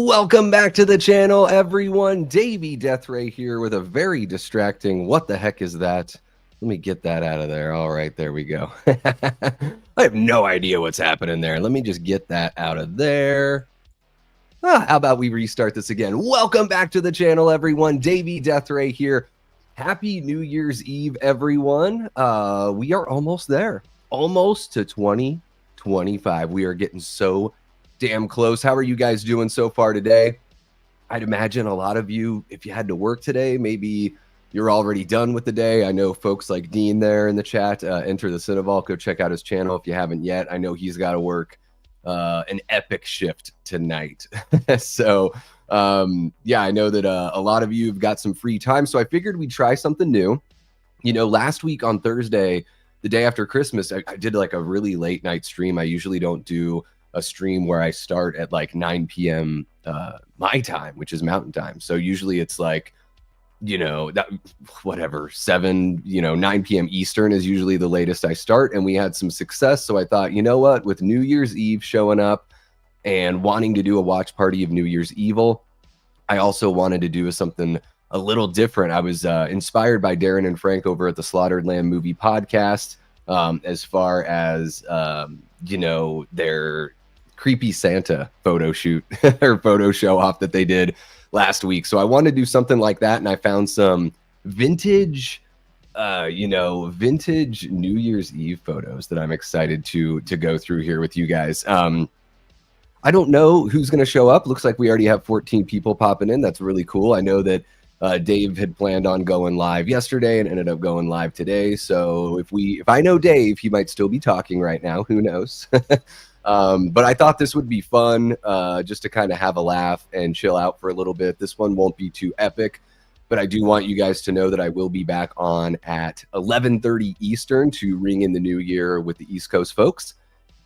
Welcome back to the channel, everyone. Davey Deathray here with a very distracting what the heck is that? Let me get that out of there. All right, there we go. I have no idea what's happening there. Let me just get that out of there. How about we restart this again? Welcome back to the channel, everyone. Davey Deathray here. Happy New Year's Eve, everyone. We are almost there. Almost to 2025. We are getting so damn close. How are you guys doing so far today? I'd imagine a lot of you, if you had to work today, maybe you're already done with the day. I know folks like Dean there in the chat, Enter the Cinevault. Go check out his channel if you haven't yet. I know he's got to work an epic shift tonight. So yeah, I know that a lot of you have got some free time. So I figured we'd try something new. You know, last week on Thursday, the day after Christmas, I did like a really late night stream. I usually don't do a stream where I start at like 9 p.m. My time, which is Mountain Time. So usually it's like, you know, that whatever, 9 p.m. Eastern is usually the latest I start. And we had some success. So I thought, you know what, with New Year's Eve showing up and wanting to do a watch party of New Year's Evil, I also wanted to do something a little different. I was inspired by Darren and Frank over at the Slaughtered Lamb Movie Podcast, as far as, you know, their creepy Santa photo shoot or photo show off that they did last week. So I wanted to do something like that. And I found some vintage, vintage New Year's Eve photos that I'm excited to go through here with you guys. I don't know who's going to show up. Looks like we already have 14 people popping in. That's really cool. I know that Dave had planned on going live yesterday and ended up going live today. So if I know Dave, he might still be talking right now. Who knows? But I thought this would be fun, just to kind of have a laugh and chill out for a little bit. This one won't be too epic, but I do want you guys to know that I will be back on at 11:30 Eastern to ring in the new year with the East Coast folks.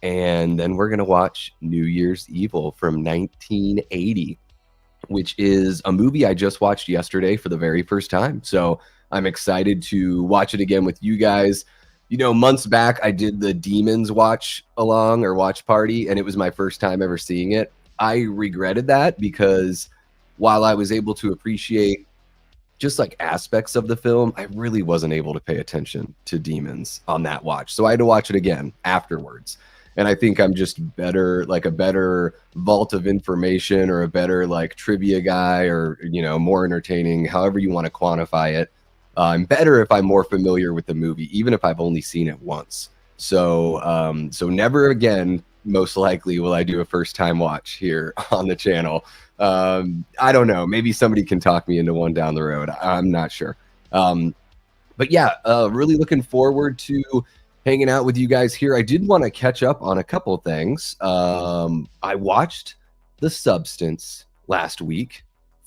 And then we're going to watch New Year's Evil from 1980, which is a movie I just watched yesterday for the very first time. So I'm excited to watch it again with you guys. You know, months back, I did the Demons watch along or watch party, and it was my first time ever seeing it. I regretted that because while I was able to appreciate just like aspects of the film, I really wasn't able to pay attention to Demons on that watch. So I had to watch it again afterwards. And I think I'm just better, like a better vault of information or a better like trivia guy or, you know, more entertaining, however you want to quantify it. I'm better if I'm more familiar with the movie, even if I've only seen it once. So, so never again, most likely, will I do a first time watch here on the channel. I don't know. Maybe somebody can talk me into one down the road. I'm not sure. But yeah, really looking forward to hanging out with you guys here. I did want to catch up on a couple things. I watched The Substance last week.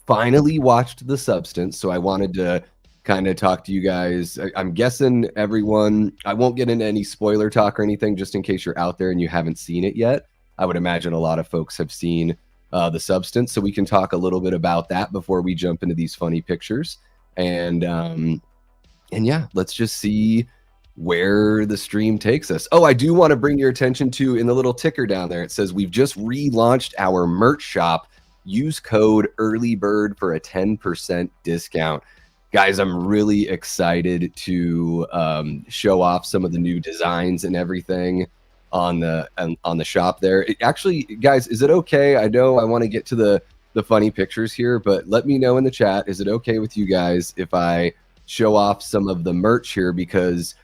Finally watched The Substance. So I wanted to kind of talk to you guys. I'm guessing everyone, I won't get into any spoiler talk or anything, just in case you're out there and you haven't seen it yet. I would imagine a lot of folks have seen The Substance, so we can talk a little bit about that before we jump into these funny pictures. And yeah, let's just see where the stream takes us. Oh, I do want to bring your attention to, in the little ticker down there, it says we've just relaunched our merch shop. Use code EARLYBIRD for a 10% discount. Guys, I'm really excited to show off some of the new designs and everything on the shop there. Actually, guys, is it okay? I know I want to get to the funny pictures here, but let me know in the chat. Is it okay with you guys if I show off some of the merch here? Because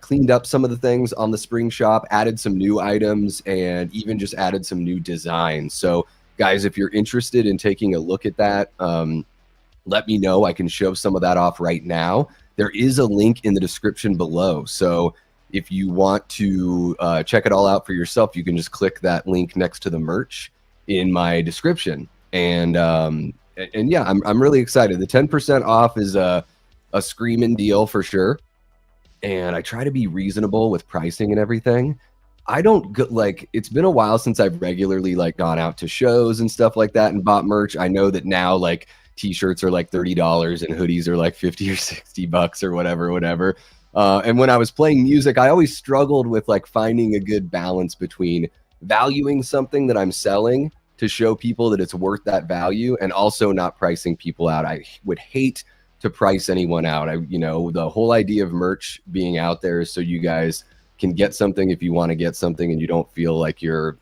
cleaned up some of the things on the spring shop, added some new items, and even just added some new designs. So, guys, if you're interested in taking a look at that, let me know. I can show some of that off right now. There is a link in the description below. So if you want to check it all out for yourself, you can just click that link next to the merch in my description. And yeah, I'm really excited. The 10% off is a screaming deal for sure. And I try to be reasonable with pricing and everything. I don't like, it's been a while since I've regularly like gone out to shows and stuff like that and bought merch. I know that now like t-shirts are like $30 and hoodies are like 50 or 60 bucks or whatever. And when I was playing music, I always struggled with like finding a good balance between valuing something that I'm selling to show people that it's worth that value, and also not pricing people out. I would hate to price anyone out. The whole idea of merch being out there is so you guys can get something if you want to get something, and you don't feel like you're,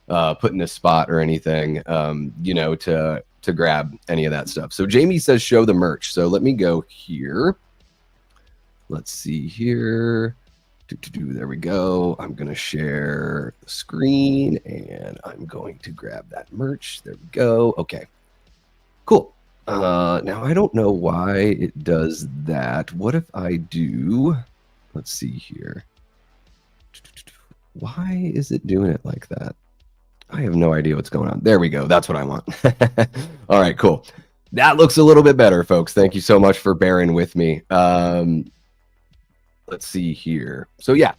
put in a spot or anything, to grab any of that stuff. So Jamie says, show the merch. So let me go here. Let's see here. There we go. I'm going to share the screen and I'm going to grab that merch. There we go. Okay, cool. Now I don't know why it does that. What if I do, let's see here. Why is it doing it like that? I have no idea what's going on. There we go. That's what I want. All right, cool. That looks a little bit better, folks. Thank you so much for bearing with me. Let's see here. So yeah,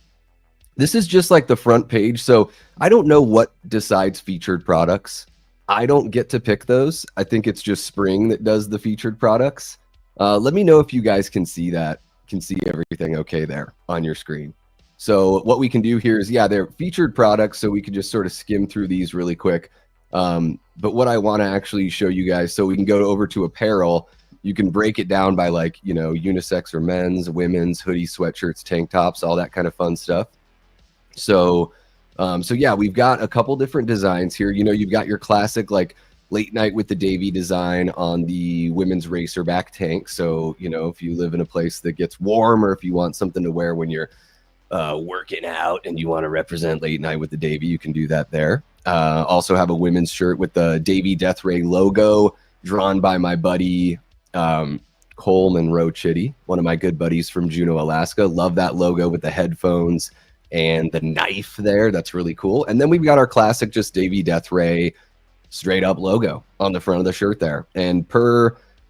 this is just like the front page. So I don't know what decides featured products. I don't get to pick those. I think it's just Spring that does the featured products. Let me know if you guys can see that, can see everything okay there on your screen. So what we can do here is, yeah, they're featured products, so we can just sort of skim through these really quick. But what I want to actually show you guys, so we can go over to apparel. You can break it down by, like, unisex or men's, women's, hoodies, sweatshirts, tank tops, all that kind of fun stuff. So yeah, we've got a couple different designs here. You've got your classic, like, late night with the Davy design on the women's racerback tank. So, if you live in a place that gets warm, or if you want something to wear when you're working out and you want to represent late night with the Davy, you can do that there. Also have a women's shirt with the Davy Death Ray logo drawn by my buddy Cole Monroe Chitty, one of my good buddies from Juneau, Alaska. Love that logo with the headphones and the knife there. That's really cool. And then we've got our classic just Davy Death Ray straight up logo on the front of the shirt there. And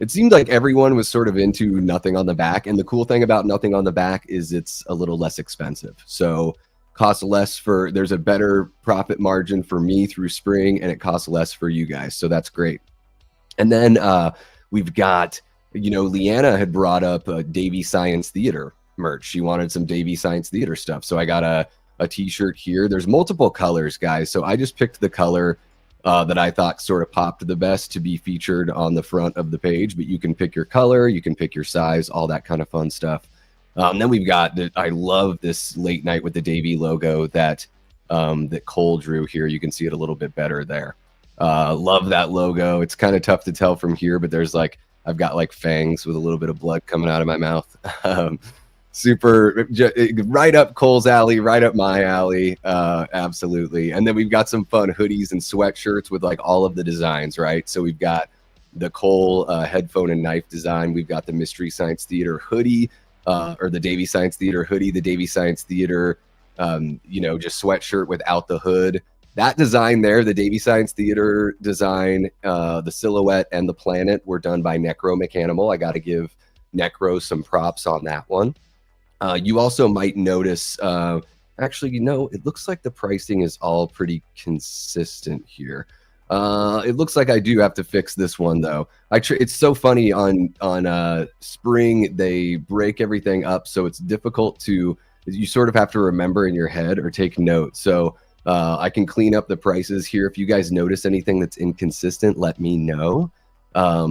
it seemed like everyone was sort of into nothing on the back. And the cool thing about nothing on the back is it's a little less expensive. So costs less there's a better profit margin for me through Spring, and it costs less for you guys. So that's great. And then we've got, Leanna had brought up Davy Science Theater merch. She wanted some Davy Science Theater stuff. So I got a t-shirt here. There's multiple colors, guys. So I just picked the color that I thought sort of popped the best to be featured on the front of the page, but you can pick your color, you can pick your size, all that kind of fun stuff. Then we've got I love this late night with the Davy logo that Cole drew here. You can see it a little bit better there. Love that logo. It's kind of tough to tell from here, but there's I've got like fangs with a little bit of blood coming out of my mouth. Super, right up Cole's alley, right up my alley. Absolutely. And then we've got some fun hoodies and sweatshirts with like all of the designs, right? So we've got the Cole headphone and knife design. We've got the Mystery Science Theater hoodie, or the Davy Science Theater hoodie, the Davy Science Theater, just sweatshirt without the hood. That design there, the Davy Science Theater design, the silhouette and the planet were done by Necro Mechanimal. I got to give Necro some props on that one. You also might notice, actually, it looks like the pricing is all pretty consistent here. It looks like I do have to fix this one, though. It's so funny on Spring, they break everything up, so it's difficult you sort of have to remember in your head or take note. So I can clean up the prices here. If you guys notice anything that's inconsistent, let me know.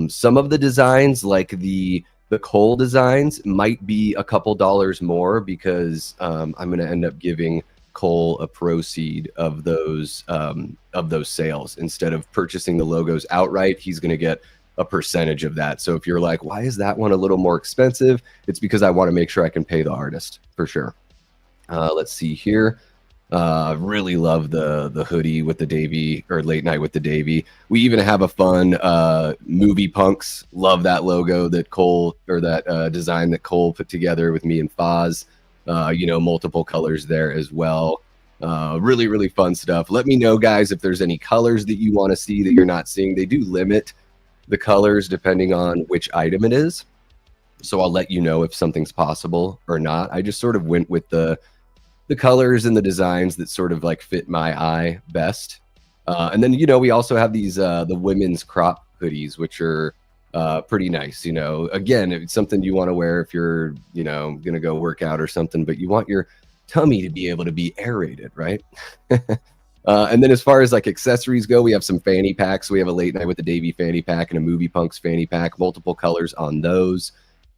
Some of the designs, like the Cole designs, might be a couple dollars more because I'm going to end up giving Cole a proceed of those sales. Instead of purchasing the logos outright, he's going to get a percentage of that. So if you're like, why is that one a little more expensive? It's because I want to make sure I can pay the artist for sure. Let's see here. Really love the hoodie with the Davy, or late night with the Davy. We even have a fun movie punks. Love that logo that Cole, or that design that Cole put together with me and Foz. Multiple colors there as well. Really, really fun stuff. Let me know, guys, if there's any colors that you want to see that you're not seeing. They do limit the colors depending on which item it is. So I'll let you know if something's possible or not. I just sort of went with the colors and the designs that sort of like fit my eye best. And then, we also have these, the women's crop hoodies, which are pretty nice. Again, it's something you want to wear if you're, going to go work out or something, but you want your tummy to be able to be aerated, right? And then as far as like accessories go, we have some fanny packs. We have a Late Night with the Davey fanny pack and a Movie Punks fanny pack, multiple colors on those.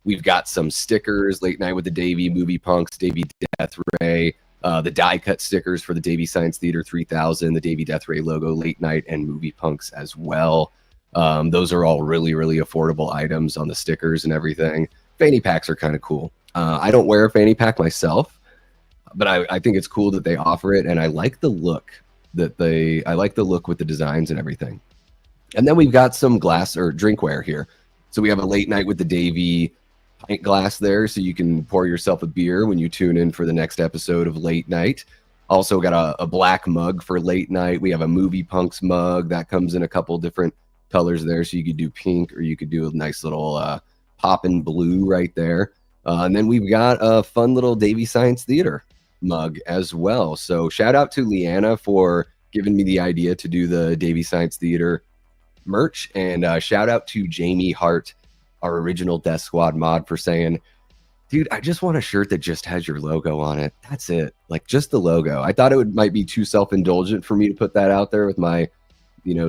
We've got some stickers, Late Night with the Davey, Movie Punks, Davey Death Ray, the die cut stickers for the Davey Science Theater 3000, the Davey Death Ray logo, Late Night, and Movie Punks as well. Those are all really, really affordable items on the stickers and everything. Fanny packs are kind of cool. I don't wear a fanny pack myself, but I think it's cool that they offer it, and I like the look I like the look with the designs and everything. And then we've got some glass or drinkware here. So we have a Late Night with the Davey pint glass there, so you can pour yourself a beer when you tune in for the next episode of Late Night. Also got a black mug for Late Night. We have a Movie Punks mug that comes in a couple different colors there, so you could do pink or you could do a nice little poppin' blue right there. And then we've got a fun little Davey Science Theater mug as well. So shout out to Leanna for giving me the idea to do the Davey Science Theater merch, and shout out to Jamie Hart, our original Death Squad mod, for saying, dude, I just want a shirt that just has your logo on it. That's it. Like, just the logo. I thought it might be too self-indulgent for me to put that out there with my,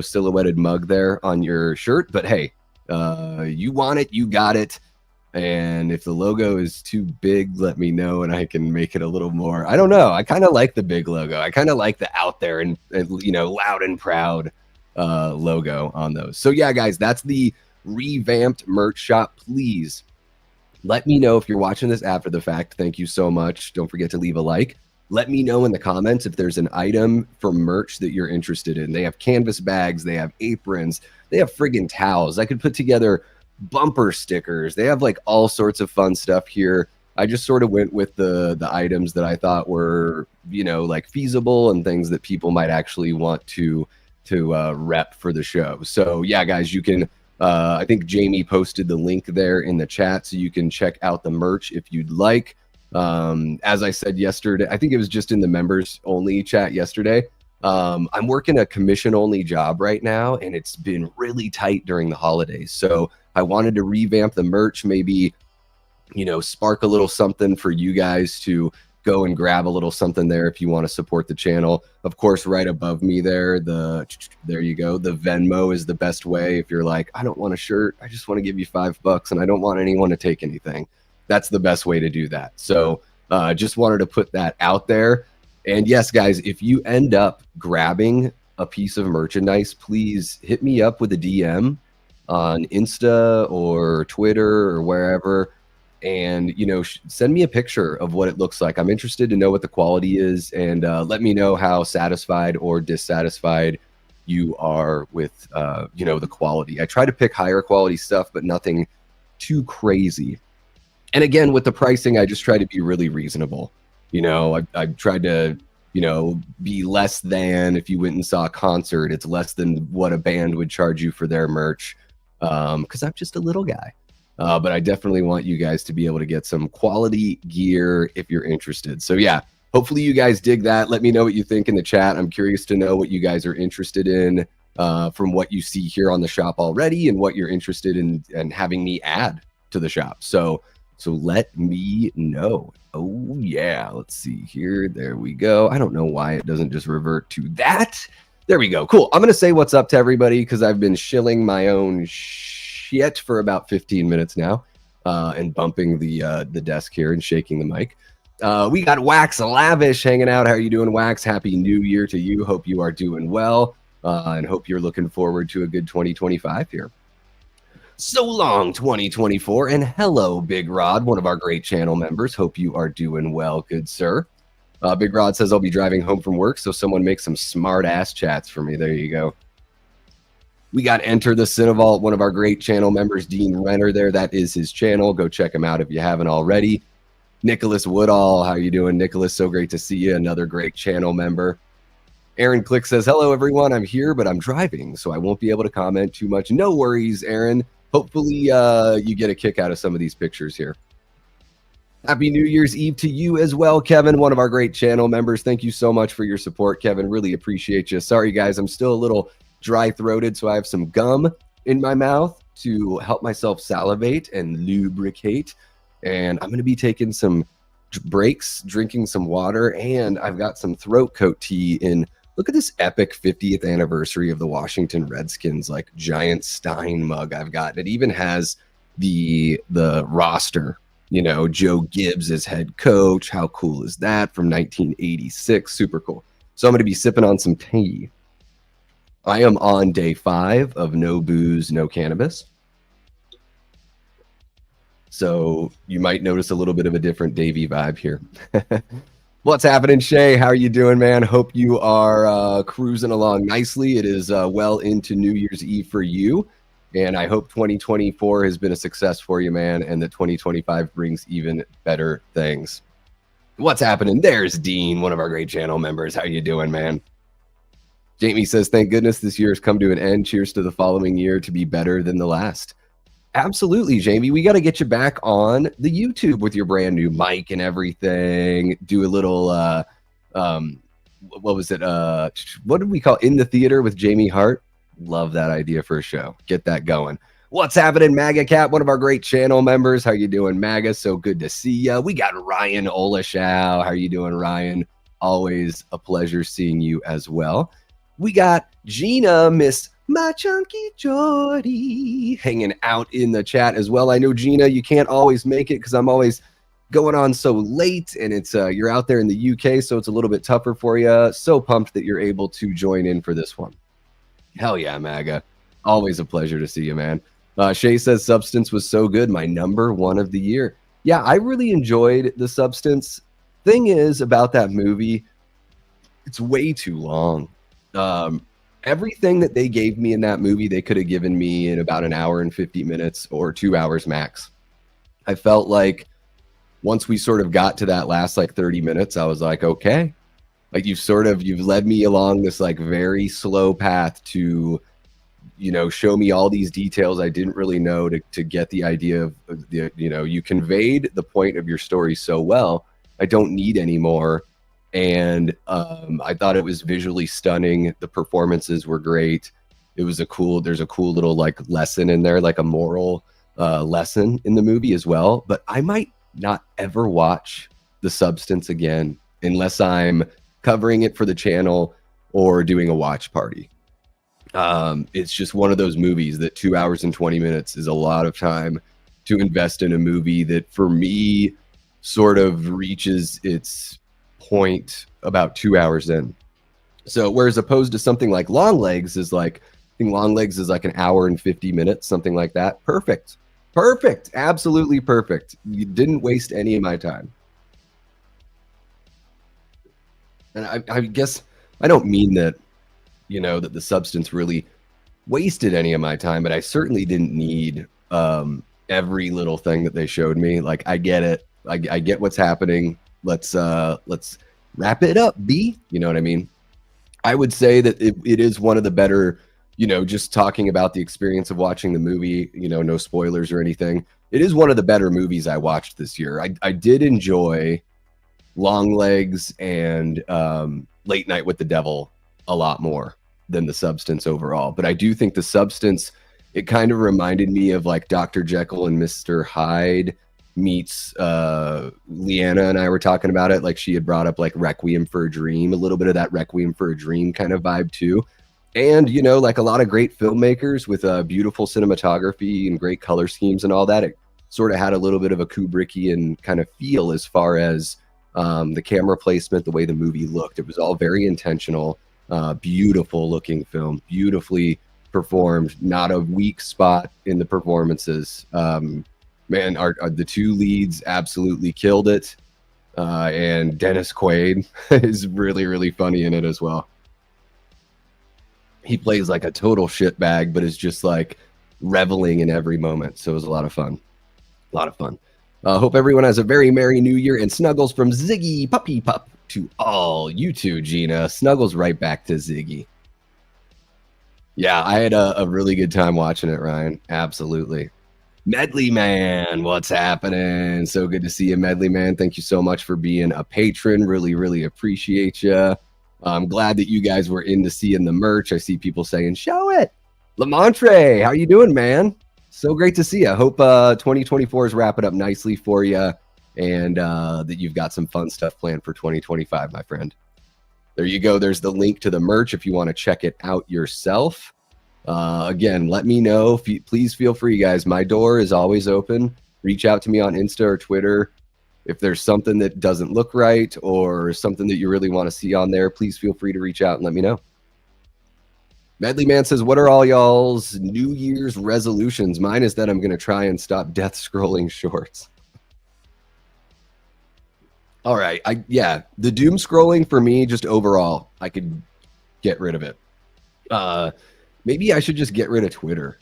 silhouetted mug there on your shirt. But hey, you want it, you got it. And if the logo is too big, let me know and I can make it a little more. I don't know. I kind of like the big logo. I kind of like the out there and loud and proud logo on those. So yeah, guys, that's the revamped merch shop. Please let me know if you're watching this after the fact. Thank you so much. Don't forget to leave a like. Let me know in the comments if there's an item for merch that you're interested in. They have canvas bags. They have aprons. They have friggin' towels. I could put together bumper stickers. They have like all sorts of fun stuff here. I just sort of went with the items that I thought were, like feasible and things that people might actually want to rep for the show. So yeah, guys, you can, I think Jamie posted the link there in the chat, so you can check out the merch if you'd like. As I said yesterday, I think it was just in the members only chat yesterday. I'm working a commission only job right now, and it's been really tight during the holidays. So I wanted to revamp the merch, maybe, spark a little something for you guys to go and grab a little something there if you want to support the channel. Of course, right above me there you go. The Venmo is the best way. If you're like, I don't want a shirt, I just want to give you $5 and I don't want anyone to take anything. That's the best way to do that. So just wanted to put that out there. And yes, guys, if you end up grabbing a piece of merchandise, please hit me up with a DM on Insta or Twitter or wherever, and send me a picture of what it looks like. I'm interested to know what the quality is, and let me know how satisfied or dissatisfied you are with the quality. I try to pick higher quality stuff, but nothing too crazy. And again, with the pricing, I just try to be really reasonable. I've tried to be less than, if you went and saw a concert, it's less than what a band would charge you for their merch, because I'm just a little guy. But I definitely want you guys to be able to get some quality gear if you're interested. So yeah, hopefully you guys dig that. Let me know what you think in the chat. I'm curious to know what you guys are interested in from what you see here on the shop already and what you're interested in and having me add to the shop. So let me know. Oh yeah, let's see here. There we go. I don't know why it doesn't just revert to that. There we go. Cool. I'm going to say what's up to everybody because I've been shilling my own shit for about 15 minutes now and bumping the desk here and shaking the mic. We got Wax Lavish hanging out. How are you doing, Wax? Happy New Year to you. Hope you are doing well and hope you're looking forward to a good 2025 here. So long, 2024, and hello, Big Rod, one of our great channel members. Hope you are doing well, good sir. Big Rod says, I'll be driving home from work, so someone make some smart-ass chats for me. There you go. We got Enter the Cinevault, one of our great channel members, Dean Renner there. That is his channel. Go check him out if you haven't already. Nicholas Woodall, how you doing, Nicholas? So great to see you, another great channel member. Aaron Click says, hello, everyone. I'm here, but I'm driving, so I won't be able to comment too much. No worries, Aaron. Hopefully you get a kick out of some of these pictures here. Happy New Year's Eve to you as well, Kevin, one of our great channel members. Thank you so much for your support, Kevin. Really appreciate you. Sorry, guys, I'm still a little dry-throated, so I have some gum in my mouth to help myself salivate and lubricate. And I'm going to be taking some breaks, drinking some water, and I've got some throat coat tea in Look at this epic 50th anniversary of the Washington Redskins, like giant Stein mug I've got. It even has the roster, you know, Joe Gibbs as head coach. How cool is that? From 1986. Super cool. So I'm going to be sipping on some tea. I am on day 5 of no booze, no cannabis. So you might notice a little bit of a different Davey vibe here. What's happening, Shay? How are you doing, man? Hope you are cruising along nicely. It is well into New Year's Eve for you. And I hope 2024 has been a success for you, man, and that 2025 brings even better things. What's happening? There's Dean, one of our great channel members. How you doing, man? Jamie says, thank goodness this year has come to an end. Cheers to the following year to be better than the last. Absolutely, Jamie. We got to get you back on the YouTube with your brand new mic and everything. Do a little, what was it? What did we call In the Theater with Jamie Hart? Love that idea for a show. Get that going. What's happening, MAGA Cat, one of our great channel members? How you doing, MAGA? So good to see you. We got Ryan Olashow. How you doing, Ryan? Always a pleasure seeing you as well. We got Gina, Miss My Chunky Jordy, hanging out in the chat as well. I know, Gina, you can't always make it because I'm always going on so late, and it's you're out there in the UK, so it's a little bit tougher for you. So pumped that you're able to join in for this one. Hell yeah, MAGA. Always a pleasure to see you, man. Shay says Substance was so good, my #1 of the year. Yeah, I really enjoyed The Substance. Thing is about that movie, it's way too long. Everything that they gave me in that movie, they could have given me in about 1 hour and 50 minutes or 2 hours max. I felt like once we sort of got to that last like 30 minutes, I was like, okay, like you've led me along this like very slow path to, you know, show me all these details I didn't really know to get the idea of the, you know, you conveyed the point of your story so well. I don't need any more. And I thought it was visually stunning. The performances were great. It was there's a cool little like lesson in there, like a moral lesson in the movie as well. But I might not ever watch The Substance again unless I'm covering it for the channel or doing a watch party. It's just one of those movies that 2 hours and 20 minutes is a lot of time to invest in a movie that for me sort of reaches its point about 2 hours in. So whereas opposed to something like Long Legs is like, I think Long Legs is like 1 hour and 50 minutes, something like that. Perfect. Absolutely perfect. You didn't waste any of my time. And I guess I don't mean that, you know, that The Substance really wasted any of my time, but I certainly didn't need every little thing that they showed me. Like, I get it. I get what's happening. Let's wrap it up, B. You know what I mean? I would say that it is one of the better, you know, just talking about the experience of watching the movie, you know, no spoilers or anything. It is one of the better movies I watched this year. I did enjoy Long Legs and Late Night with the Devil a lot more than The Substance overall. But I do think The Substance, it kind of reminded me of like Dr. Jekyll and Mr. Hyde meets Leanna and I were talking about it. Like she had brought up like Requiem for a Dream, a little bit of that Requiem for a Dream kind of vibe too. And, you know, like a lot of great filmmakers with beautiful cinematography and great color schemes and all that. It sort of had a little bit of a Kubrickian kind of feel as far as the camera placement, the way the movie looked. It was all very intentional, beautiful looking film, beautifully performed, not a weak spot in the performances. Man, the two leads absolutely killed it. And Dennis Quaid is really, really funny in it as well. He plays like a total shitbag, but is just like reveling in every moment. So it was a lot of fun. Hope everyone has a very merry new year, and snuggles from Ziggy Puppy Pup to all you too, Gina. Snuggles right back to Ziggy. Yeah, I had a really good time watching it, Ryan. Absolutely. Medley Man, what's happening? So good to see you, Medley Man. Thank you so much for being a patron. Really, really appreciate you. I'm glad that you guys were into seeing the merch. I see people saying, show it. Lamontre, how you doing, man? So great to see you. I hope 2024 is wrapping up nicely for you, and that you've got some fun stuff planned for 2025, my friend. There you go. There's the link to the merch if you want to check it out yourself. Again, let me know. Please feel free, guys. My door is always open. Reach out to me on Insta or Twitter. If there's something that doesn't look right or something that you really want to see on there, please feel free to reach out and let me know. Medley Man says, what are all y'all's New Year's resolutions? Mine is that I'm going to try and stop death scrolling shorts. All right. Yeah, the doom scrolling for me, just overall, I could get rid of it. Maybe I should just get rid of Twitter,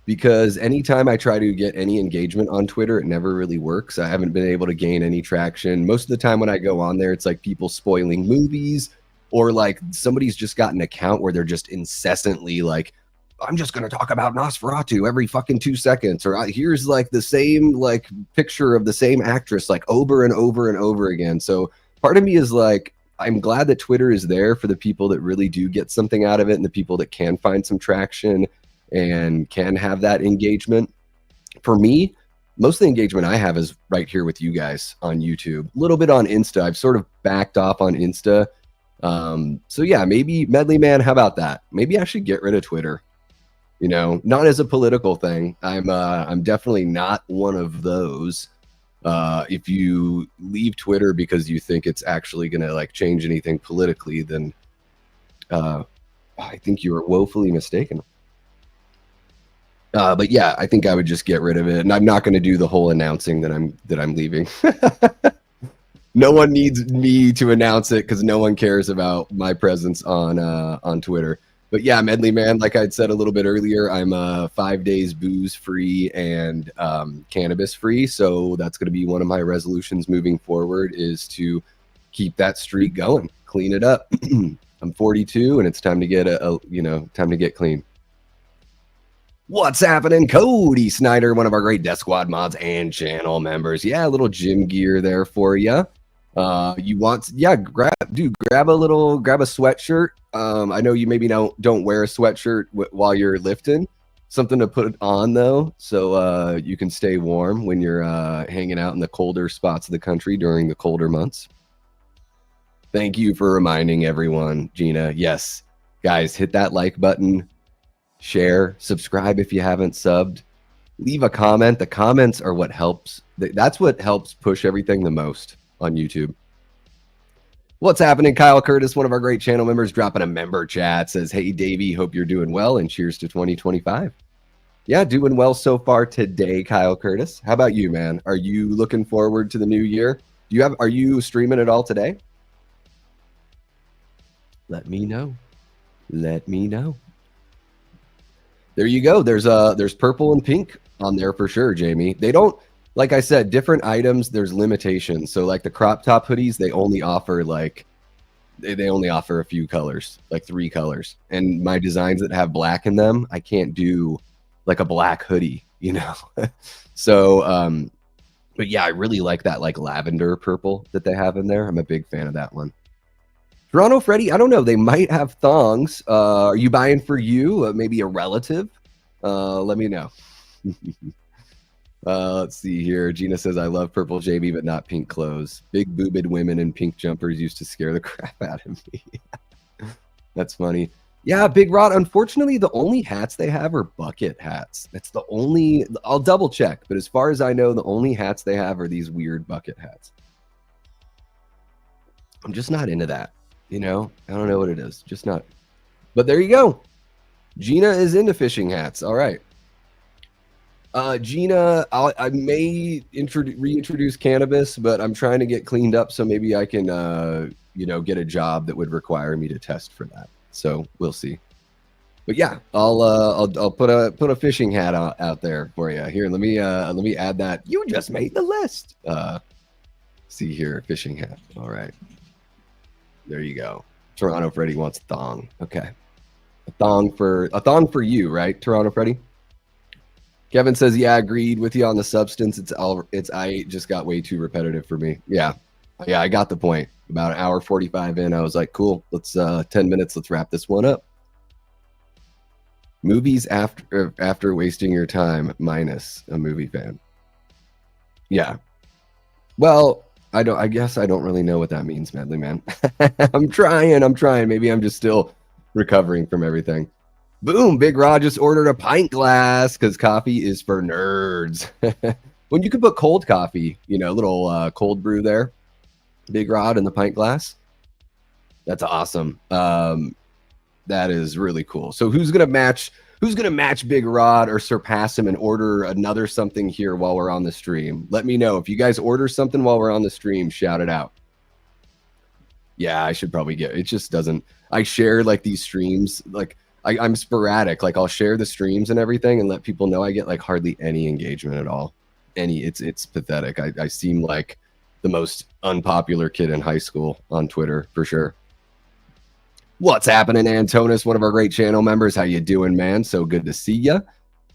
because anytime I try to get any engagement on Twitter, it never really works. I haven't been able to gain any traction. Most of the time when I go on there, it's like people spoiling movies, or like somebody's just got an account where they're just incessantly like, I'm just going to talk about Nosferatu every fucking 2 seconds. Or here's like the same like picture of the same actress like over and over and over again. So part of me is like, I'm glad that Twitter is there for the people that really do get something out of it and the people that can find some traction and can have that engagement. For me, most of the engagement I have is right here with you guys on YouTube. A little bit on Insta. I've sort of backed off on Insta. So yeah, maybe Medley Man, how about that? Maybe I should get rid of Twitter. You know, not as a political thing. I'm definitely not one of those. If you leave Twitter because you think it's actually going to like change anything politically, then I think you are woefully mistaken. But yeah, I think I would just get rid of it, and I'm not going to do the whole announcing that I'm leaving. No one needs me to announce it because no one cares about my presence on Twitter. But yeah, Medley Man, like I'd said a little bit earlier, I'm 5 days booze free and cannabis free. So that's going to be one of my resolutions moving forward, is to keep that streak going, clean it up. I'm 42 and it's time to get time to get clean. What's happening? Cody Snyder, one of our great Death Squad mods and channel members. Yeah, a little gym gear there for you. You want, yeah, grab a sweatshirt. I know you maybe don't wear a sweatshirt while you're lifting. Something to put on though, so you can stay warm when you're hanging out in the colder spots of the country during the colder months. Thank you for reminding everyone, Gina. Yes, guys, hit that like button, share, subscribe if you haven't subbed, leave a comment. The comments are what helps. That's what helps push everything the most on YouTube. What's happening? Kyle Curtis, one of our great channel members, dropping a member chat, says, hey, Davey, hope you're doing well and cheers to 2025. Yeah, doing well so far today, Kyle Curtis. How about you, man? Are you looking forward to the new year? Are you streaming at all today? Let me know. Let me know. There you go. There's purple and pink on there for sure, Jamie. They don't, like I said, different items, there's limitations. So like the crop top hoodies, they only offer like, they only offer a few colors, like 3 colors. And my designs that have black in them, I can't do like a black hoodie, you know? So, but yeah, I really like that like lavender purple that they have in there. I'm a big fan of that one. Toronto Freddy, I don't know. They might have thongs. Are you buying for you? Maybe a relative? Let me know. Let's see here. Gina says, I love purple JB, but not pink clothes. Big boobed women in pink jumpers used to scare the crap out of me. That's funny. Yeah, Big Rod. Unfortunately, the only hats they have are bucket hats. That's the only, I'll double check. But as far as I know, the only hats they have are these weird bucket hats. I'm just not into that. You know, I don't know what it is. Just not. But there you go. Gina is into fishing hats. All right. Gina, I may reintroduce cannabis, but I'm trying to get cleaned up, so maybe I can, get a job that would require me to test for that. So we'll see. But yeah, I'll put a fishing hat out there for you. Here, let me add that. You just made the list. See here, fishing hat. All right, there you go. Toronto Freddy wants thong. Okay, a thong for you, right, Toronto Freddy? Kevin says, yeah, agreed with you on the substance. I just got way too repetitive for me. Yeah, I got the point. About an hour 45 in, I was like, cool, let's 10 minutes, let's wrap this one up. Movies after wasting your time minus a movie fan. Yeah. Well, I guess I don't really know what that means, Medley Man. I'm trying. Maybe I'm just still recovering from everything. Boom, Big Rod just ordered a pint glass because coffee is for nerds. When you could put cold coffee, you know, a little cold brew there, Big Rod in the pint glass. That's awesome. That is really cool. So who's gonna match Big Rod or surpass him and order another something here while we're on the stream? Let me know. If you guys order something while we're on the stream, shout it out. Yeah, I should probably get it. Just doesn't. I share like these streams, like I'm sporadic. Like I'll share the streams and everything and let people know. I get like hardly any engagement at all. It's pathetic. I seem like the most unpopular kid in high school on Twitter for sure. What's happening, Antonis, one of our great channel members? How you doing, man? So good to see ya.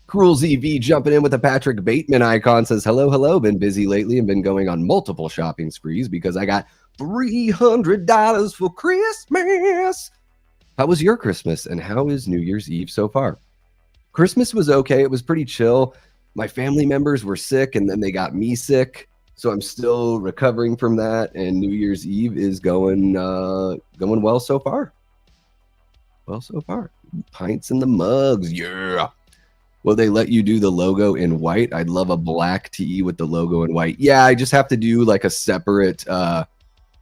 Cruel ZV jumping in with a Patrick Bateman icon says, hello. Been busy lately and been going on multiple shopping sprees because I got $300 for Christmas. How was your Christmas and how is New Year's Eve so far? Christmas was okay. It was pretty chill. My family members were sick and then they got me sick. So I'm still recovering from that. And New Year's Eve is going well so far. Well, so far. Pints in the mugs. Yeah. Will they let you do the logo in white? I'd love a black tee with the logo in white. Yeah, I just have to do like a separate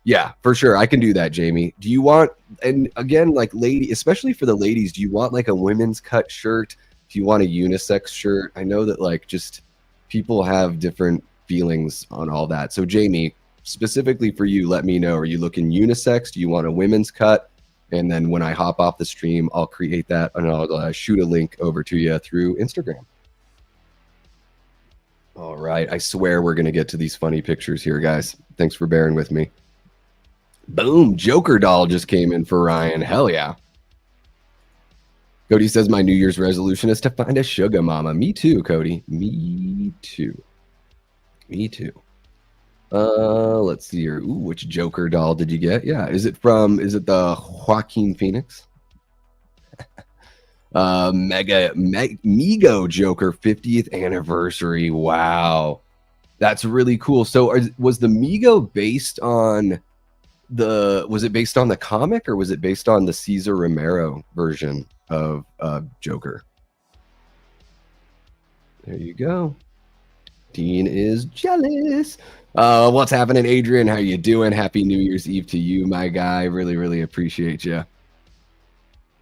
yeah, for sure. I can do that, Jamie. Do you want, and again, like lady, especially for the ladies, do you want like a women's cut shirt? Do you want a unisex shirt? I know that like just people have different feelings on all that. So Jamie, specifically for you, let me know. Are you looking unisex? Do you want a women's cut? And then when I hop off the stream, I'll create that and I'll shoot a link over to you through Instagram. All right. I swear we're going to get to these funny pictures here, guys. Thanks for bearing with me. Boom. Joker doll just came in for Ryan. Hell yeah. Cody says my New Year's resolution is to find a sugar mama. Me too, Cody. Me too. Let's see here. Ooh, which Joker doll did you get? Yeah, is it the Joaquin Phoenix? Mego Joker 50th anniversary. Wow. That's really cool. So was the Mego based on the comic or was it based on the Cesar Romero version of Joker? There you go. Dean is jealous. What's happening, Adrian? How you doing? Happy New Year's Eve to you, my guy. Really appreciate you.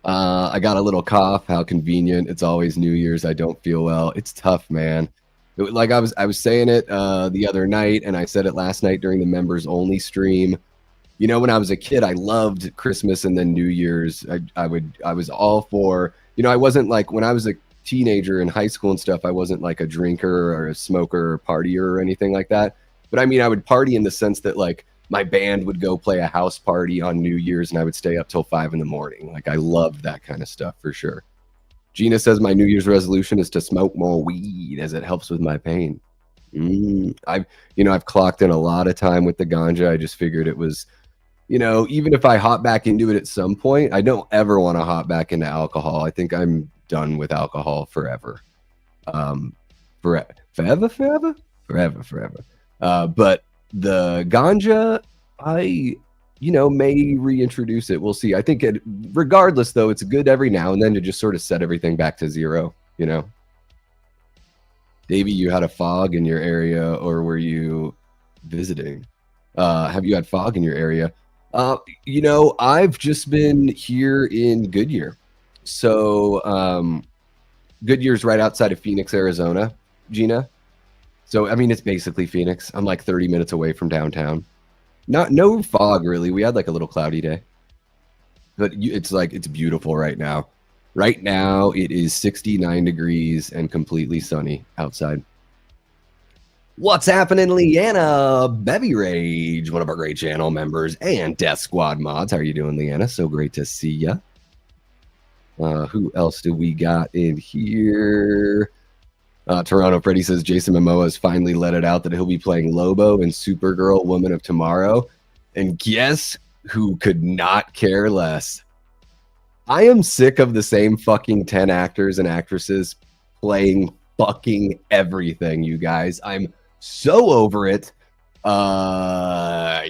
I got a little cough. How convenient. It's always New Year's. I don't feel well. It's tough, man. Like I was saying it the other night, and I said it last night during the members only stream. You know, when I was a kid, I loved Christmas and then New Year's. I was all for, you know, I wasn't like when I was a teenager in high school and stuff, I wasn't like a drinker or a smoker or partier or anything like that. But I mean, I would party in the sense that like my band would go play a house party on New Year's and I would stay up till 5 a.m. Like I loved that kind of stuff for sure. Gina says my New Year's resolution is to smoke more weed as it helps with my pain. I've clocked in a lot of time with the ganja. I just figured it was, you know, even if I hop back into it at some point, I don't ever want to hop back into alcohol. I think I'm done with alcohol forever. Forever. But the ganja, I may reintroduce it. We'll see. I think regardless though, it's good every now and then to just sort of set everything back to zero, you know. Davey, you had a fog in your area or were you visiting? Have you had fog in your area? I've just been here in Goodyear. So Goodyear's right outside of Phoenix, Arizona, Gina. So, I mean, it's basically Phoenix. I'm like 30 minutes away from downtown. No fog, really. We had like a little cloudy day. But it's beautiful right now. Right now, it is 69 degrees and completely sunny outside. What's happening, Leanna? Bevy Rage, one of our great channel members, and Death Squad mods. How are you doing, Leanna? So great to see ya. Who else do we got in here? Toronto Freddy says Jason Momoa has finally let it out that he'll be playing Lobo in Supergirl Woman of Tomorrow. And guess who could not care less? I am sick of the same fucking 10 actors and actresses playing fucking everything, you guys. I'm so over it. Yeah.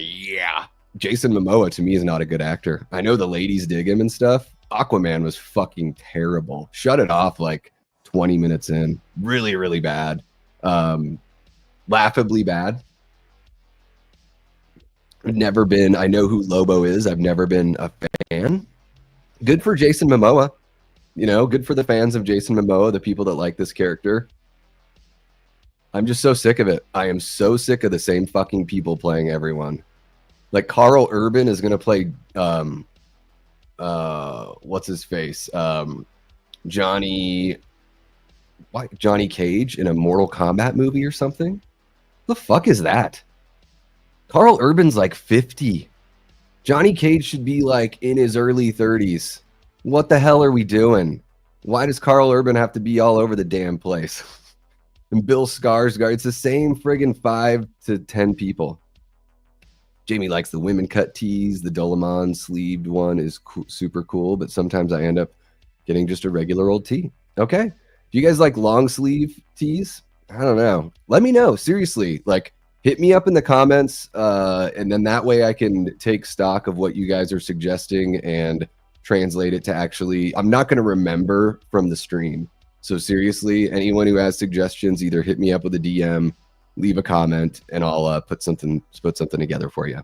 Jason Momoa to me is not a good actor. I know the ladies dig him and stuff. Aquaman was fucking terrible. Shut it off like 20 minutes in. Really, really bad. Laughably bad. Never been. I know who Lobo is. I've never been a fan. Good for Jason Momoa. You know, good for the fans of Jason Momoa, the people that like this character. I'm just so sick of it. I am so sick of the same fucking people playing everyone. Like Carl Urban is gonna play what's his face? Johnny Cage in a Mortal Kombat movie or something? The fuck is that? Carl Urban's like 50. Johnny Cage should be like in his early 30s. What the hell are we doing? Why does Carl Urban have to be all over the damn place? And Bill Skarsgård, it's the same friggin' 5 to 10 people. Jamie likes the women cut tees. The Dolomon sleeved one is super cool, but sometimes I end up getting just a regular old tee. Okay. Do you guys like long sleeve tees? I don't know. Let me know. Seriously, like hit me up in the comments, and then that way I can take stock of what you guys are suggesting and translate it to actually, I'm not going to remember from the stream. So seriously, anyone who has suggestions, either hit me up with a DM, leave a comment, and I'll put something together for you.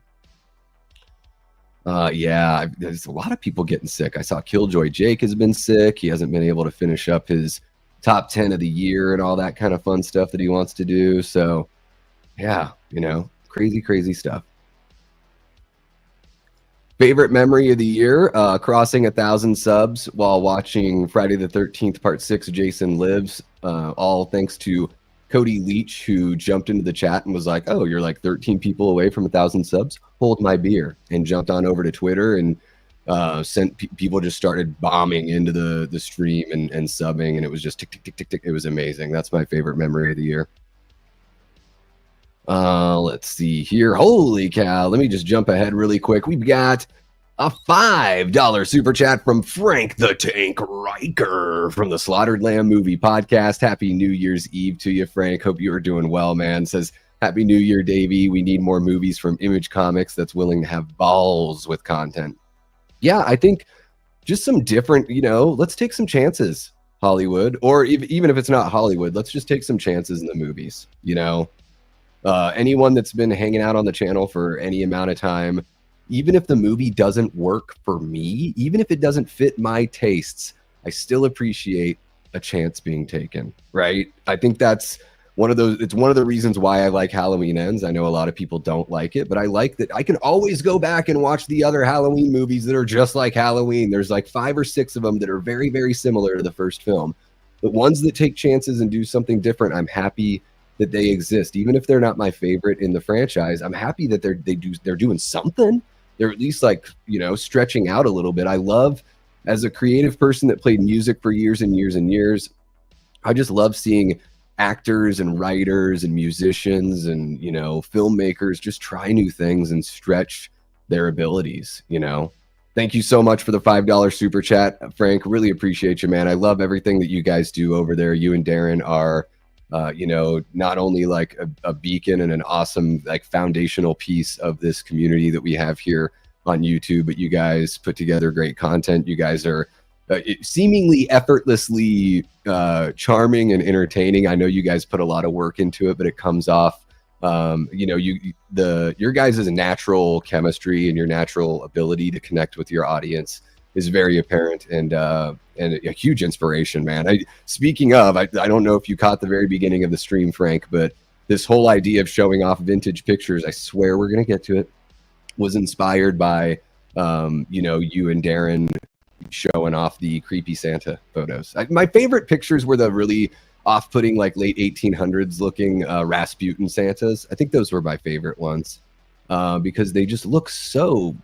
Yeah, there's a lot of people getting sick. I saw Killjoy Jake has been sick. He hasn't been able to finish up his top 10 of the year and all that kind of fun stuff that he wants to do. So yeah, you know, crazy stuff. Favorite memory of the year, crossing 1,000 subs while watching Friday the 13th Part 6 Jason Lives, all thanks to Cody Leach, who jumped into the chat and was like, oh, you're like 13 people away from 1,000 subs? Hold my beer. And jumped on over to Twitter and people just started bombing into the stream and subbing, and it was just tick, tick, tick, tick, tick. It was amazing. That's my favorite memory of the year. Let's see here. Holy cow. Let me just jump ahead really quick. We've got a $5 super chat from Frank the Tank Riker from the Slaughtered Lamb Movie Podcast. Happy New Year's Eve to you, Frank. Hope you are doing well, man. Says, Happy New Year, Davey. We need more movies from Image Comics that's willing to have balls with content. Yeah, I think just some different, you know, let's take some chances, Hollywood. Or even if it's not Hollywood, let's just take some chances in the movies, you know. Anyone that's been hanging out on the channel for any amount of time, even if the movie doesn't work for me, even if it doesn't fit my tastes, I still appreciate a chance being taken, right? I think that's one of those, it's one of the reasons why I like Halloween Ends. I know a lot of people don't like it, but I like that I can always go back and watch the other Halloween movies that are just like Halloween. There's like 5 or 6 of them that are very, very similar to the first film. The ones that take chances and do something different, I'm happy that they exist. Even if they're not my favorite in the franchise, I'm happy that they're doing something. They're at least like, you know, stretching out a little bit. I love, as a creative person that played music for years and years and years, I just love seeing actors and writers and musicians and, you know, filmmakers just try new things and stretch their abilities, you know. Thank you so much for the $5 super chat, Frank. Really appreciate you, man. I love everything that you guys do over there. You and Darren are you know, not only like a beacon and an awesome like foundational piece of this community that we have here on YouTube, but you guys put together great content. You guys are seemingly effortlessly charming and entertaining. I know you guys put a lot of work into it, but it comes off, you know, your guys' natural chemistry and your natural ability to connect with your audience is very apparent and a huge inspiration, man. Speaking of, I don't know if you caught the very beginning of the stream, Frank, but this whole idea of showing off vintage pictures, I swear we're going to get to it, was inspired by, you know, you and Darren showing off the creepy Santa photos. My favorite pictures were the really off-putting, like late 1800s looking Rasputin Santas. I think those were my favorite ones because they just look so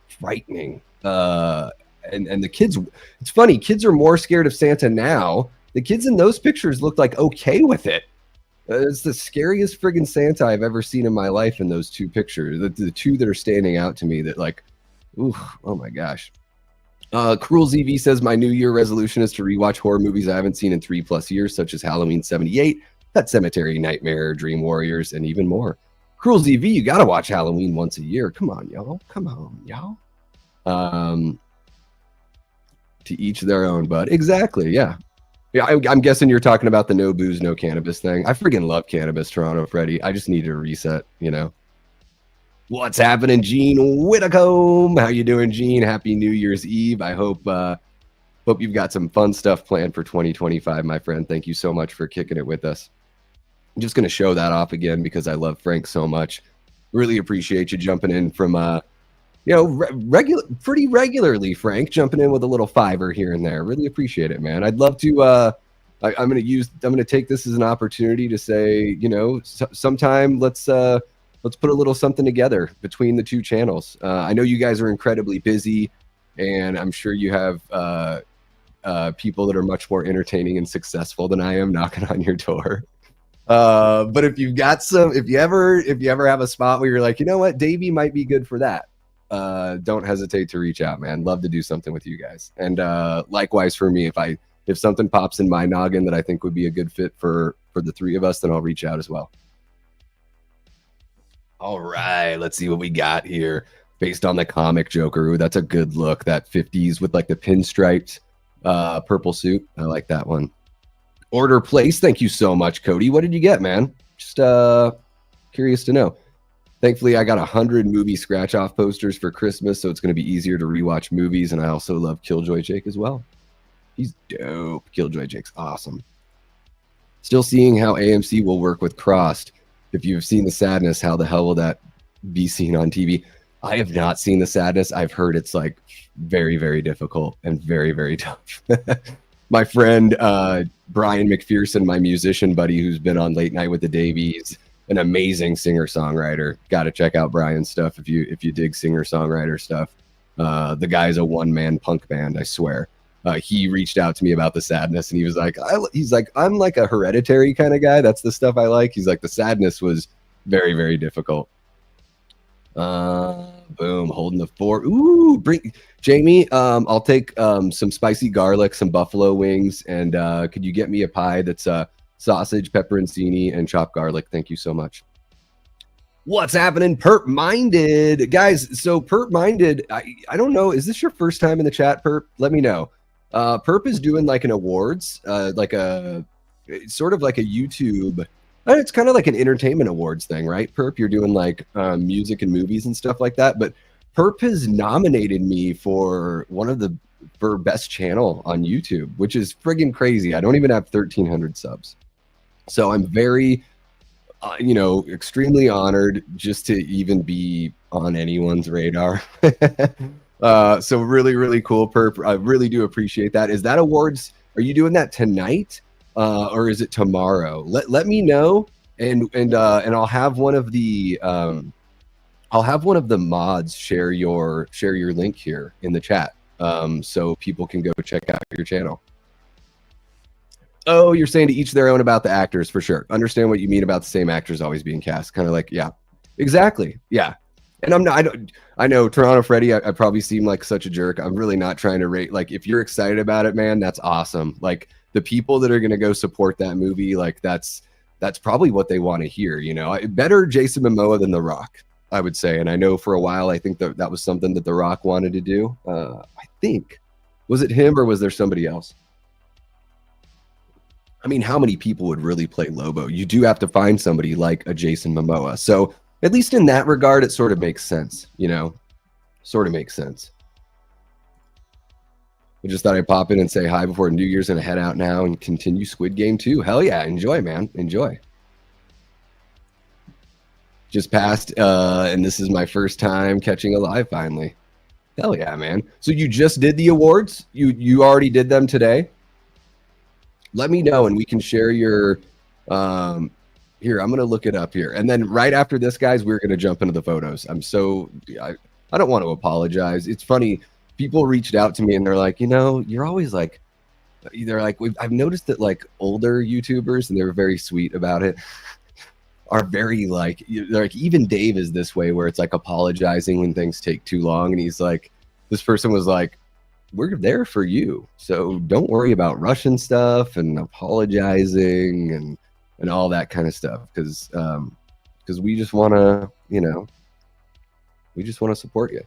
frightening. And the kids, it's funny, kids are more scared of Santa now. The kids in those pictures looked like okay with it. It's the scariest friggin' Santa I've ever seen in my life in those 2 pictures. The 2 that are standing out to me that like, ooh, oh my gosh. Cruel ZV says, my New Year resolution is to rewatch horror movies I haven't seen in 3+ years, such as Halloween 78, Pet Sematary, Nightmare, Dream Warriors, and even more. Cruel ZV, you got to watch Halloween once a year. Come on, y'all. Come on, y'all. To each their own, bud. Exactly. Yeah. Yeah. I'm guessing you're talking about the no booze, no cannabis thing. I freaking love cannabis, Toronto Freddy. I just need to reset, you know. What's happening, Gene Whitacombe? How you doing, Gene? Happy New Year's Eve. I hope you've got some fun stuff planned for 2025, my friend. Thank you so much for kicking it with us. I'm just going to show that off again because I love Frank so much. Really appreciate you jumping in from you know, pretty regularly, Frank, jumping in with a little $5 here and there. Really appreciate it, man. I'd love to. I'm going to take this as an opportunity to say, you know, sometime let's put a little something together between the two channels. I know you guys are incredibly busy, and I'm sure you have people that are much more entertaining and successful than I am knocking on your door. But if you've got if you ever have a spot where you're like, you know what, Davey might be good for that. Don't hesitate to reach out, man. Love to do something with you guys. And likewise for me, if something pops in my noggin that I think would be a good fit for the three of us, then I'll reach out as well. All right, let's see what we got here. Based on the comic Joker. Ooh, that's a good look. That 50s with like the pinstriped purple suit. I like that one. Order place. Thank you so much, Cody. What did you get, man? Just curious to know. Thankfully, I got 100 movie scratch-off posters for Christmas, so it's going to be easier to rewatch movies, and I also love Killjoy Jake as well. He's dope. Killjoy Jake's awesome. Still seeing how AMC will work with Crossed. If you've seen The Sadness, how the hell will that be seen on TV? I have not seen The Sadness. I've heard it's like very, very difficult and very, very tough. My friend Brian McPherson, my musician buddy who's been on Late Night with the Davies, an amazing singer-songwriter. Got to check out Brian's stuff if you dig singer-songwriter stuff. The guy's a one-man punk band, I swear. He reached out to me about The Sadness, and he was like, I'm like a Hereditary kind of guy. That's the stuff I like. He's like, The Sadness was very, very difficult. Boom, holding the fort. Ooh, bring Jamie. I'll take some spicy garlic, some buffalo wings, and could you get me a pie that's sausage, pepperoncini, and chopped garlic? Thank you so much. What's happening, Perp Minded? Guys, so Perp Minded, I don't know, is this your first time in the chat, Perp? Let me know. Perp is doing like an awards, it's sort of like a YouTube, it's kind of like an entertainment awards thing, right, Perp? You're doing like music and movies and stuff like that, but Perp has nominated me for best channel on YouTube, which is friggin' crazy. I don't even have 1,300 subs. So I'm very, extremely honored just to even be on anyone's radar. So really, really cool, Perp. I really do appreciate that. Is that awards? Are you doing that tonight, or is it tomorrow? Let me know, and I'll have one of the mods share your link here in the chat, so people can go check out your channel. Oh, you're saying to each their own about the actors, for sure. Understand what you mean about the same actors always being cast. Kind of like, yeah, exactly. Yeah. And I know Toronto Freddy, I probably seem like such a jerk. I'm really not trying to rate. Like, if you're excited about it, man, that's awesome. Like, the people that are going to go support that movie, like, that's probably what they want to hear, Better Jason Momoa than The Rock, I would say. And I know for a while, I think that was something that The Rock wanted to do. I think. Was it him or was there somebody else? I mean, how many people would really play Lobo? You do have to find somebody like a Jason Momoa. So at least in that regard, it sort of makes sense, Sort of makes sense. I just thought I'd pop in and say hi before New Year's and head out now and continue Squid Game 2. Hell yeah, enjoy, man. Enjoy. Just passed, and this is my first time catching a live finally. Hell yeah, man. So you just did the awards? You already did them today? Let me know and we can share your here. I'm gonna look it up here, and then right after this, guys, we're gonna jump into the photos. I don't want to apologize. It's funny, people reached out to me and they're like, you're always like, I've noticed that like older YouTubers, and they're very sweet about it, are very like, they're like, even Dave is this way, where it's like apologizing when things take too long, and he's like, this person was like, we're there for you, so don't worry about Russian stuff and apologizing and all that kind of stuff, because because we just want to, we just want to support you.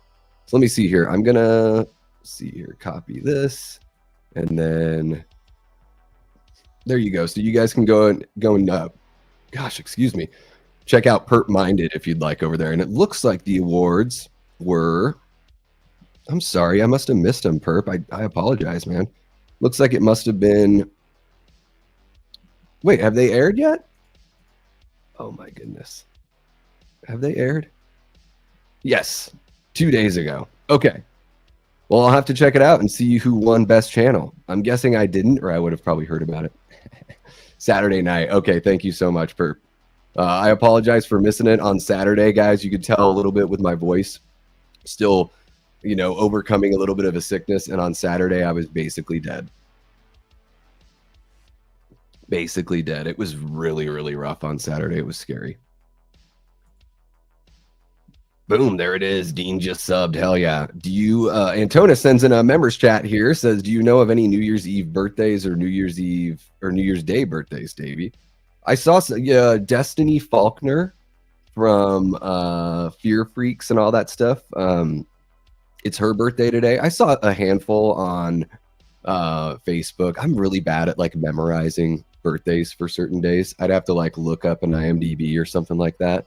So let me see here. I'm gonna see here, copy this, and then there you go. So you guys can go and gosh, excuse me, check out Perp Minded if you'd like over there. And it looks like the awards were, I'm sorry, I must have missed them, Perp. I apologize, man. Looks like it must have been, wait, have they aired yet? Oh my goodness. Have they aired? Yes, 2 days ago. Okay. Well, I'll have to check it out and see who won Best Channel. I'm guessing I didn't, or I would have probably heard about it. Saturday night. Okay, thank you so much, Perp. I apologize for missing it on Saturday, guys. You could tell a little bit with my voice. Still, overcoming a little bit of a sickness. And on Saturday, I was basically dead. Basically dead. It was really, really rough on Saturday. It was scary. Boom, there it is. Dean just subbed. Hell yeah. Do you, Antona sends in a members chat here, says, do you know of any New Year's Eve birthdays or New Year's Eve or New Year's Day birthdays, Davey? I saw Destiny Faulkner from Fear Freaks and all that stuff. It's her birthday today. I saw a handful on Facebook. I'm really bad at like memorizing birthdays for certain days. I'd have to like look up an IMDb or something like that.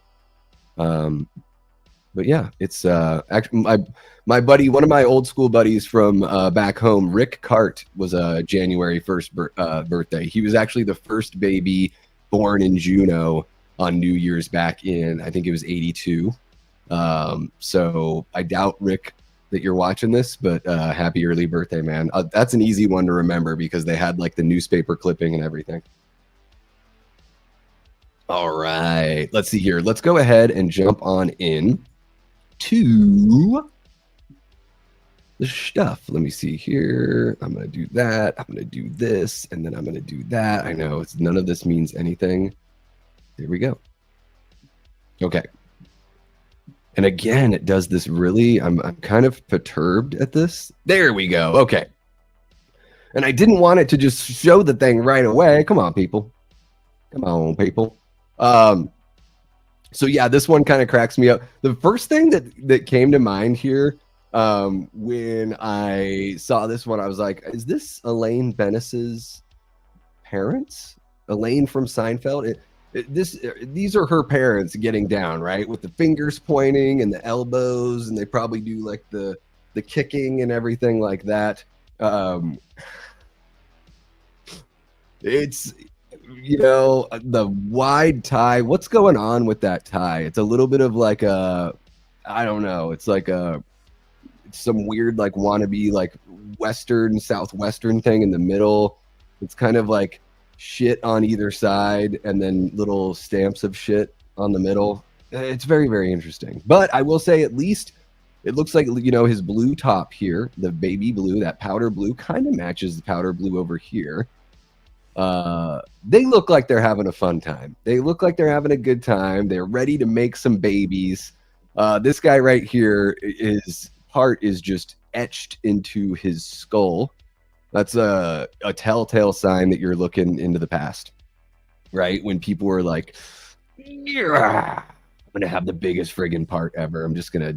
But yeah, it's actually my buddy, one of my old school buddies from back home, Rick Cart, was a January 1st birthday. He was actually the first baby born in Juneau on New Year's back in, I think it was 82. So I doubt, Rick, that you're watching this, but happy early birthday, man. That's an easy one to remember because they had like the newspaper clipping and everything. All right, let's see here. Let's go ahead and jump on in to the stuff. Let me see here. I'm going to do that. I'm going to do this, and then I'm going to do that. I know none of this means anything. There we go. Okay. And again, it does this really, I'm kind of perturbed at this. There we go. Okay. And I didn't want it to just show the thing right away. Come on, people. Come on, people. So yeah, this one kind of cracks me up. The first thing that came to mind here when I saw this one, I was like, is this Elaine Bennis's parents? Elaine from Seinfeld? These are her parents getting down, right? With the fingers pointing and the elbows, and they probably do like the kicking and everything like that. It's, the wide tie. What's going on with that tie? It's a little bit of like I don't know. It's like some weird like wannabe like Western, Southwestern thing in the middle. It's kind of like shit on either side and then little stamps of shit on the middle. It's very, very interesting. But I will say, at least it looks like, his blue top here, the baby blue, that powder blue kind of matches the powder blue over here. They look like they're having a fun time. They look like they're having a good time. They're ready to make some babies. This guy right here, his heart is just etched into his skull. That's a telltale sign that you're looking into the past, right? When people were like, yeah, I'm going to have the biggest friggin' part ever. I'm just going to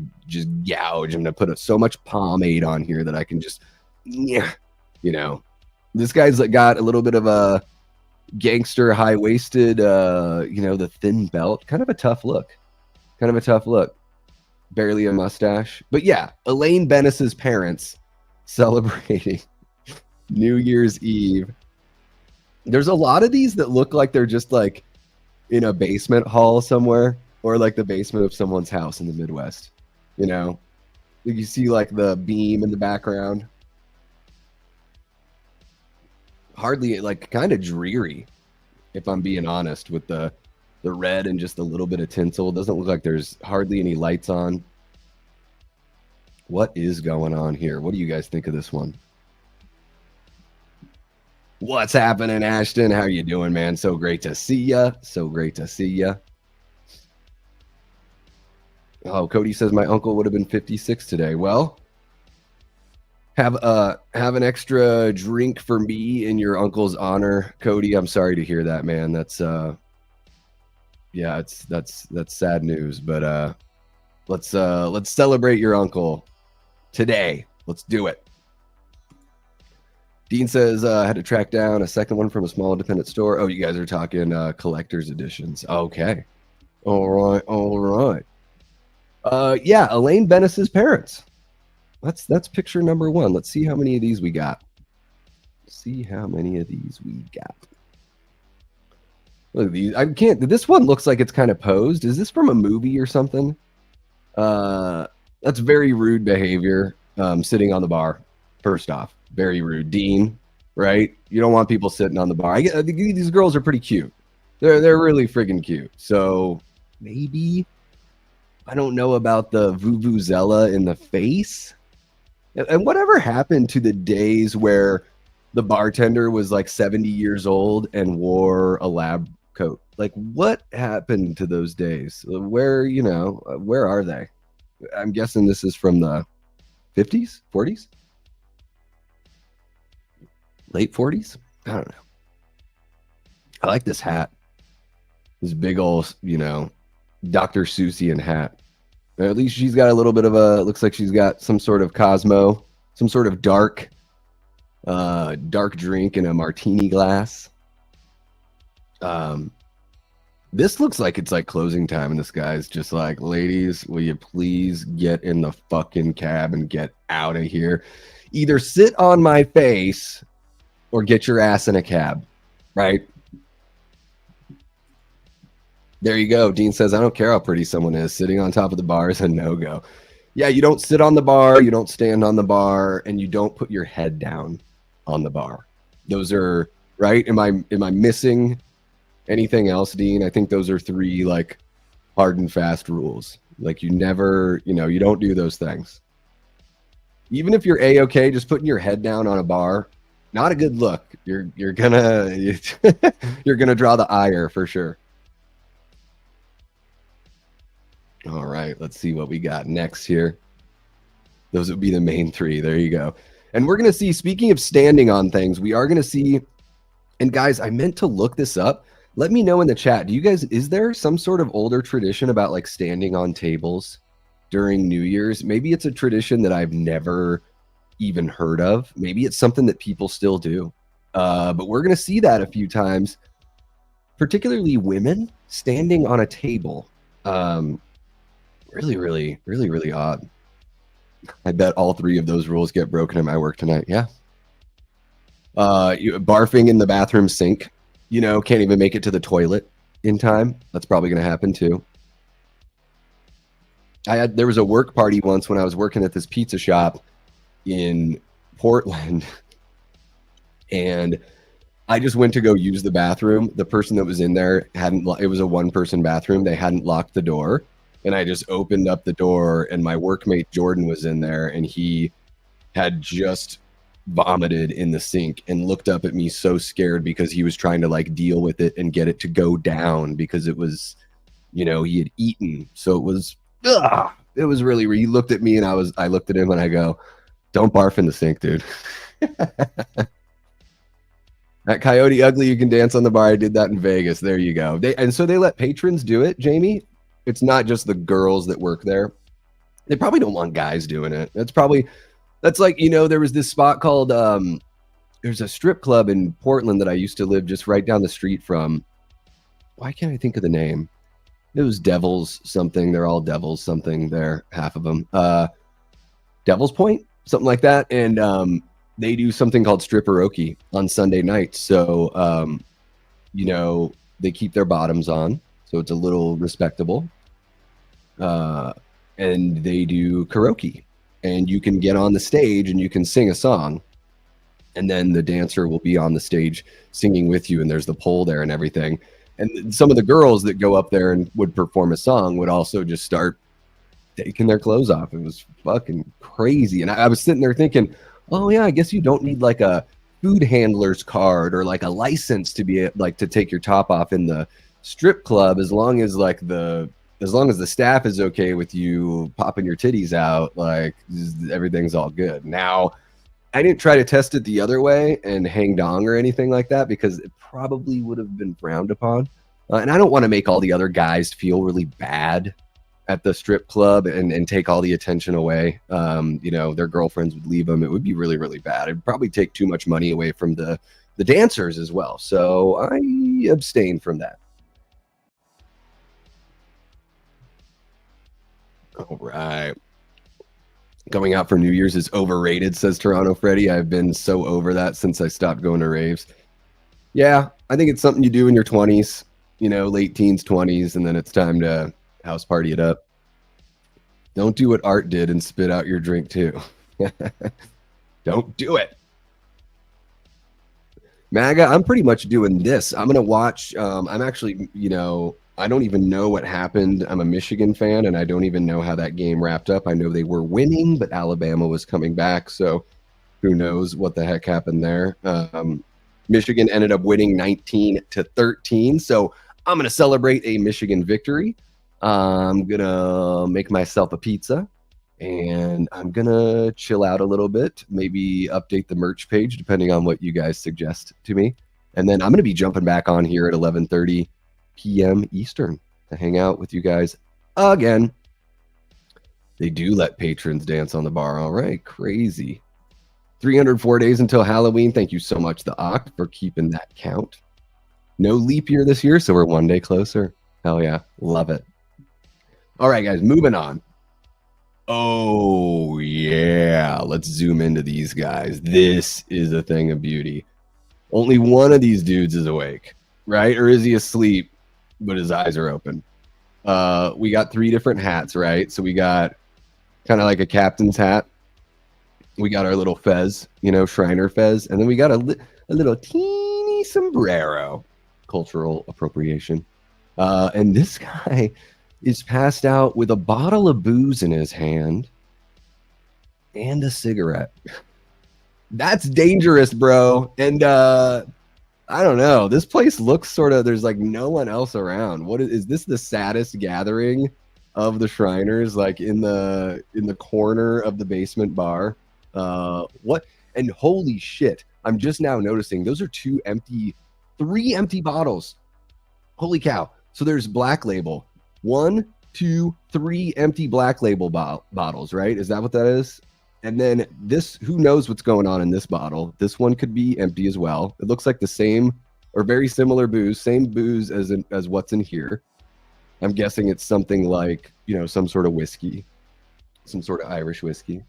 gouge. I'm going to put so much pomade on here that I can just, This guy's got a little bit of a gangster, high-waisted, the thin belt. Kind of a tough look. Barely a mustache. But yeah, Elaine Bennis's parents celebrating New Year's Eve. There's a lot of these that look like they're just like in a basement hall somewhere, or like the basement of someone's house in the Midwest. You see like the beam in the background. Hardly, like, kind of dreary, if I'm being honest, with the red and just a little bit of tinsel. It doesn't look like there's hardly any lights on. What is going on here? What do you guys think of this one? What's happening, Ashton? How are you doing, man? So great to see ya. Oh, Cody says my uncle would have been 56 today. Well, have an extra drink for me in your uncle's honor, Cody. I'm sorry to hear that, man. That's Yeah, that's sad news, but let's celebrate your uncle today. Let's do it. Dean says had to track down a second one from a small independent store. Oh, you guys are talking collector's editions. Okay. All right. Yeah, Elaine Bennis's parents. That's picture number one. Let's see how many of these we got. Look at these. I can't. This one looks like it's kind of posed. Is this from a movie or something? That's very rude behavior. Sitting on the bar. First off, very rude. Dean, right? You don't want people sitting on the bar. I think these girls are pretty cute. They're really friggin' cute. So maybe I don't know about the vuvuzela in the face. And whatever happened to the days where the bartender was like 70 years old and wore a lab coat? Like, what happened to those days? Where are they? I'm guessing this is from the 50s, 40s, late 40s. I don't know. I like this hat. This big old, Dr. Seussian hat. At least she's got a little bit of looks like she's got some sort of Cosmo, some sort of dark drink in a martini glass. This looks like it's like closing time, and this guy's just like, ladies, will you please get in the fucking cab and get out of here? Either sit on my face or get your ass in a cab, right? There you go. Dean says, I don't care how pretty someone is. Sitting on top of the bar is a no-go. Yeah, you don't sit on the bar, you don't stand on the bar, and you don't put your head down on the bar. Those are, right? Am I missing anything else, Dean? I think those are 3 like hard and fast rules. Like you never, you don't do those things. Even if you're A-okay, just putting your head down on a bar, not a good look. You're gonna you're gonna draw the ire for sure. All right, let's see what we got next here. Those would be the main 3. There you go. And we're going to see, speaking of standing on things, we are going to see, and guys, I meant to look this up. Let me know in the chat. Is there some sort of older tradition about like standing on tables during New Year's? Maybe it's a tradition that I've never even heard of. Maybe it's something that people still do. But we're going to see that a few times, particularly women standing on a table. Really odd. I bet all 3 of those rules get broken at my work tonight. Yeah. Barfing in the bathroom sink. Can't even make it to the toilet in time. That's probably going to happen too. There was a work party once when I was working at this pizza shop in Portland, and I just went to go use the bathroom. The person that was in there it was a 1-person bathroom. They hadn't locked the door. And I just opened up the door, and my workmate Jordan was in there, and he had just vomited in the sink and looked up at me so scared because he was trying to like deal with it and get it to go down because it was, he had eaten. So it was really, he looked at me and I looked at him and I go, don't barf in the sink, dude. At Coyote Ugly, you can dance on the bar. I did that in Vegas. There you go. So they let patrons do it, Jamie. It's not just the girls that work there. They probably don't want guys doing it. That's like, there was this spot called, there's a strip club in Portland that I used to live just right down the street from. Why can't I think of the name? It was Devils something. They're all Devils something there, half of them. Devil's Point, something like that. And they do something called stripperoke on Sunday nights. So, they keep their bottoms on. So it's a little respectable. And they do karaoke, and you can get on the stage and you can sing a song, and then the dancer will be on the stage singing with you, and there's the pole there and everything. And some of the girls that go up there and would perform a song would also just start taking their clothes off. It was fucking crazy. And I was sitting there thinking, oh yeah, I guess you don't need like a food handler's card or like a license to be like to take your top off in the strip club, as long as the staff is okay with you popping your titties out, like everything's all good. Now, I didn't try to test it the other way and hang dong or anything like that because it probably would have been frowned upon. And I don't want to make all the other guys feel really bad at the strip club and take all the attention away. You know, their girlfriends would leave them. It would be really, really bad. It'd probably take too much money away from the dancers as well. So I abstain from that. All right. Going out for New Year's is overrated, says Toronto Freddy. I've been so over that since I stopped going to raves. Yeah, I think it's something you do in your 20s, you know, late teens, 20s, and then it's time to house party it up. Don't do what Art did and spit out your drink too. Don't do it. MAGA, I'm pretty much doing this. I'm going to watch. I'm actually, you know, I don't even know what happened. I'm a Michigan fan, and I don't even know how that game wrapped up. I know they were winning, but Alabama was coming back. So who knows what the heck happened there. Michigan ended up winning 19-13. So I'm going to celebrate a Michigan victory. I'm going to make myself a pizza. And I'm going to chill out a little bit, maybe update the merch page, depending on what you guys suggest to me. And then I'm going to be jumping back on here at 11:30 p.m. Eastern to hang out with you guys again. They do let patrons dance on the bar. All right, crazy. 304 days until Halloween. Thank you so much, the Oct, for keeping that count. No leap year this year, so we're one day closer. Hell yeah, love it. All right, guys, moving on. Oh, yeah. Let's zoom into these guys. This is a thing of beauty. Only one of these dudes is awake, right? Or is he asleep, but his eyes are open? We got 3 different hats, right? So we got kind of like a captain's hat. We got our little fez, you know, Shriner fez. And then we got a little teeny sombrero. Cultural appropriation. And this guy is passed out with a bottle of booze in his hand and a cigarette. That's dangerous, bro. And I don't know. This place looks sort of, there's like no one else around. What is this the saddest gathering of the Shriners, like in the corner of the basement bar? What? And holy shit, I'm just now noticing those are 3 empty bottles. Holy cow. So there's Black Label. 1, 2, 3 empty Black Label bottles, right? Is that what that is? And then this, who knows what's going on in this bottle? This one could be empty as well. It looks like the same or very similar booze, same booze as what's in here. I'm guessing it's something like, you know, some sort of whiskey, some sort of Irish whiskey.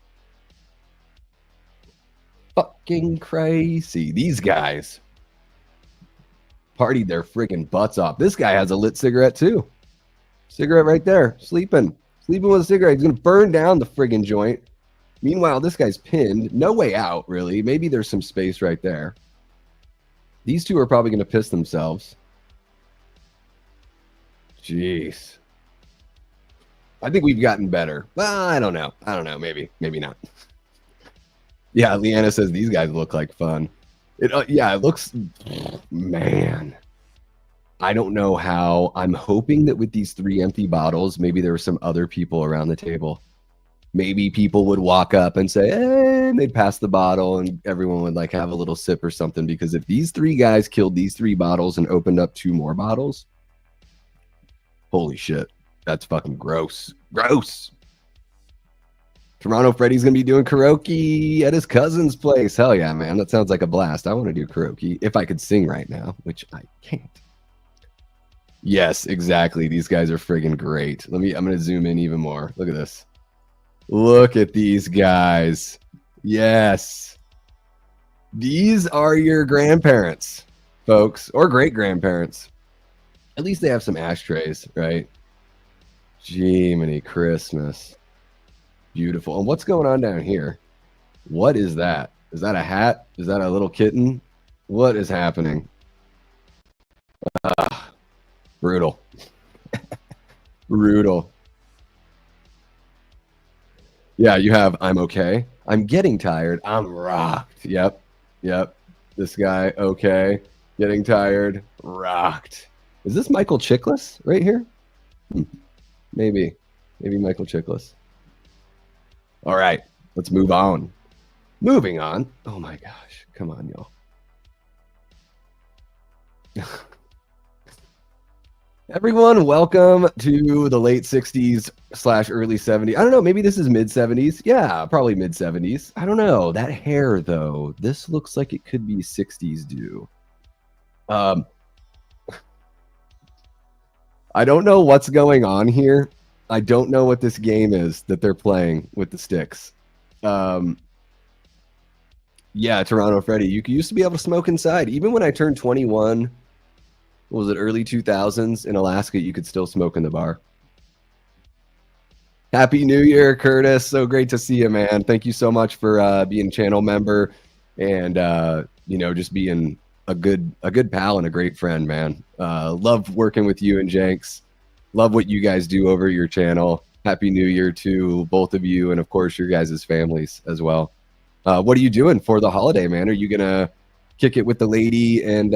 Fucking crazy. These guys partied their freaking butts off. This guy has a lit cigarette too. Cigarette right there, sleeping with a cigarette. He's gonna burn down the friggin' joint. Meanwhile, this guy's pinned. No way out, really. Maybe there's some space right there. These two are probably gonna piss themselves. Jeez. I think we've gotten better. Well, I don't know. Maybe not. Yeah, Leanna says these guys look like fun. Yeah, it looks, man. I don't know how. I'm hoping that with these 3 empty bottles, maybe there were some other people around the table. Maybe people would walk up and say, hey, and they'd pass the bottle and everyone would like have a little sip or something. Because if these 3 guys killed these 3 bottles and opened up 2 more bottles, holy shit, that's fucking gross. Gross. Toronto Freddy's going to be doing karaoke at his cousin's place. Hell yeah, man. That sounds like a blast. I want to do karaoke if I could sing right now, which I can't. Yes, exactly. These guys are friggin' great. I'm going to zoom in even more. Look at this. Look at these guys. Yes. These are your grandparents, folks, or great-grandparents. At least they have some ashtrays, right? Jiminy Christmas. Beautiful. And what's going on down here? What is that? Is that a hat? Is that a little kitten? What is happening? Brutal. Brutal. Yeah, you have I'm okay. I'm getting tired. I'm rocked. Yep. This guy, okay. Getting tired. Rocked. Is this Michael Chiklis right here? Maybe Michael Chiklis. All right, let's move on. Moving on. Oh my gosh. Come on, y'all. Everyone, welcome to the late 60s / early 70s. I don't know, maybe this is mid 70s. Yeah, probably mid 70s. I don't know. That hair, though, this looks like it could be 60s due. I don't know what's going on here. I don't know what this game is that they're playing with the sticks. Yeah, Toronto Freddy, you used to be able to smoke inside. Even when I turned 21, what was it, early 2000s in Alaska, you could still smoke in the bar. Happy New Year, Curtis. So great to see you, man. Thank you so much for being channel member and just being a good pal and a great friend, man. Love working with you and Jenks. Love what you guys do over your channel. Happy New Year to both of you and of course your guys' families as well. What are you doing for the holiday, man? Are you gonna kick it with the lady and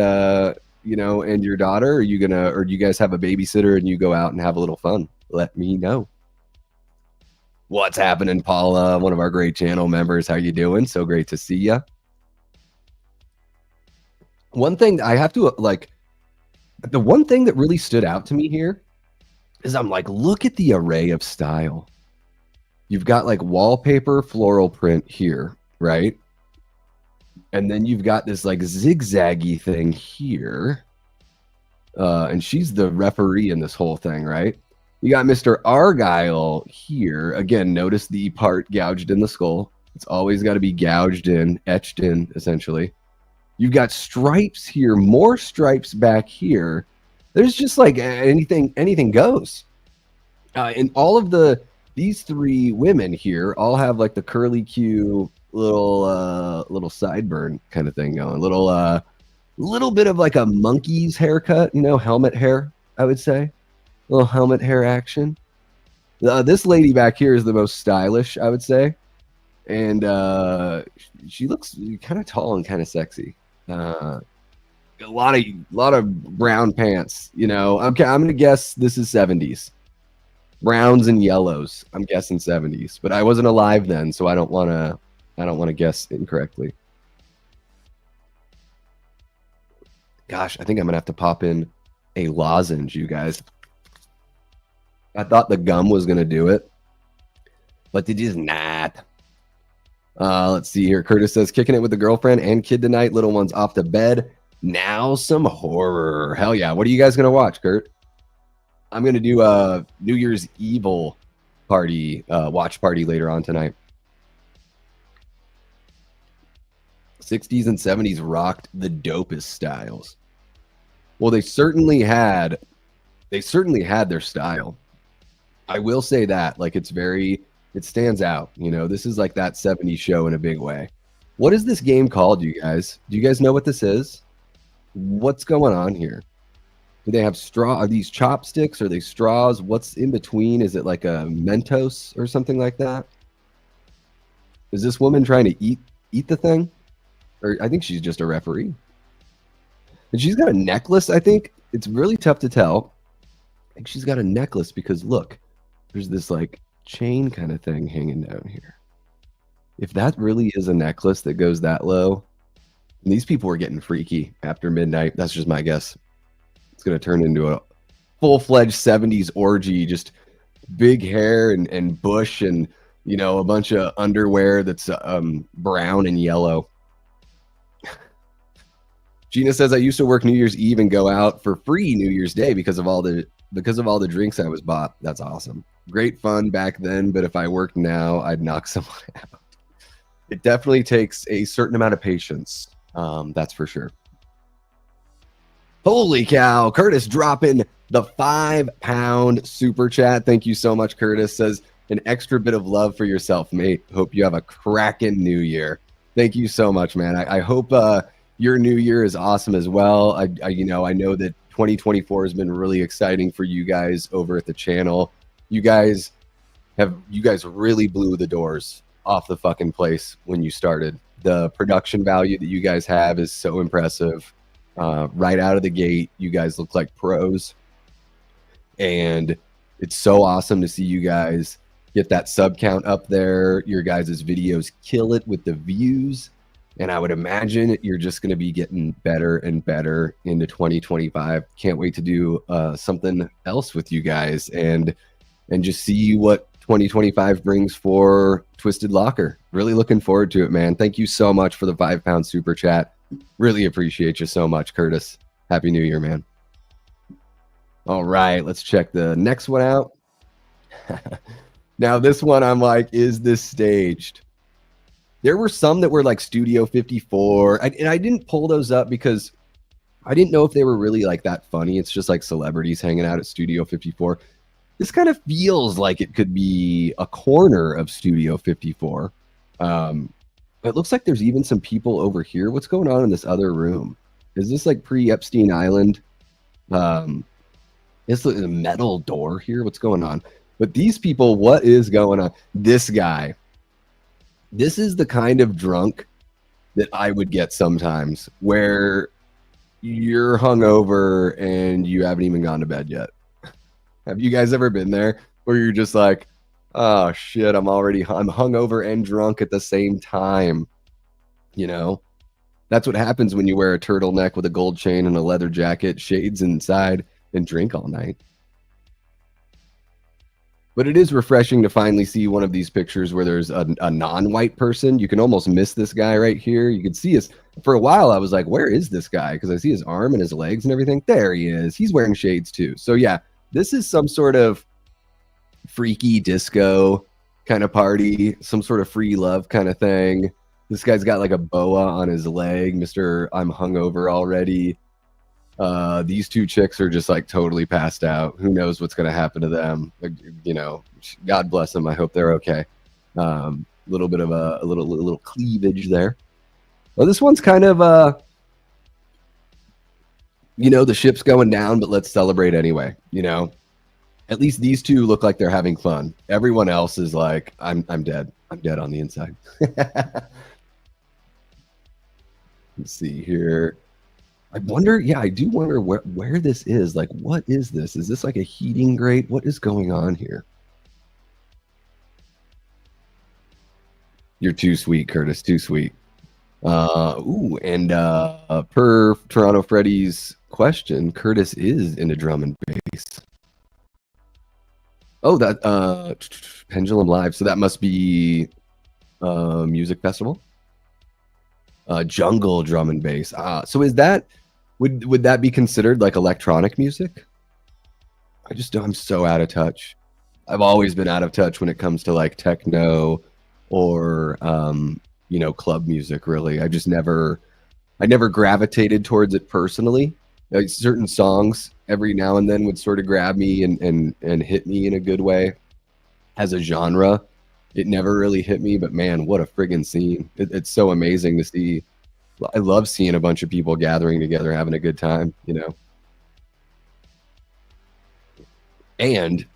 and your daughter? Or do you guys have a babysitter and you go out and have a little fun? Let me know. What's happening, Paula? One of our great channel members. How you doing? So great to see you. One thing I have to the one thing that really stood out to me here is I'm like, look at the array of style. You've got like wallpaper floral print here, right? And then you've got this like zigzaggy thing here. And she's the referee in this whole thing, right? You got Mr. Argyle here. Again, notice the part gouged in the skull. It's always got to be gouged in, etched in, essentially. You've got stripes here, more stripes back here. There's just like anything goes. And all of these three women here all have like the curly Q little sideburn kind of thing going. Little bit of like a monkey's haircut, helmet hair, I would say. Little helmet hair action. This lady back here is the most stylish, I would say. And she looks kind of tall and kind of sexy. A lot of brown pants, Okay, I'm gonna guess this is 70s. Browns and yellows. I'm guessing 70s, but I wasn't alive then, so I don't want to guess incorrectly. Gosh, I think I'm gonna have to pop in a lozenge, you guys. I thought the gum was gonna do it, but it is not. Let's see here. Curtis says, kicking it with the girlfriend and kid tonight. Little one's off to bed. Now some horror. Hell yeah. What are you guys going to watch, Kurt? I'm going to do a New Year's Evil party, watch party later on tonight. 60s and 70s rocked the dopest styles. Well, they certainly had their style. I will say that. Like, it stands out. This is like that 70s show in a big way. What is this game called, you guys? Do you guys know what this is? What's going on here? Do they have straw? Are these chopsticks? Are they straws? What's in between? Is it like a Mentos or something like that? Is this woman trying to eat the thing? Or I think she's just a referee. And she's got a necklace, I think. It's really tough to tell. I think she's got a necklace because look, there's this like chain kind of thing hanging down here. If that really is a necklace that goes that low, and these people were getting freaky after midnight. That's just my guess. It's going to turn into a full-fledged 70s orgy, just big hair and bush and, a bunch of underwear that's brown and yellow. Gina says, I used to work New Year's Eve and go out for free New Year's Day because of all the drinks I was bought. That's awesome. Great fun back then, but if I worked now, I'd knock someone out. It definitely takes a certain amount of patience. That's for sure. Holy cow. Curtis dropping the £5 super chat. Thank you so much, Curtis. Says, an extra bit of love for yourself, mate. Hope you have a cracking new year. Thank you so much, man. I hope your new year is awesome as well. I know that 2024 has been really exciting for you guys over at the channel. You guys really blew the doors off the fucking place when you started. The production value that you guys have is so impressive. Right out of the gate, you guys look like pros. And it's so awesome to see you guys get that sub count up there. Your guys' videos kill it with the views. And I would imagine you're just going to be getting better and better into 2025. Can't wait to do something else with you guys and just see what 2025 brings for Twisted Locker. Really looking forward to it, man. Thank you so much for the £5 super chat. Really appreciate you so much, Curtis. Happy New Year, man. All right, let's check the next one out. Now, this one, I'm like, is this staged? There were some that were like Studio 54, and I didn't pull those up because I didn't know if they were really like that funny. It's just like celebrities hanging out at Studio 54. This kind of feels like it could be a corner of Studio 54. It looks like there's even some people over here. What's going on in this other room? Is this like pre-Epstein Island? Is the metal door here? What's going on? But these people, what is going on? This guy. This is the kind of drunk that I would get sometimes, where you're hungover and you haven't even gone to bed yet. Have you guys ever been there where you're just like, oh shit, I'm hungover and drunk at the same time? You know, that's what happens when you wear a turtleneck with a gold chain and a leather jacket, shades inside, and drink all night. But it is refreshing to finally see one of these pictures where there's a non-white person. You can almost miss this guy right here. You can see his, for a while I was like, where is this guy? Because I see his arm and his legs and everything. There he is. He's wearing shades too. So yeah, this is some sort of freaky disco kind of party, some sort of free love kind of thing. This guy's got like a boa on his leg. Mr. I'm hungover already. These two chicks are just like totally passed out. Who knows what's going to happen to them? You know, God bless them. I hope they're okay. Little bit of a little cleavage there. Well, this one's kind of you know, the ship's going down, but let's celebrate anyway. You know, at least these two look like they're having fun. Everyone else is like, I'm dead. I'm dead on the inside. Let's see here. I wonder, yeah, I do wonder where this is. Like, what is this? Is this like a heating grate? What is going on here? You're too sweet, Curtis. Too sweet. Ooh, and per Toronto Freddy's question, Curtis is into drum and bass. Oh, that Pendulum Live. So that must be music festival. Jungle drum and bass. So is that would that be considered like electronic music? I'm so out of touch. I've always been out of touch when it comes to like techno or you know, club music. Really, I never gravitated towards it personally. Like, certain songs every now and then would sort of grab me and hit me in a good way. As a genre, it never really hit me, but man, what a friggin' scene. It's so amazing to see. I love seeing a bunch of people gathering together, having a good time, you know. And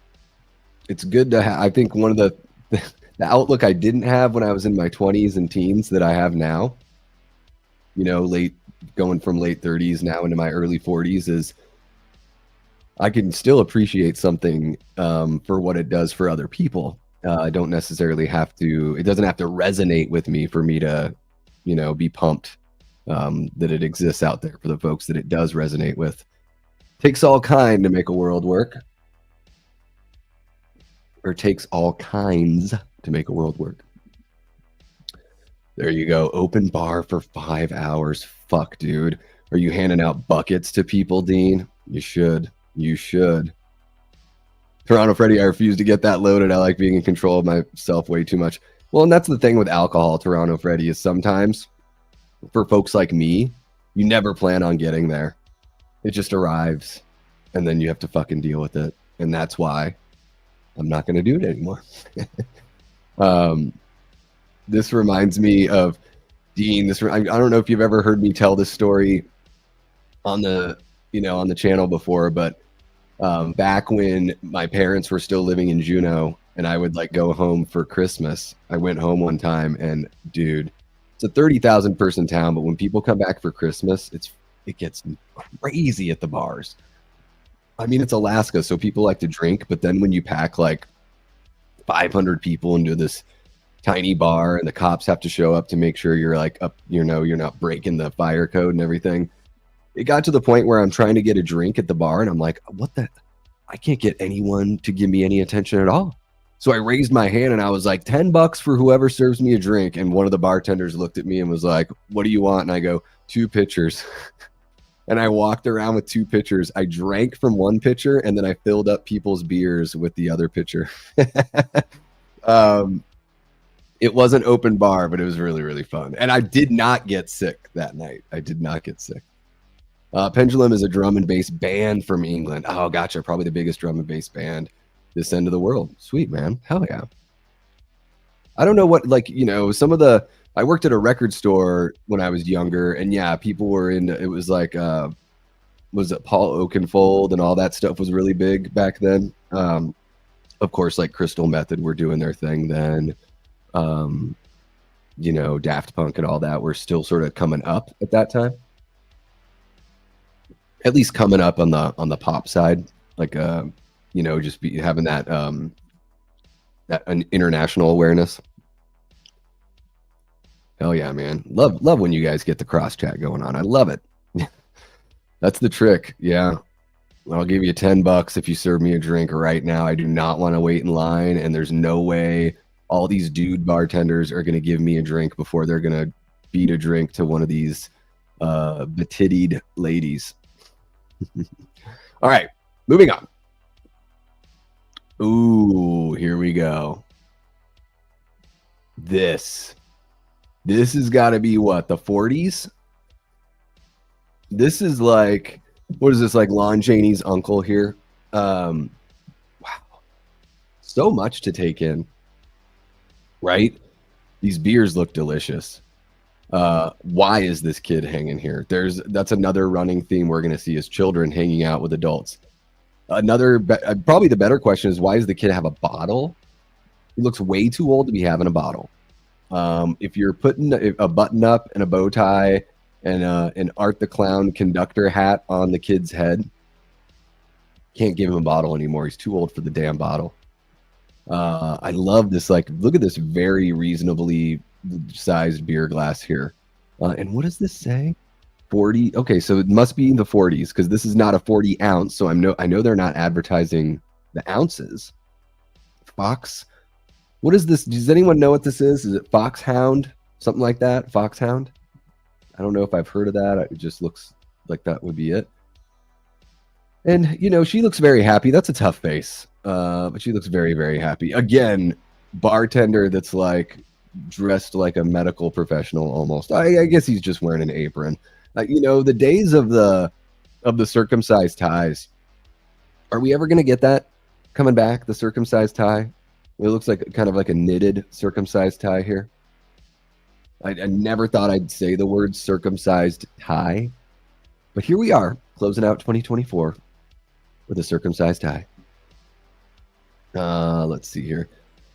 it's good to have, I think one of the outlook I didn't have when I was in my 20s and teens that I have now, you know, going from late 30s now into my early 40s, is I can still appreciate something for what it does for other people. I don't necessarily have to, it doesn't have to resonate with me for me to, you know, be pumped that it exists out there for the folks that it does resonate with. Takes all kind to make a world work. Or takes all kinds to make a world work. There you go. Open bar for 5 hours. Fuck, dude. Are you handing out buckets to people, Dean? You should. You should. Toronto Freddy, I refuse to get that loaded. I like being in control of myself way too much. Well, and that's the thing with alcohol, Toronto Freddy, is sometimes for folks like me, you never plan on getting there. It just arrives, and then you have to fucking deal with it. And that's why I'm not going to do it anymore. This reminds me of Dean. I don't know if you've ever heard me tell this story on the channel before, but back when my parents were still living in Juneau and I would like go home for Christmas, I went home one time and dude, it's a 30,000 person town, but when people come back for Christmas, it gets crazy at the bars. I mean, it's Alaska, so people like to drink, but then when you pack like 500 people into this tiny bar, and the cops have to show up to make sure you're like up, you know, you're not breaking the fire code and everything. It got to the point where I'm trying to get a drink at the bar, and I'm like, what the? I can't get anyone to give me any attention at all. So I raised my hand and I was like, $10 for whoever serves me a drink. And one of the bartenders looked at me and was like, what do you want? And I go, 2 pitchers. And I walked around with 2 pitchers. I drank from one pitcher and then I filled up people's beers with the other pitcher. It was an open bar, but it was really, really fun. And I did not get sick that night. I did not get sick. Pendulum is a drum and bass band from England. Oh, gotcha. Probably the biggest drum and bass band this end of the world. Sweet, man. Hell yeah. I don't know what, like, you know, some of the, I worked at a record store when I was younger, and yeah, people were into, it was like, was it Paul Oakenfold and all that stuff was really big back then. Of course, like Crystal Method were doing their thing then. You know, Daft Punk and all that were still sort of coming up at that time. At least coming up on the pop side, like you know, just be having that that an international awareness. Hell yeah, man. Love when you guys get the cross chat going on. I love it. That's the trick. Yeah. I'll give you $10 if you serve me a drink right now. I do not want to wait in line, and there's no way all these dude bartenders are going to give me a drink before they're going to beat a drink to one of these betittied ladies. All right, moving on. Ooh, here we go. This has got to be what, the 40s? This is like, what is this, like Lon Chaney's uncle here? Wow. So much to take in, right? These beers look delicious. Why is this kid hanging here? That's another running theme we're going to see, is children hanging out with adults. Another, probably the better question is, why does the kid have a bottle? He looks way too old to be having a bottle. If you're putting a button up and a bow tie and an Art the Clown conductor hat on the kid's head, can't give him a bottle anymore. He's too old for the damn bottle. I love this. Like, look at this very reasonably sized beer glass here. And what does this say? 40. Okay, so it must be in the 40s, because this is not a 40 ounce. So I know they're not advertising the ounces. Fox. What is this? Does anyone know what this is? Is it Foxhound? Something like that? Foxhound? I don't know if I've heard of that. It just looks like that would be it. And, you know, she looks very happy. That's a tough face. But she looks very, very happy. Again, bartender that's like dressed like a medical professional almost. I guess he's just wearing an apron. You know, the days of the circumcised ties. Are we ever going to get that coming back? The circumcised tie? It looks like kind of like a knitted circumcised tie here. I never thought I'd say the word circumcised tie, but here we are, closing out 2024 with a circumcised tie. Let's see here.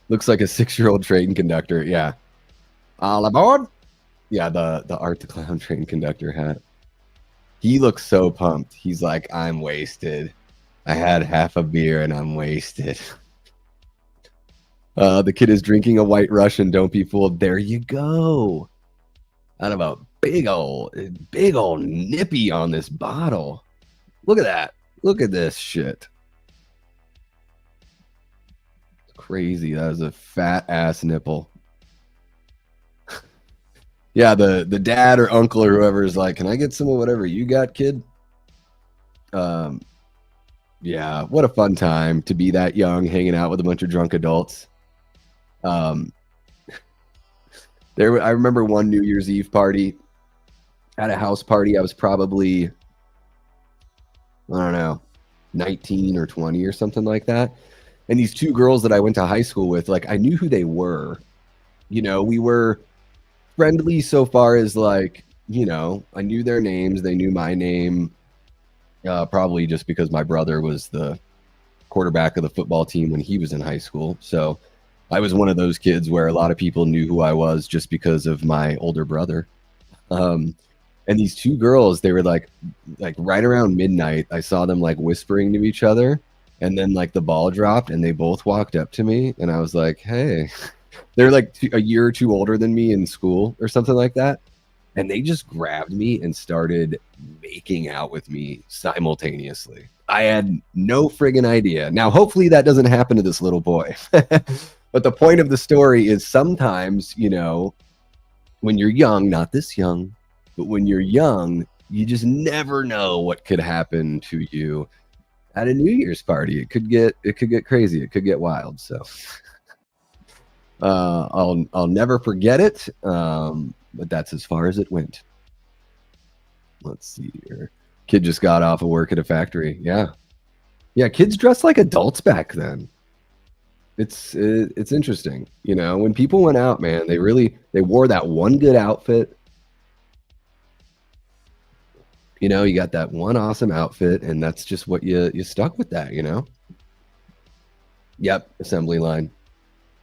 Looks like a 6-year-old train conductor. Yeah. All aboard. Yeah, the Art the Clown train conductor hat. He looks so pumped. He's like, I'm wasted. I had half a beer and I'm wasted. The kid is drinking a White Russian. Don't be fooled. There you go. Out of a big old nippy on this bottle. Look at that. Look at this shit. It's crazy. That is a fat ass nipple. Yeah, the dad or uncle or whoever is like, can I get some of whatever you got, kid? Yeah, what a fun time to be that young, hanging out with a bunch of drunk adults. I remember one New Year's Eve party, at a house party. I was probably, I don't know, 19 or 20 or something like that. And these 2 girls that I went to high school with, like, I knew who they were. You know, we were friendly so far as, like, you know, I knew their names. They knew my name, probably just because my brother was the quarterback of the football team when he was in high school. So I was one of those kids where a lot of people knew who I was just because of my older brother. And these 2 girls, they were like right around midnight, I saw them like whispering to each other, and then like the ball dropped and they both walked up to me and I was like, hey. They're like a year or two older than me in school or something like that. And they just grabbed me and started making out with me simultaneously. I had no friggin' idea. Now, hopefully that doesn't happen to this little boy. But the point of the story is sometimes, you know, when you're young, not this young, but when you're young, you just never know what could happen to you at a New Year's party. It could get crazy. It could get wild. So I'll never forget it. But that's as far as it went. Let's see here. Kid just got off of work at a factory. Yeah. Yeah, kids dressed like adults back then. It's interesting. You know, when people went out, man, they wore that one good outfit. You know, you got that one awesome outfit, and that's just what you stuck with that, you know? Yep, assembly line.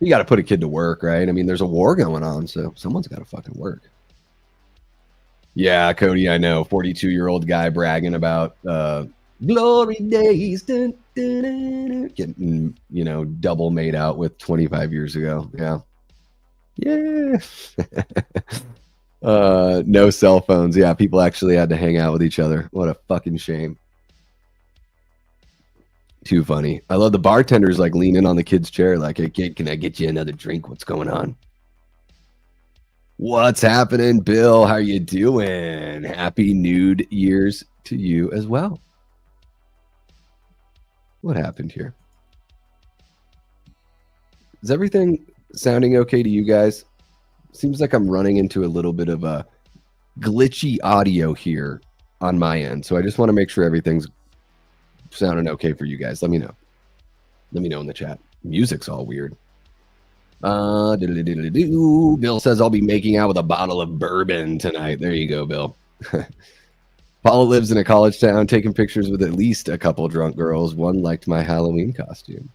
You got to put a kid to work, right? I mean, there's a war going on, so someone's got to fucking work. Yeah, Cody, I know. 42-year-old guy bragging about glory days. Dun, dun, dun, dun, getting, you know, double made out with 25 years ago. Yeah. Yeah. No cell phones. Yeah, people actually had to hang out with each other. What a fucking shame. Too funny. I love the bartenders like leaning on the kid's chair like, hey kid, can I get you another drink? What's going on? What's happening, Bill? How you doing? Happy New Year's to you as well. What happened here? Is everything sounding okay to you guys? Seems like I'm running into a little bit of a glitchy audio here on my end. So I just want to make sure everything's sounding okay for you guys. Let me know. Let me know in the chat. Music's all weird. Bill says I'll be making out with a bottle of bourbon tonight. There you go, Bill. Paula lives in a college town, taking pictures with at least a couple drunk girls. One liked my Halloween costume.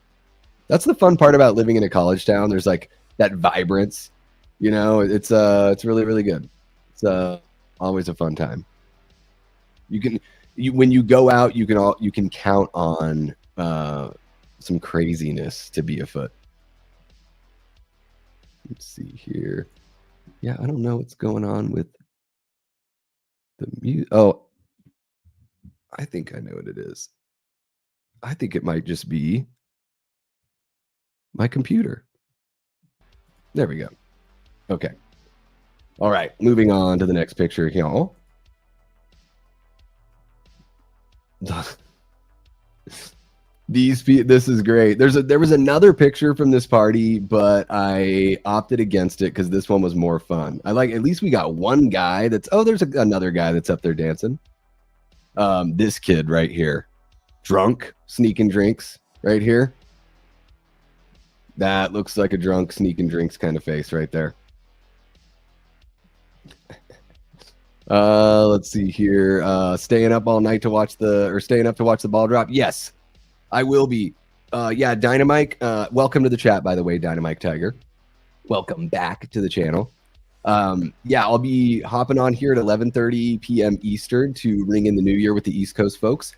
That's the fun part about living in a college town. There's like that vibrance, you know. It's really, really good. It's always a fun time. When you go out, you can count on some craziness to be afoot. Let's see here. Yeah, I don't know what's going on with the music. Oh, I think I know what it is. I think it might just be my computer. There we go. Okay. All right, moving on to the next picture here. This is great. There was another picture from this party, but I opted against it because this one was more fun. At least we got one guy there's another guy that's up there dancing. This kid right here, drunk, sneaking drinks right here. That looks like a drunk sneaking drinks kind of face right there. Let's see here. Staying up all night to watch the ball drop. Yes, I will be. Yeah, Dynamite. Welcome to the chat, by the way, Dynamite Tiger. Welcome back to the channel. Yeah, I'll be hopping on here at 11:30 p.m. Eastern to ring in the new year with the East Coast folks.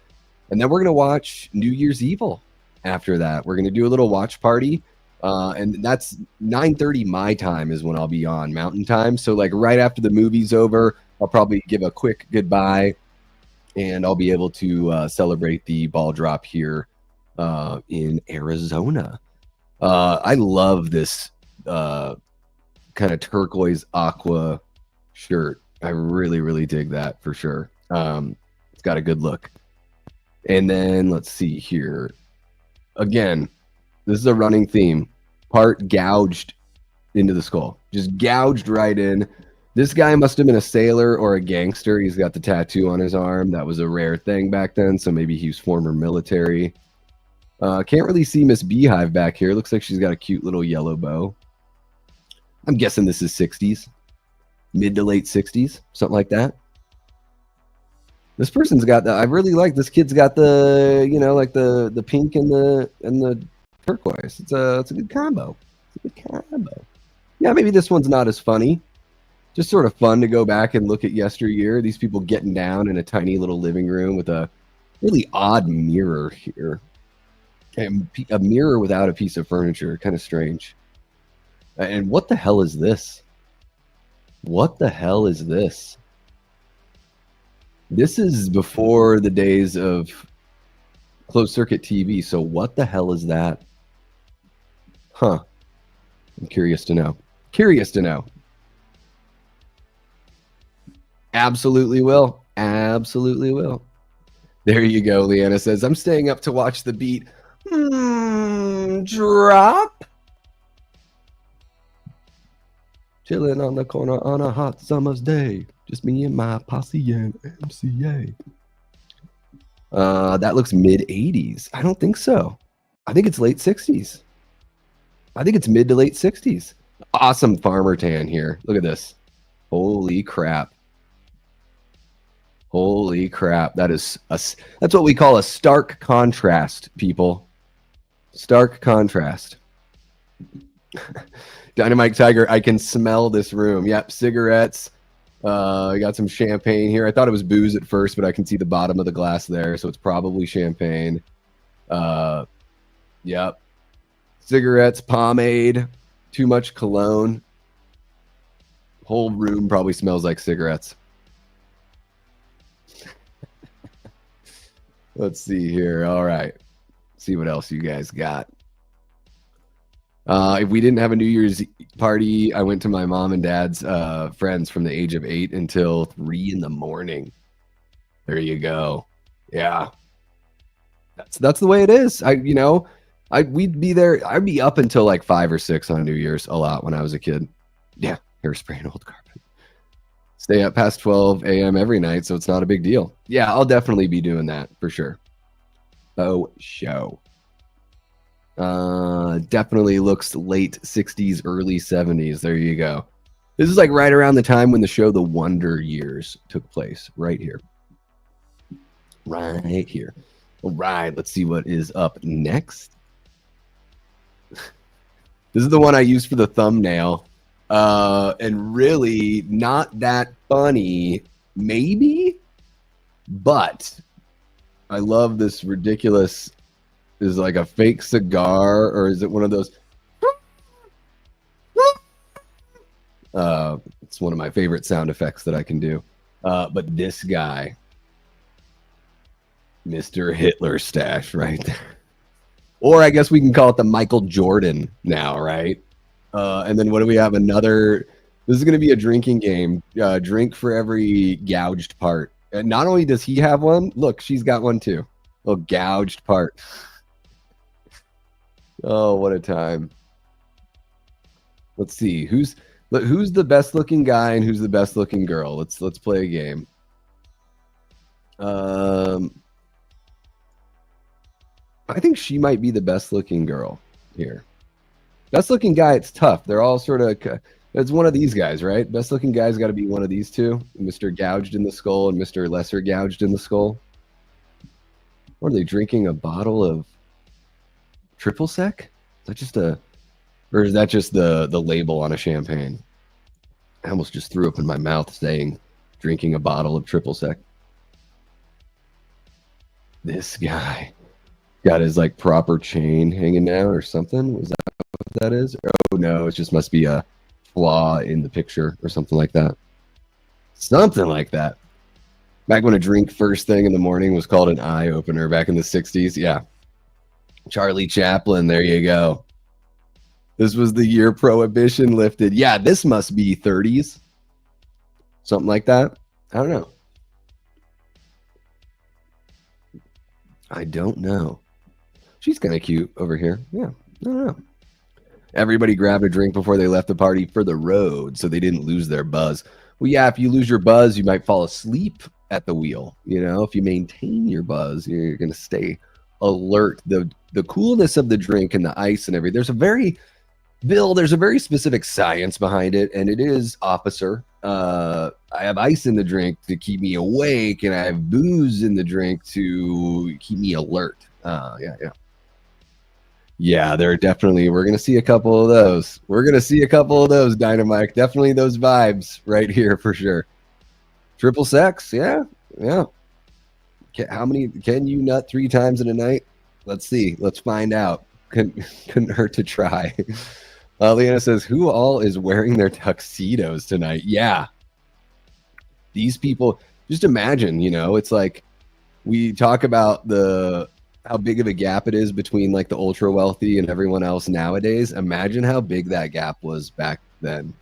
And then we're going to watch New Year's Evil after that. We're going to do a little watch party. And that's 9:30 my time is when I'll be on Mountain Time. So like right after the movie's over, I'll probably give a quick goodbye and I'll be able to celebrate the ball drop here in Arizona. I love this kind of turquoise aqua shirt. I really, really dig that for sure. It's got a good look. And then let's see here. Again, this is a running theme. Part gouged into the skull. Just gouged right in. This guy must have been a sailor or a gangster. He's got the tattoo on his arm. That was a rare thing back then, so maybe he was former military. Can't really see Miss Beehive back here. Looks like she's got a cute little yellow bow. I'm guessing this is 60s. Mid to late 60s, something like that. This person's got I really like this kid's got the, you know, like the pink and the turquoise. It's a good combo. It's a good combo. Yeah, maybe this one's not as funny. Just sort of fun to go back and look at yesteryear. These people getting down in a tiny little living room with a really odd mirror here. And a mirror without a piece of furniture. Kind of strange. And what the hell is this? What the hell is this? This is before the days of closed circuit TV. So what the hell is that? Huh. I'm curious to know. Curious to know. Absolutely will. Absolutely will. There you go. Leanna says, I'm staying up to watch the beat. Drop. Chilling on the corner on a hot summer's day. Just me and my posse and MCA. That looks mid 80s. I don't think so. I think it's late 60s. I think it's mid to late 60s. Awesome farmer tan here. Look at this. Holy crap. Holy crap. That's what we call a stark contrast, people. Stark contrast. Dynamite Tiger, I can smell this room. Yep, cigarettes. I got some champagne here. I thought it was booze at first, but I can see the bottom of the glass there, so it's probably champagne. Yep. Cigarettes, pomade, too much cologne. Whole room probably smells like cigarettes. Let's see here. All right. See what else you guys got. If we didn't have a New Year's party, I went to my mom and dad's friends from the age of 8 until 3 in the morning. There you go. Yeah. That's the way it is. We'd be there. I'd be up until like 5 or 6 on New Year's a lot when I was a kid. Yeah. Hairspray and old carpet. Stay up past 12 a.m. every night, so it's not a big deal. Yeah, I'll definitely be doing that for sure. Oh, show. Definitely looks late 60s, early 70s. There you go. This is like right around the time when the show The Wonder Years took place. Right here. Right here. All right, let's see what is up next. This is the one I used for the thumbnail. And really not that funny, maybe, but I love this ridiculous, is like a fake cigar, or is it one of those? It's one of my favorite sound effects that I can do. But this guy, Mr. Hitler stash right there. Or I guess we can call it the Michael Jordan now, right? And then what do we have? Another, this is going to be a drinking game. Drink for every gouged part. And not only does he have one, look, she's got one too. Oh, gouged part. Oh, what a time. Let's see. Who's the best looking guy and who's the best looking girl? Let's play a game. I think she might be the best looking girl here. Best looking guy, it's tough. They're all sort of, it's one of these guys, right? Best looking guy's got to be one of these two, Mr. Gouged in the Skull and Mr. Lesser Gouged in the Skull. What are they drinking? A bottle of triple sec? Is that just or is that just the label on a champagne? I almost just threw up in my mouth saying drinking a bottle of triple sec. This guy got his like proper chain hanging down or something. Was that what that is? Oh no, it just must be a flaw in the picture or something like that. Something like that. Back when a drink first thing in the morning was called an eye opener back in the 60s. Yeah. Charlie Chaplin, there you go. This was the year prohibition lifted. Yeah, this must be 30s. Something like that. I don't know. I don't know. She's kind of cute over here. Yeah, I don't know. Everybody grabbed a drink before they left the party for the road so they didn't lose their buzz. Well, yeah, if you lose your buzz, you might fall asleep at the wheel. You know, if you maintain your buzz, you're going to stay alert. The coolness of the drink and the ice and everything. There's a very specific science behind it, and it is, officer. I have ice in the drink to keep me awake, and I have booze in the drink to keep me alert. Yeah, there are definitely, we're going to see a couple of those. We're going to see a couple of those, Dynamite. Definitely those vibes right here for sure. Triple sex, yeah. How many, can you nut 3 times in a night? Let's see. Let's find out. Couldn't hurt to try. Leanna says, who all is wearing their tuxedos tonight? Yeah. These people, just imagine, it's like we talk about how big of a gap it is between like the ultra wealthy and everyone else nowadays. Imagine how big that gap was back then,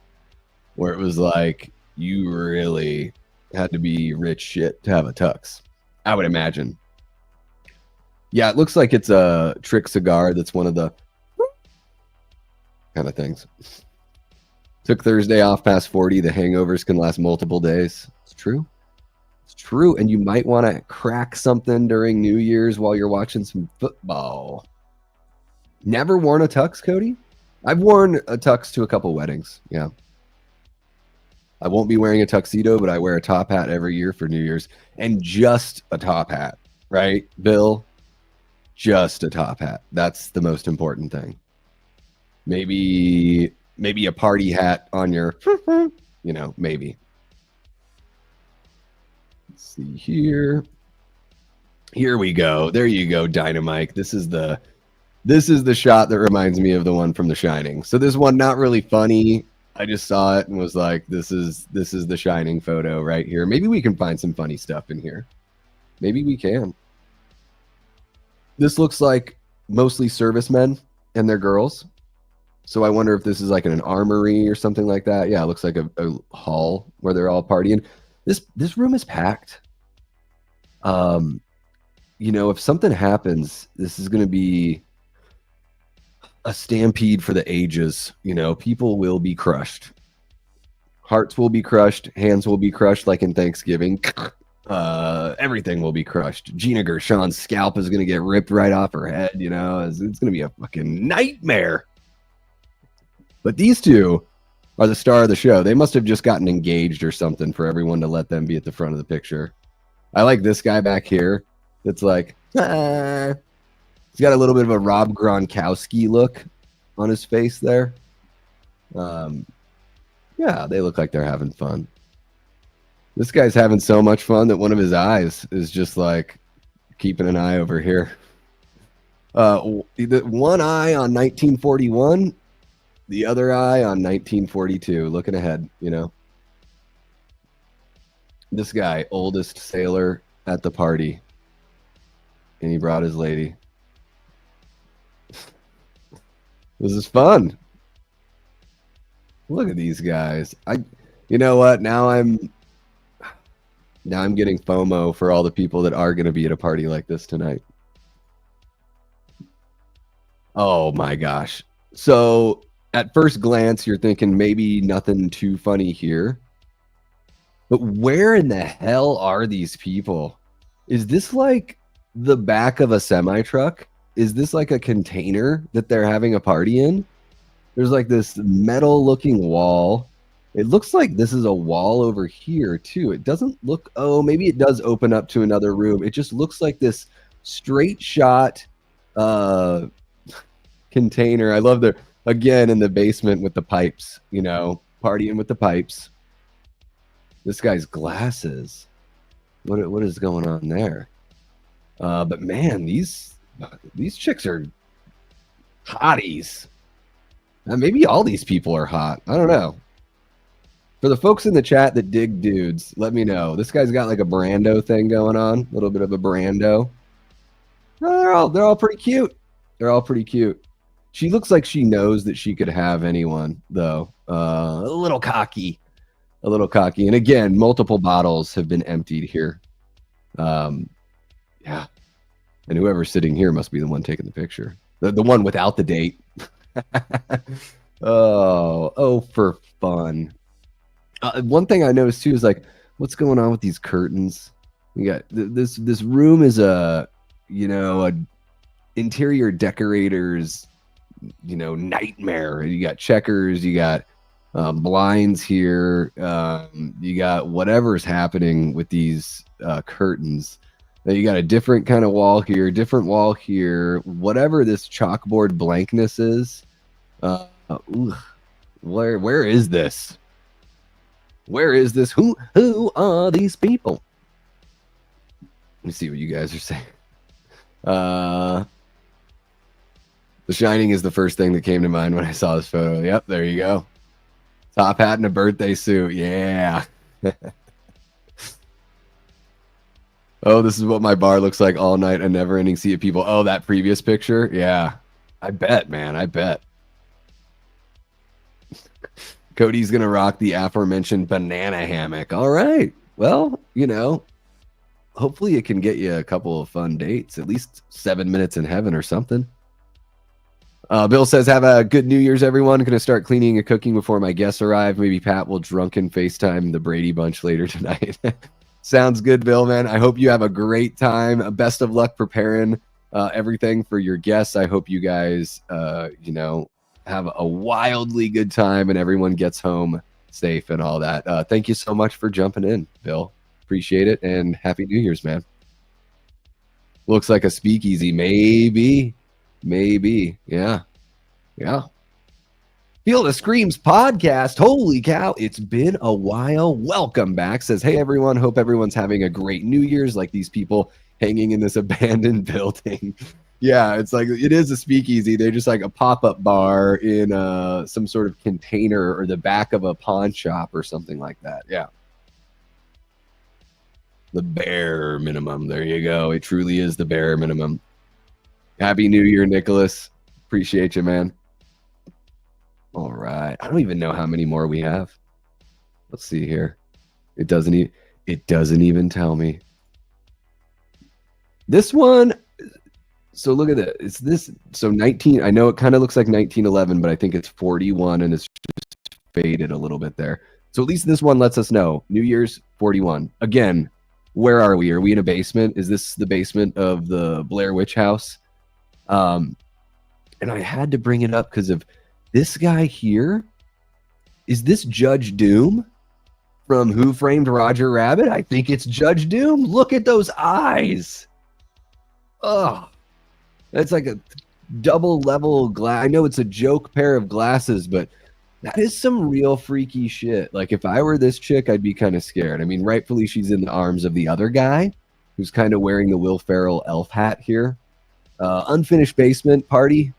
where it was like you really had to be rich shit to have a tux, I would imagine. Yeah, it looks like it's a trick cigar that's one of the kind of things. Took Thursday off past 40. The hangovers can last multiple days. It's true. It's true. And you might want to crack something during New Year's while you're watching some football. Never worn a tux, Cody? I've worn a tux to a couple weddings. Yeah. I won't be wearing a tuxedo, but I wear a top hat every year for New Year's. And just a top hat, right, Bill? Just a top hat. That's the most important thing. Maybe a party hat on your, maybe. Let's see here. Here we go. There you go, Dynamite. This is the shot that reminds me of the one from The Shining. So this one, not really funny. I just saw it and was like, this is the Shining photo right here. Maybe we can find some funny stuff in here. Maybe we can. This looks like mostly servicemen and their girls. So I wonder if this is like an armory or something like that. Yeah, it looks like a hall where they're all partying. This room is packed. If something happens, this is going to be a stampede for the ages. People will be crushed. Hearts will be crushed. Hands will be crushed like in Thanksgiving. Everything will be crushed. Gina Gershon's scalp is going to get ripped right off her head. It's going to be a fucking nightmare. But these two are the star of the show. They must have just gotten engaged or something for everyone to let them be at the front of the picture. I like this guy back here. It's like, he's got a little bit of a Rob Gronkowski look on his face there. Yeah, they look like they're having fun. This guy's having so much fun that one of his eyes is just like keeping an eye over here. The one eye on 1941, the other eye on 1942, looking ahead, This guy, oldest sailor at the party. And he brought his lady. This is fun. Look at these guys. You know what? Now I'm getting FOMO for all the people that are going to be at a party like this tonight. Oh my gosh. So at first glance, you're thinking maybe nothing too funny here. But where in the hell are these people? Is this like the back of a semi-truck? Is this like a container that they're having a party in? There's like this metal looking wall. It looks like this is a wall over here too. It doesn't look, maybe it does open up to another room. It just looks like this straight shot container. I love again in the basement with the pipes, partying with the pipes. This guy's glasses. What is going on there? But man, these chicks are hotties. Maybe all these people are hot. I don't know. For the folks in the chat that dig dudes, let me know. This guy's got like a Brando thing going on. A little bit of a Brando. No, they're all pretty cute. They're all pretty cute. She looks like she knows that she could have anyone, though. A little cocky. A little cocky. And again, multiple bottles have been emptied here. Yeah. And whoever's sitting here must be the one taking the picture. The one without the date. Oh, for fun. One thing I noticed too is like, what's going on with these curtains? You got this room is a interior decorator's nightmare. You got checkers, you got blinds here, you got whatever's happening with these curtains. Now you got a different kind of wall here, different wall here, whatever this chalkboard blankness is. Where is this? Where is this? Who are these people? Let me see what you guys are saying. The The Shining is the first thing that came to mind when I saw this photo. Yep, there you go. Top hat and a birthday suit. Yeah. Oh, this is what my bar looks like all night. A never-ending sea of people. Oh, that previous picture? Yeah. I bet, man. I bet. Cody's going to rock the aforementioned banana hammock. All right. Well, you know, hopefully it can get you a couple of fun dates. At least 7 minutes in heaven or something. Bill says, have a good New Year's, everyone. Going to start cleaning and cooking before my guests arrive. Maybe Pat will drunken FaceTime the Brady Bunch later tonight. Sounds good, Bill, man. I hope you have a great time. Best of luck preparing everything for your guests. I hope you guys, you know, have a wildly good time and everyone gets home safe and all that. Thank you so much for jumping in, Bill. Appreciate it. And Happy New Year's, man. Looks like a speakeasy. Maybe. Yeah. Feel the Screams podcast. Holy cow. It's been a while. Welcome back. Says, hey, everyone. Hope everyone's having a great New Year's, like these people hanging in this abandoned building. Yeah, it's like it is a speakeasy. They're just like a pop-up bar in some sort of container or the back of a pawn shop or something like that. Yeah. The bare minimum. There you go. It truly is the bare minimum. Happy New Year, Nicholas. Appreciate you, man. All right. I don't even know how many more we have. Let's see here. It doesn't even tell me. This one. So look at it. It's this. So 19. I know it kind of looks like 1911, but I think it's 41 and it's just faded a little bit there. So at least this one lets us know. New Year's 41. Again, where are we? Are we in a basement? Is this the basement of the Blair Witch house? And I had to bring it up because of this guy here. Is this Judge Doom from Who Framed Roger Rabbit? I think it's Judge Doom. Look at those eyes. Oh, that's like a double level glass. I know it's a joke pair of glasses, but that is some real freaky shit. Like if I were this chick, I'd be kind of scared. I mean, rightfully she's in the arms of the other guy who's kind of wearing the Will Ferrell elf hat here. Unfinished basement party,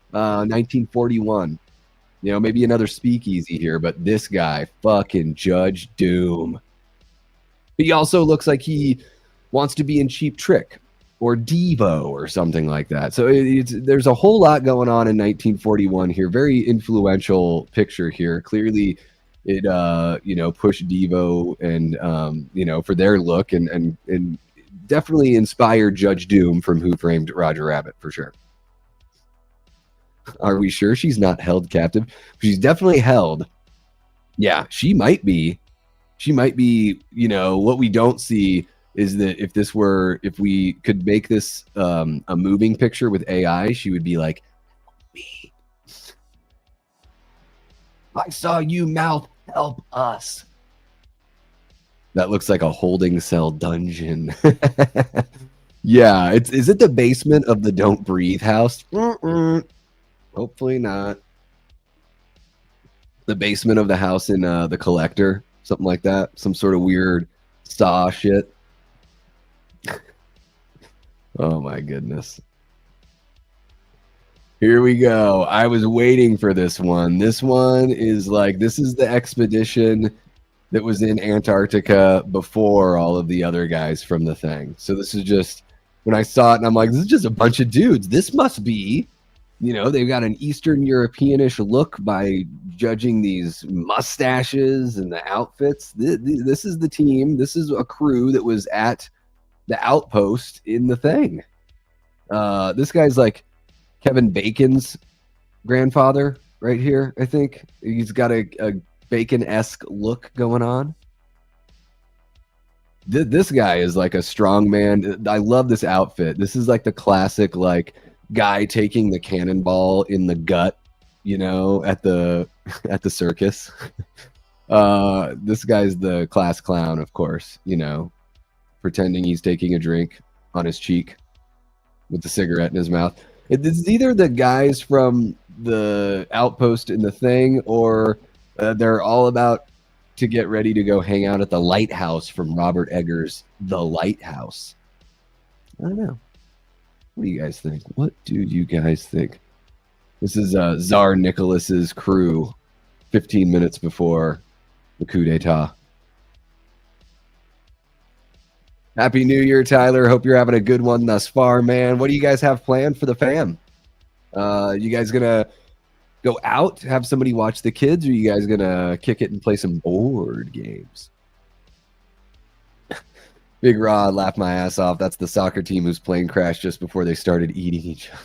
1941. You know, maybe another speakeasy here, but this guy, fucking Judge Doom. He also looks like he wants to be in Cheap Trick or Devo or something like that. So there's a whole lot going on in 1941 here. Very influential picture here. Clearly, it you know, pushed Devo and you know, for their look and definitely inspired Judge Doom from Who Framed Roger Rabbit for sure. Are we sure she's not held captive? She's definitely held. Yeah, she might be. She might be, you know, what we don't see is that if we could make this a moving picture with AI, she would be like, me. I saw you mouth, help us. That looks like a holding cell dungeon. Yeah, is it the basement of the Don't Breathe house? Hopefully not. The basement of the house in The Collector, something like that. Some sort of weird Saw shit. Oh my goodness. Here we go. I was waiting for this one. This one is like, this is the expedition that was in Antarctica before all of the other guys from the thing. So this is just, when I saw it and I'm like, this is just a bunch of dudes. This must be, you know, they've got an Eastern Europeanish look by judging these mustaches and the outfits. This is the team. This is a crew that was at the outpost in the thing. This guy's like Kevin Bacon's grandfather right here, I think. He's got a Bacon-esque look going on. This guy is like a strong man. I love this outfit. This is like the classic like guy taking the cannonball in the gut, you know, at the circus. This guy's the class clown, of course, you know, pretending he's taking a drink on his cheek with the cigarette in his mouth. It's either the guys from the outpost in the thing or they're all about to get ready to go hang out at the lighthouse from Robert Eggers' The Lighthouse. I don't know. What do you guys think? What do you guys think? This is Tsar Nicholas's crew 15 minutes before the coup d'etat. Happy New Year, Tyler. Hope you're having a good one thus far, man. What do you guys have planned for the fam? You guys gonna go out, have somebody watch the kids, or you guys gonna kick it and play some board games? Big Rod, laugh my ass off. That's the soccer team whose plane crashed just before they started eating each other.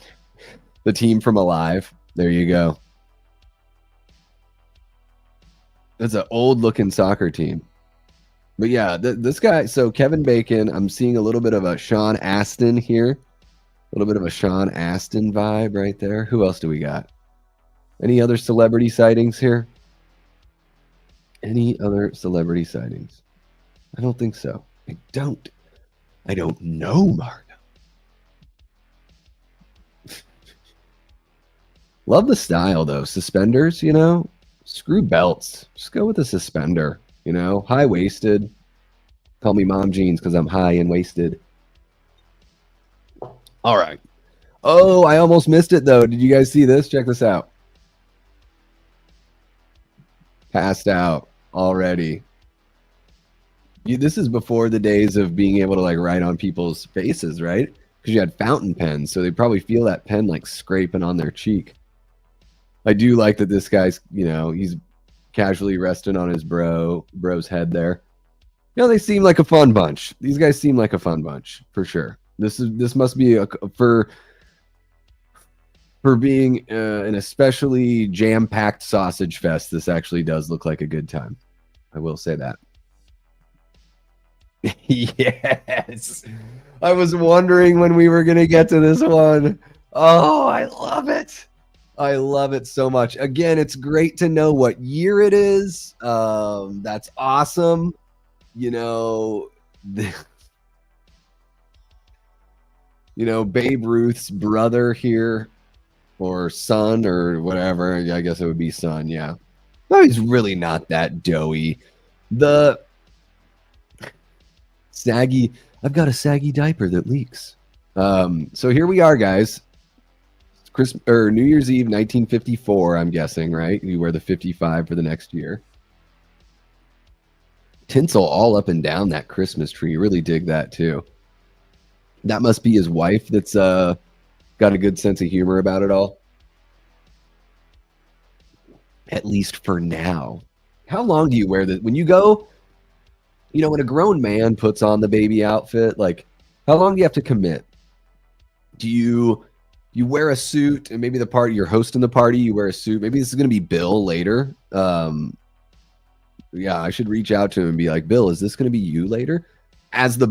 The team from Alive. There you go. That's an old-looking soccer team. But yeah, this guy, so Kevin Bacon, I'm seeing a little bit of a Sean Astin here. A little bit of a Sean Astin vibe right there. Who else do we got? Any other celebrity sightings here? Any other celebrity sightings? I don't think so. I don't know, Margo. Love the style, though. Suspenders, you know? Screw belts. Just go with a suspender, you know? High-waisted. Call me Mom Jeans because I'm high and wasted. All right. Oh, I almost missed it, though. Did you guys see this? Check this out. Passed out already. This is before the days of being able to like write on people's faces, right? Because you had fountain pens, so they probably feel that pen like scraping on their cheek. I do like that this guy's, you know, he's casually resting on his bro's head there. You know, they seem like a fun bunch. These guys seem like a fun bunch for sure. This must be for being an especially jam-packed sausage fest. This actually does look like a good time. I will say that. Yes. I was wondering when we were going to get to this one. Oh, I love it. I love it so much. Again, it's great to know what year it is. That's awesome. You know, Babe Ruth's brother here, or son, or whatever. I guess it would be son, yeah. No, he's really not that doughy. The saggy, I've got a saggy diaper that leaks. So here we are, guys. Christmas or New Year's Eve 1954, I'm guessing, right? You wear the 55 for the next year. Tinsel all up and down that Christmas tree. Really dig that too. That must be his wife that's got a good sense of humor about it all. At least for now. How long do you wear that? When you go, you know, when a grown man puts on the baby outfit, like, how long do you have to commit? Do you wear a suit, and maybe the party, you're hosting the party, you wear a suit. Maybe this is going to be Bill later. Yeah, I should reach out to him and be like, Bill, is this going to be you later? As the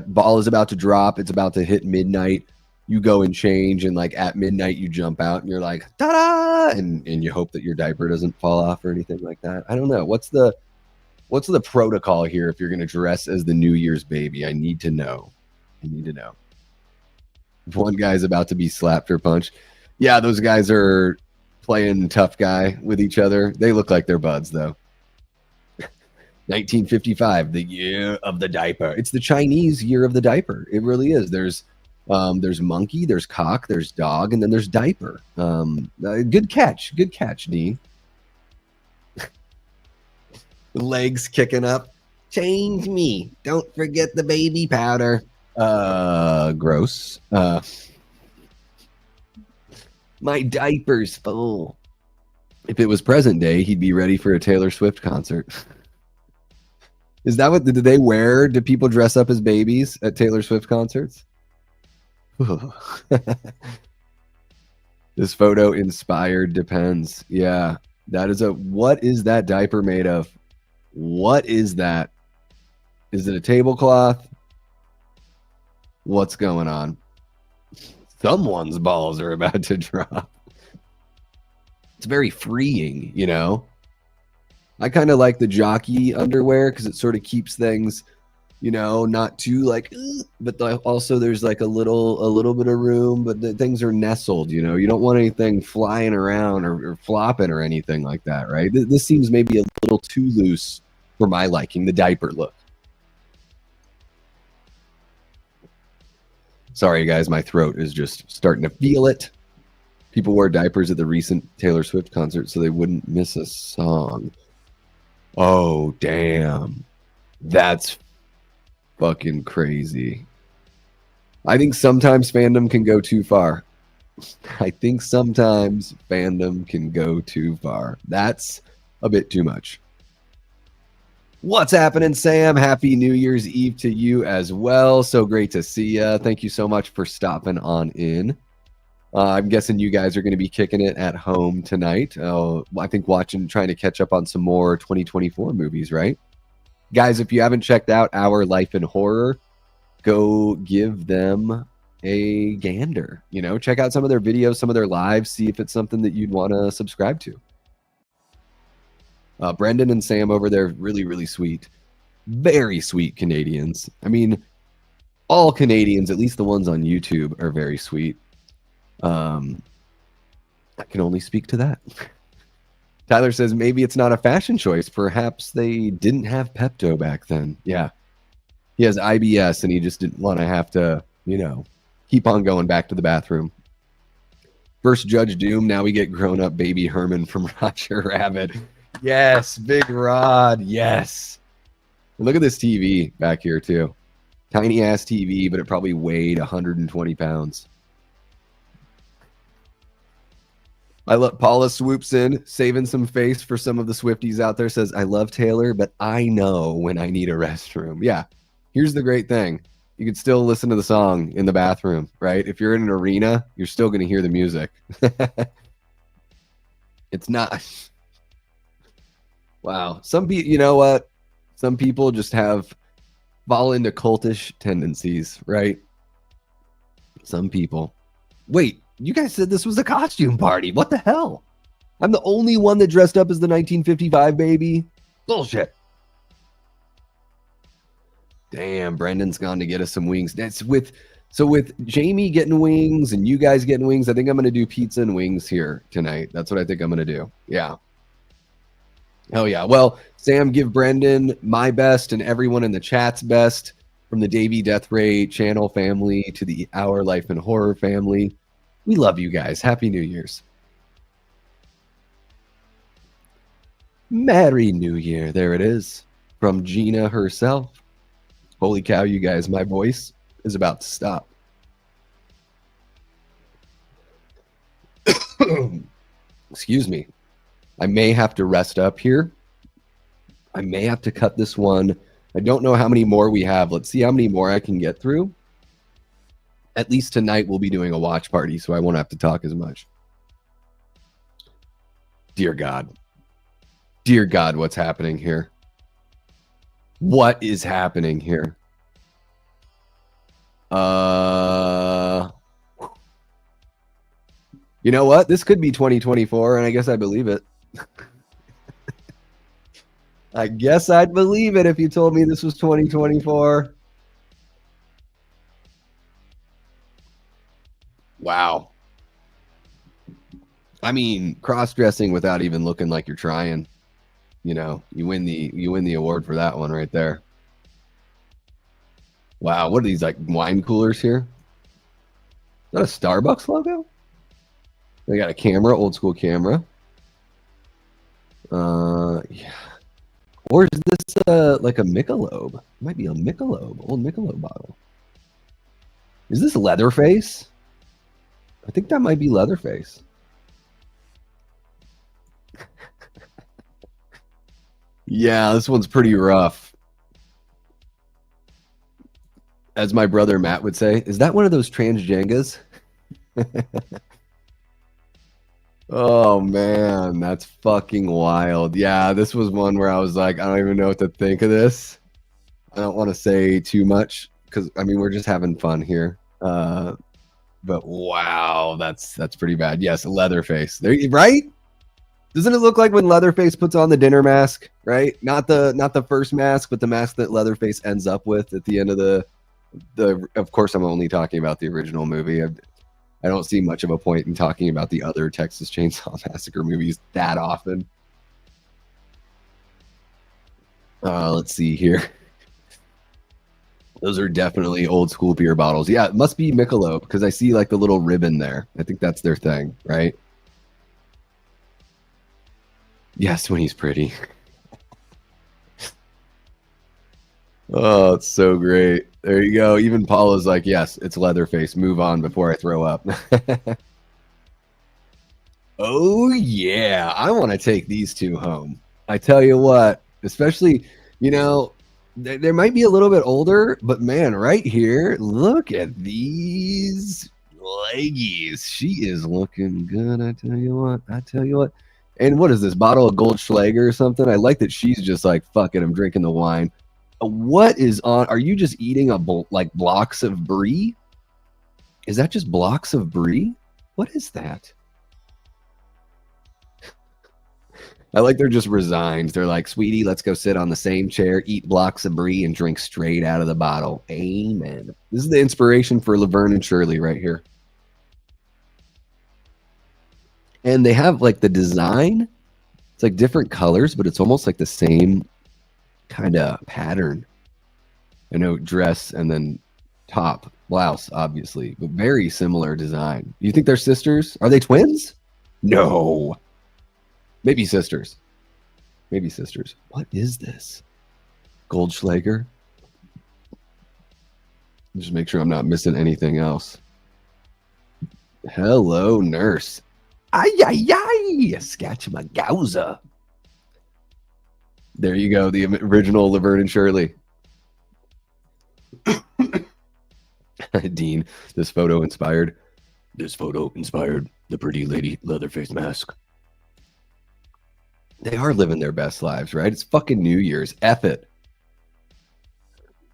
ball is about to drop, it's about to hit midnight. You go and change, and like at midnight, you jump out, and you're like, ta-da! And you hope that your diaper doesn't fall off or anything like that. I don't know. What's the protocol here if you're going to dress as the New Year's baby? I need to know. One guy's about to be slapped or punched. Yeah, those guys are playing tough guy with each other. They look like they're buds, though. 1955, the year of the diaper. It's the Chinese year of the diaper. It really is. There's monkey, there's cock, there's dog, and then there's diaper. Good catch, D. Legs kicking up. Change me. Don't forget the baby powder. Gross. My diaper's full. If it was present day, he'd be ready for a Taylor Swift concert. Is that what did they wear? Did people dress up as babies at Taylor Swift concerts? This photo inspired depends. Yeah, that is what is that diaper made of? What is that? Is it a tablecloth? What's going on? Someone's balls are about to drop. It's very freeing, you know? I kind of like the jockey underwear because it sort of keeps things, you know, not too like, but also there's like a little bit of room, but the things are nestled, you know? You don't want anything flying around or flopping or anything like that, right? This seems maybe a little too loose for my liking, the diaper look. Sorry, guys, my throat is just starting to feel it. People wore diapers at the recent Taylor Swift concert so they wouldn't miss a song. Oh, damn. That's fucking crazy. I think sometimes fandom can go too far. I think sometimes fandom can go too far. That's a bit too much. What's happening, Sam? Happy New Year's Eve to you as well. So great to see you. Thank you so much for stopping on in. I'm guessing you guys are going to be kicking it at home tonight. I think trying to catch up on some more 2024 movies, right? Guys, if you haven't checked out Our Life in Horror, go give them a gander. You know, check out some of their videos, some of their lives, see if it's something that you'd want to subscribe to. Brendan and Sam over there, really, really sweet. Very sweet Canadians. I mean, all Canadians, at least the ones on YouTube, are very sweet. I can only speak to that. Tyler says maybe it's not a fashion choice. Perhaps they didn't have Pepto back then. Yeah. He has IBS and he just didn't want to have to, you know, keep on going back to the bathroom. First Judge Doom. Now we get grown up baby Herman from Roger Rabbit. Yes. Big Rod. Yes. Look at this TV back here too. Tiny ass TV, but it probably weighed 120 pounds. Paula swoops in, saving some face for some of the Swifties out there, says, I love Taylor, but I know when I need a restroom. Yeah. Here's the great thing. You can still listen to the song in the bathroom, right? If you're in an arena, you're still going to hear the music. It's not. Wow. Some people, you know what? Some people just fall into cultish tendencies, right? Some people. Wait. You guys said this was a costume party. What the hell? I'm the only one that dressed up as the 1955 baby. Bullshit. Damn, Brendan's gone to get us some wings. With Jamie getting wings and you guys getting wings, I think I'm going to do pizza and wings here tonight. That's what I think I'm going to do. Yeah. Oh, yeah. Well, Sam, give Brendan my best and everyone in the chat's best, from the Davey Death Ray channel family to the Our Life in Horror family. We love you guys. Happy New Year's. Merry New Year. There it is. From Gina herself. Holy cow, you guys. My voice is about to stop. Excuse me. I may have to rest up here. I may have to cut this one. I don't know how many more we have. Let's see how many more I can get through. At least tonight we'll be doing a watch party, so I won't have to talk as much. Dear God. Dear God, what's happening here? What is happening here? You know what? This could be 2024, and I guess I believe it. I guess I'd believe it if you told me this was 2024. Wow. I mean, cross-dressing without even looking like you're trying. You know, you win the award for that one right there. Wow, what are these, like wine coolers here? Is that a Starbucks logo? They got a camera, old school camera. Yeah. Or is this like a Michelob? It might be a Michelob, old Michelob bottle. Is this Leatherface? I think that might be Leatherface. Yeah, this one's pretty rough. As my brother Matt would say, is that one of those transgengas? Oh man, that's fucking wild. Yeah, this was one where I was like, I don't even know what to think of this. I don't want to say too much because I mean we're just having fun here. But wow, that's pretty bad. Yes, Leatherface. There, right? Doesn't it look like when Leatherface puts on the dinner mask, right? Not the first mask, but the mask that Leatherface ends up with at the end of the. Of course, I'm only talking about the original movie. I don't see much of a point in talking about the other Texas Chainsaw Massacre movies that often. Let's see here. Those are definitely old school beer bottles. Yeah, it must be Michelob because I see like the little ribbon there. I think that's their thing, right? Yes, when he's pretty. Oh, it's so great. There you go. Even Paula's like, yes, it's Leatherface. Move on before I throw up. Oh, yeah. I want to take these two home. I tell you what, especially, you know, there might be a little bit older, but man, right here, look at these leggies. She is looking good. I tell you what. I tell you what. And what is this bottle of Goldschlager or something? I like that she's just like, fuck it, I'm drinking the wine. What is on? Are you just eating like blocks of brie? Is that just blocks of brie? What is that? I like they're just resigned. They're like, sweetie, let's go sit on the same chair, eat blocks of brie, and drink straight out of the bottle. Amen. This is the inspiration for Laverne and Shirley right here. And they have like the design. It's like different colors, but it's almost like the same kind of pattern. I know dress and then top, blouse, obviously, but very similar design. You think they're sisters? Are they twins? No. Maybe sisters. Maybe sisters. What is this? Goldschlager? Just make sure I'm not missing anything else. Hello, nurse. Ay, ay, ay. Scatchamagauza. There you go. The original Laverne and Shirley. Dean, this photo inspired the pretty lady Leatherface mask. They are living their best lives, right? It's fucking New Year's. F it.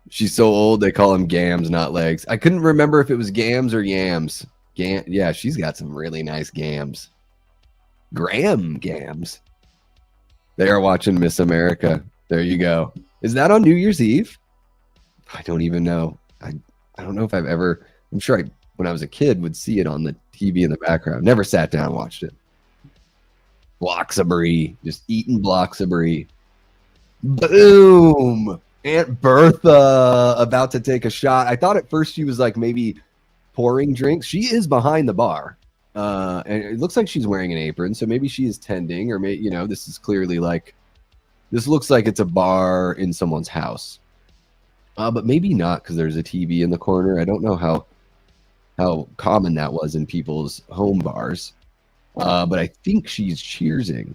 She's so old, they call him Gams, not legs. I couldn't remember if it was Gams or Yams. Yeah, she's got some really nice Gams. Graham Gams. They are watching Miss America. There you go. Is that on New Year's Eve? I don't even know. I don't know if I've ever... I'm sure when I was a kid, would see it on the TV in the background. Never sat down and watched it. Blocks of brie. Just eating blocks of brie. Boom! Aunt Bertha about to take a shot. I thought at first she was like maybe pouring drinks. She is behind the bar. And it looks like she's wearing an apron, so maybe she is tending, or maybe, you know, this is clearly like, this looks like it's a bar in someone's house. But maybe not, because there's a TV in the corner. I don't know how common that was in people's home bars. But I think she's cheersing.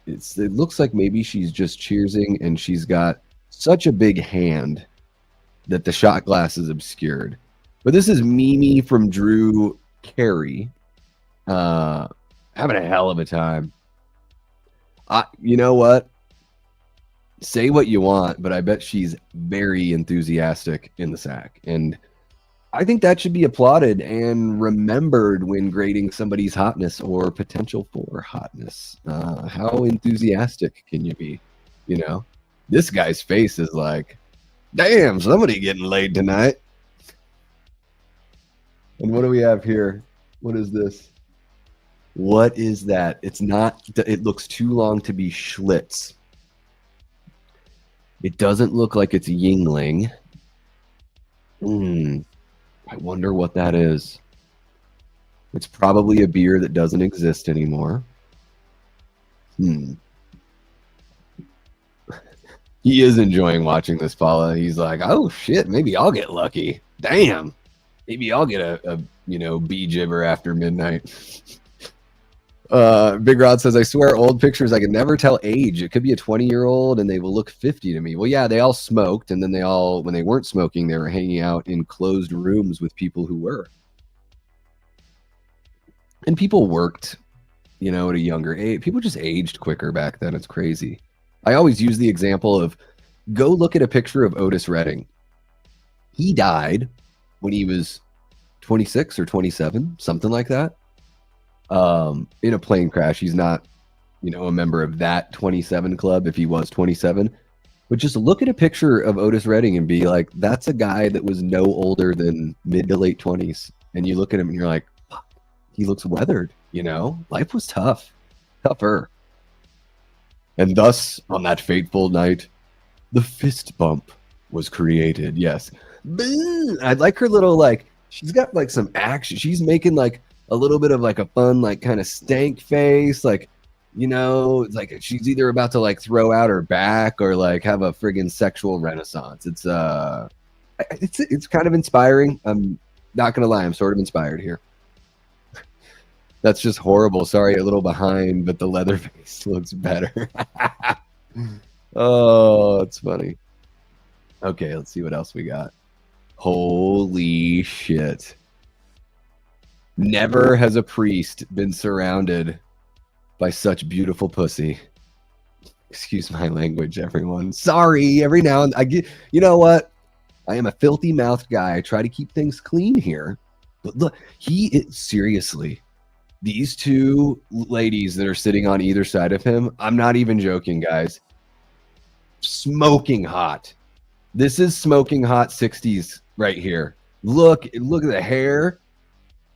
It looks like maybe she's just cheersing, and she's got such a big hand that the shot glass is obscured. But this is Mimi from Drew Carey. Having a hell of a time. You know what? Say what you want, but I bet she's very enthusiastic in the sack. And I think that should be applauded and remembered when grading somebody's hotness or potential for hotness. How enthusiastic can you be? You know, this guy's face is like, damn, somebody getting laid tonight. And what do we have here? What is this? What is that? It's not, it looks too long to be Schlitz. It doesn't look like it's Yingling. I wonder what that is. It's probably a beer that doesn't exist anymore. He is enjoying watching this, Paula. He's like, oh shit, maybe I'll get lucky. Damn. Maybe I'll get a bee gibber after midnight. Big Rod says, I swear old pictures, I can never tell age. It could be a 20-year-old and they will look 50 to me. Well, yeah, they all smoked, and then when they weren't smoking, they were hanging out in closed rooms with people who were. And people worked, at a younger age. People just aged quicker back then. It's crazy. I always use the example of, go look at a picture of Otis Redding. He died when he was 26 or 27, something like that. In a plane crash. He's not, a member of that 27 club if he was 27. But just look at a picture of Otis Redding and be like, that's a guy that was no older than mid to late 20s. And you look at him and you're like, fuck, he looks weathered, Life was tough. Tougher. And thus, on that fateful night, the fist bump was created. Yes. I like her little, like, she's got like some action. She's making like a little bit of like a fun, like kind of stank face. Like, it's like she's either about to like throw out her back or like have a friggin' sexual renaissance. It's kind of inspiring. I'm not gonna lie, I'm sort of inspired here. That's just horrible. Sorry, a little behind, but the leather face looks better. Oh, it's funny. Okay, let's see what else we got. Holy shit. Never has a priest been surrounded by such beautiful pussy. Excuse my language, everyone. Sorry, every now and I get, you know what? I am a filthy mouthed guy. I try to keep things clean here. But look, seriously, these two ladies that are sitting on either side of him, I'm not even joking, guys. Smoking hot. This is smoking hot 60s right here. Look at the hair.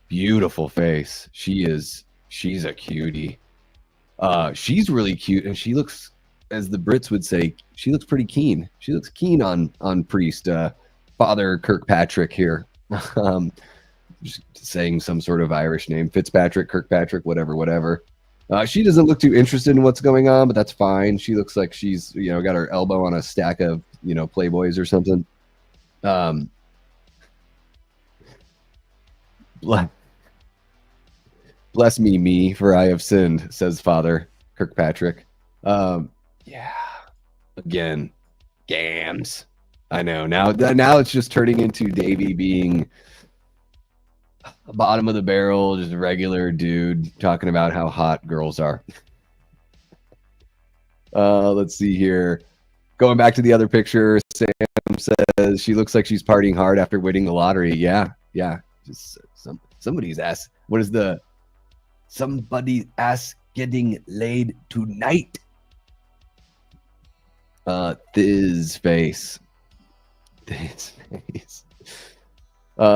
Beautiful face. She's a cutie. She's really cute, and she looks, as the Brits would say, she looks pretty keen. She looks keen on priest Father Kirkpatrick here. Just saying some sort of Irish name, Fitzpatrick, Kirkpatrick, whatever. She doesn't look too interested in what's going on, but that's fine. She looks like she's, got her elbow on a stack of, Playboys or something. Bless me, for I have sinned, says Father Kirkpatrick. Yeah. Again, gams. I know. Now it's just turning into Davey being a bottom of the barrel, just a regular dude talking about how hot girls are. Let's see here. Going back to the other picture, Sam says she looks like she's partying hard after winning the lottery. Yeah. Just somebody's ass. What is somebody's ass getting laid tonight? This face.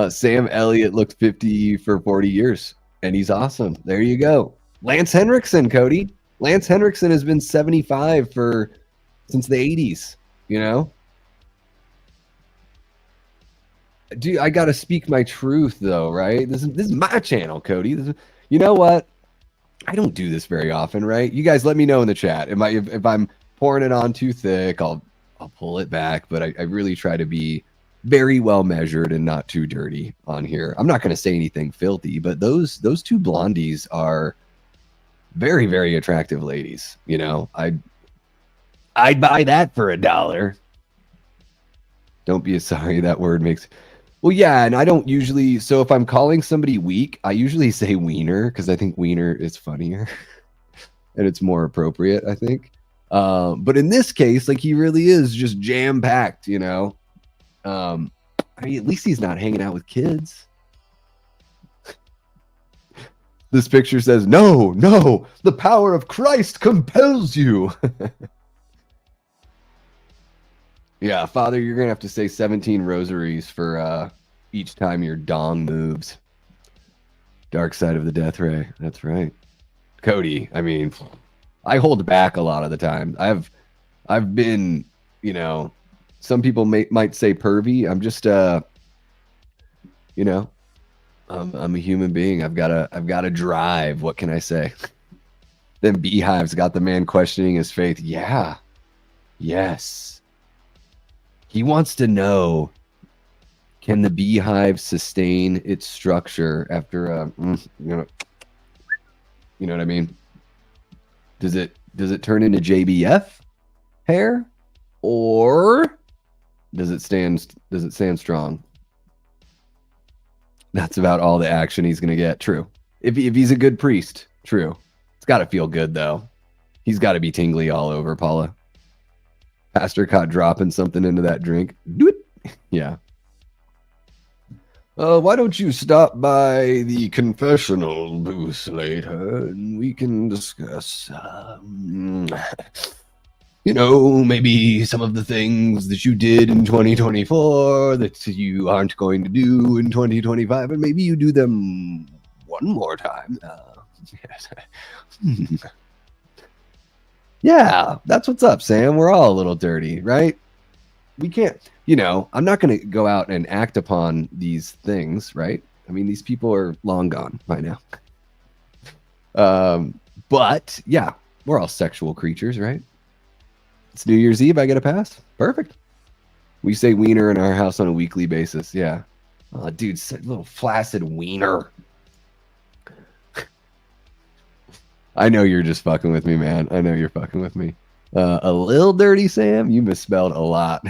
Sam Elliott looked 50 for 40 years, and he's awesome. There you go. Lance Henriksen, Cody. Lance Henriksen has been 75 since the 80s, Dude, I gotta speak my truth though, right? This is my channel, Cody. You know what? I don't do this very often, right? You guys let me know in the chat. If I'm pouring it on too thick, I'll pull it back, but I really try to be very well measured and not too dirty on here. I'm not going to say anything filthy, but those two blondies are very, very attractive ladies. I'd buy that for $1. Don't be sorry. That word makes, well, yeah. And I don't usually, so if I'm calling somebody weak, I usually say wiener because I think wiener is funnier and it's more appropriate, I think. But in this case, like, he really is just jam packed, I mean, at least he's not hanging out with kids. This picture says, no, the power of Christ compels you. Yeah, Father, you're going to have to say 17 rosaries for each time your dong moves. Dark side of the death ray. That's right. Cody, I mean, I hold back a lot of the time. I've been, some people might say pervy. I'm just, I'm a human being. I've got a drive. What can I say? Then Beehive's got the man questioning his faith. Yeah. Yes. He wants to know, can the Beehive sustain its structure after you know what I mean? Does it turn into JBF hair, or does it stand strong? That's about all the action he's gonna get. True. If he's a good priest, true. It's got to feel good though. He's got to be tingly all over, Paula. Pastor caught dropping something into that drink. Do it. Yeah. Why don't you stop by the confessional booth later and we can discuss, maybe some of the things that you did in 2024 that you aren't going to do in 2025, and maybe you do them one more time. Yes. Yeah, that's what's up, Sam. We're all a little dirty, right? We can't. you know, I'm not going to go out and act upon these things, right? I mean, these people are long gone by now. But yeah, we're all sexual creatures, right? It's New Year's Eve. I get a pass. Perfect. We say wiener in our house on a weekly basis. Yeah. Oh, dude, such a little flaccid wiener. I know you're just fucking with me, man. I know you're fucking with me. A little dirty, Sam. You misspelled a lot.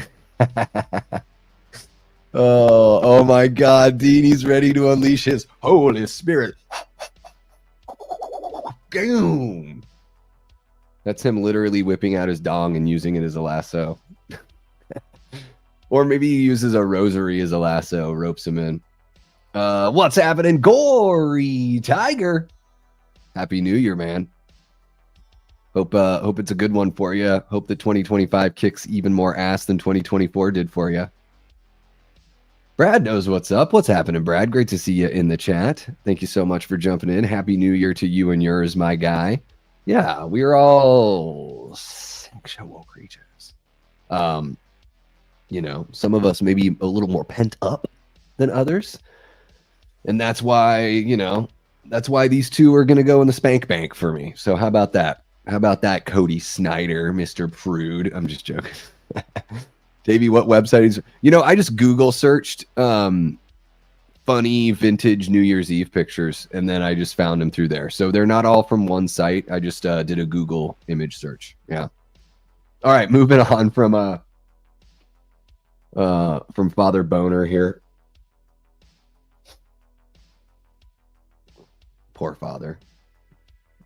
Oh my God, Deanie's ready to unleash his Holy Spirit. Boom. That's him literally whipping out his dong and using it as a lasso. Or maybe he uses a rosary as a lasso, ropes him in. What's happening, Gory Tiger? Happy New Year, man. Hope it's a good one for you. Hope that 2025 kicks even more ass than 2024 did for you. Brad knows what's up. What's happening, Brad? Great to see you in the chat. Thank you so much for jumping in. Happy New Year to you and yours, my guy. Yeah, we're all sexual creatures. You know, some of us maybe a little more pent up than others. And that's why, you know, that's why these two are going to go in the spank bank for me. So how about that? How about that, Cody Snyder, Mr. Prude? I'm just joking. Davey, what website is... You know, I just Google searched funny vintage New Year's Eve pictures, and then I just found them through there. So they're not all from one site. I just did a Google image search. Yeah. All right, moving on from Father Boner here. Poor father.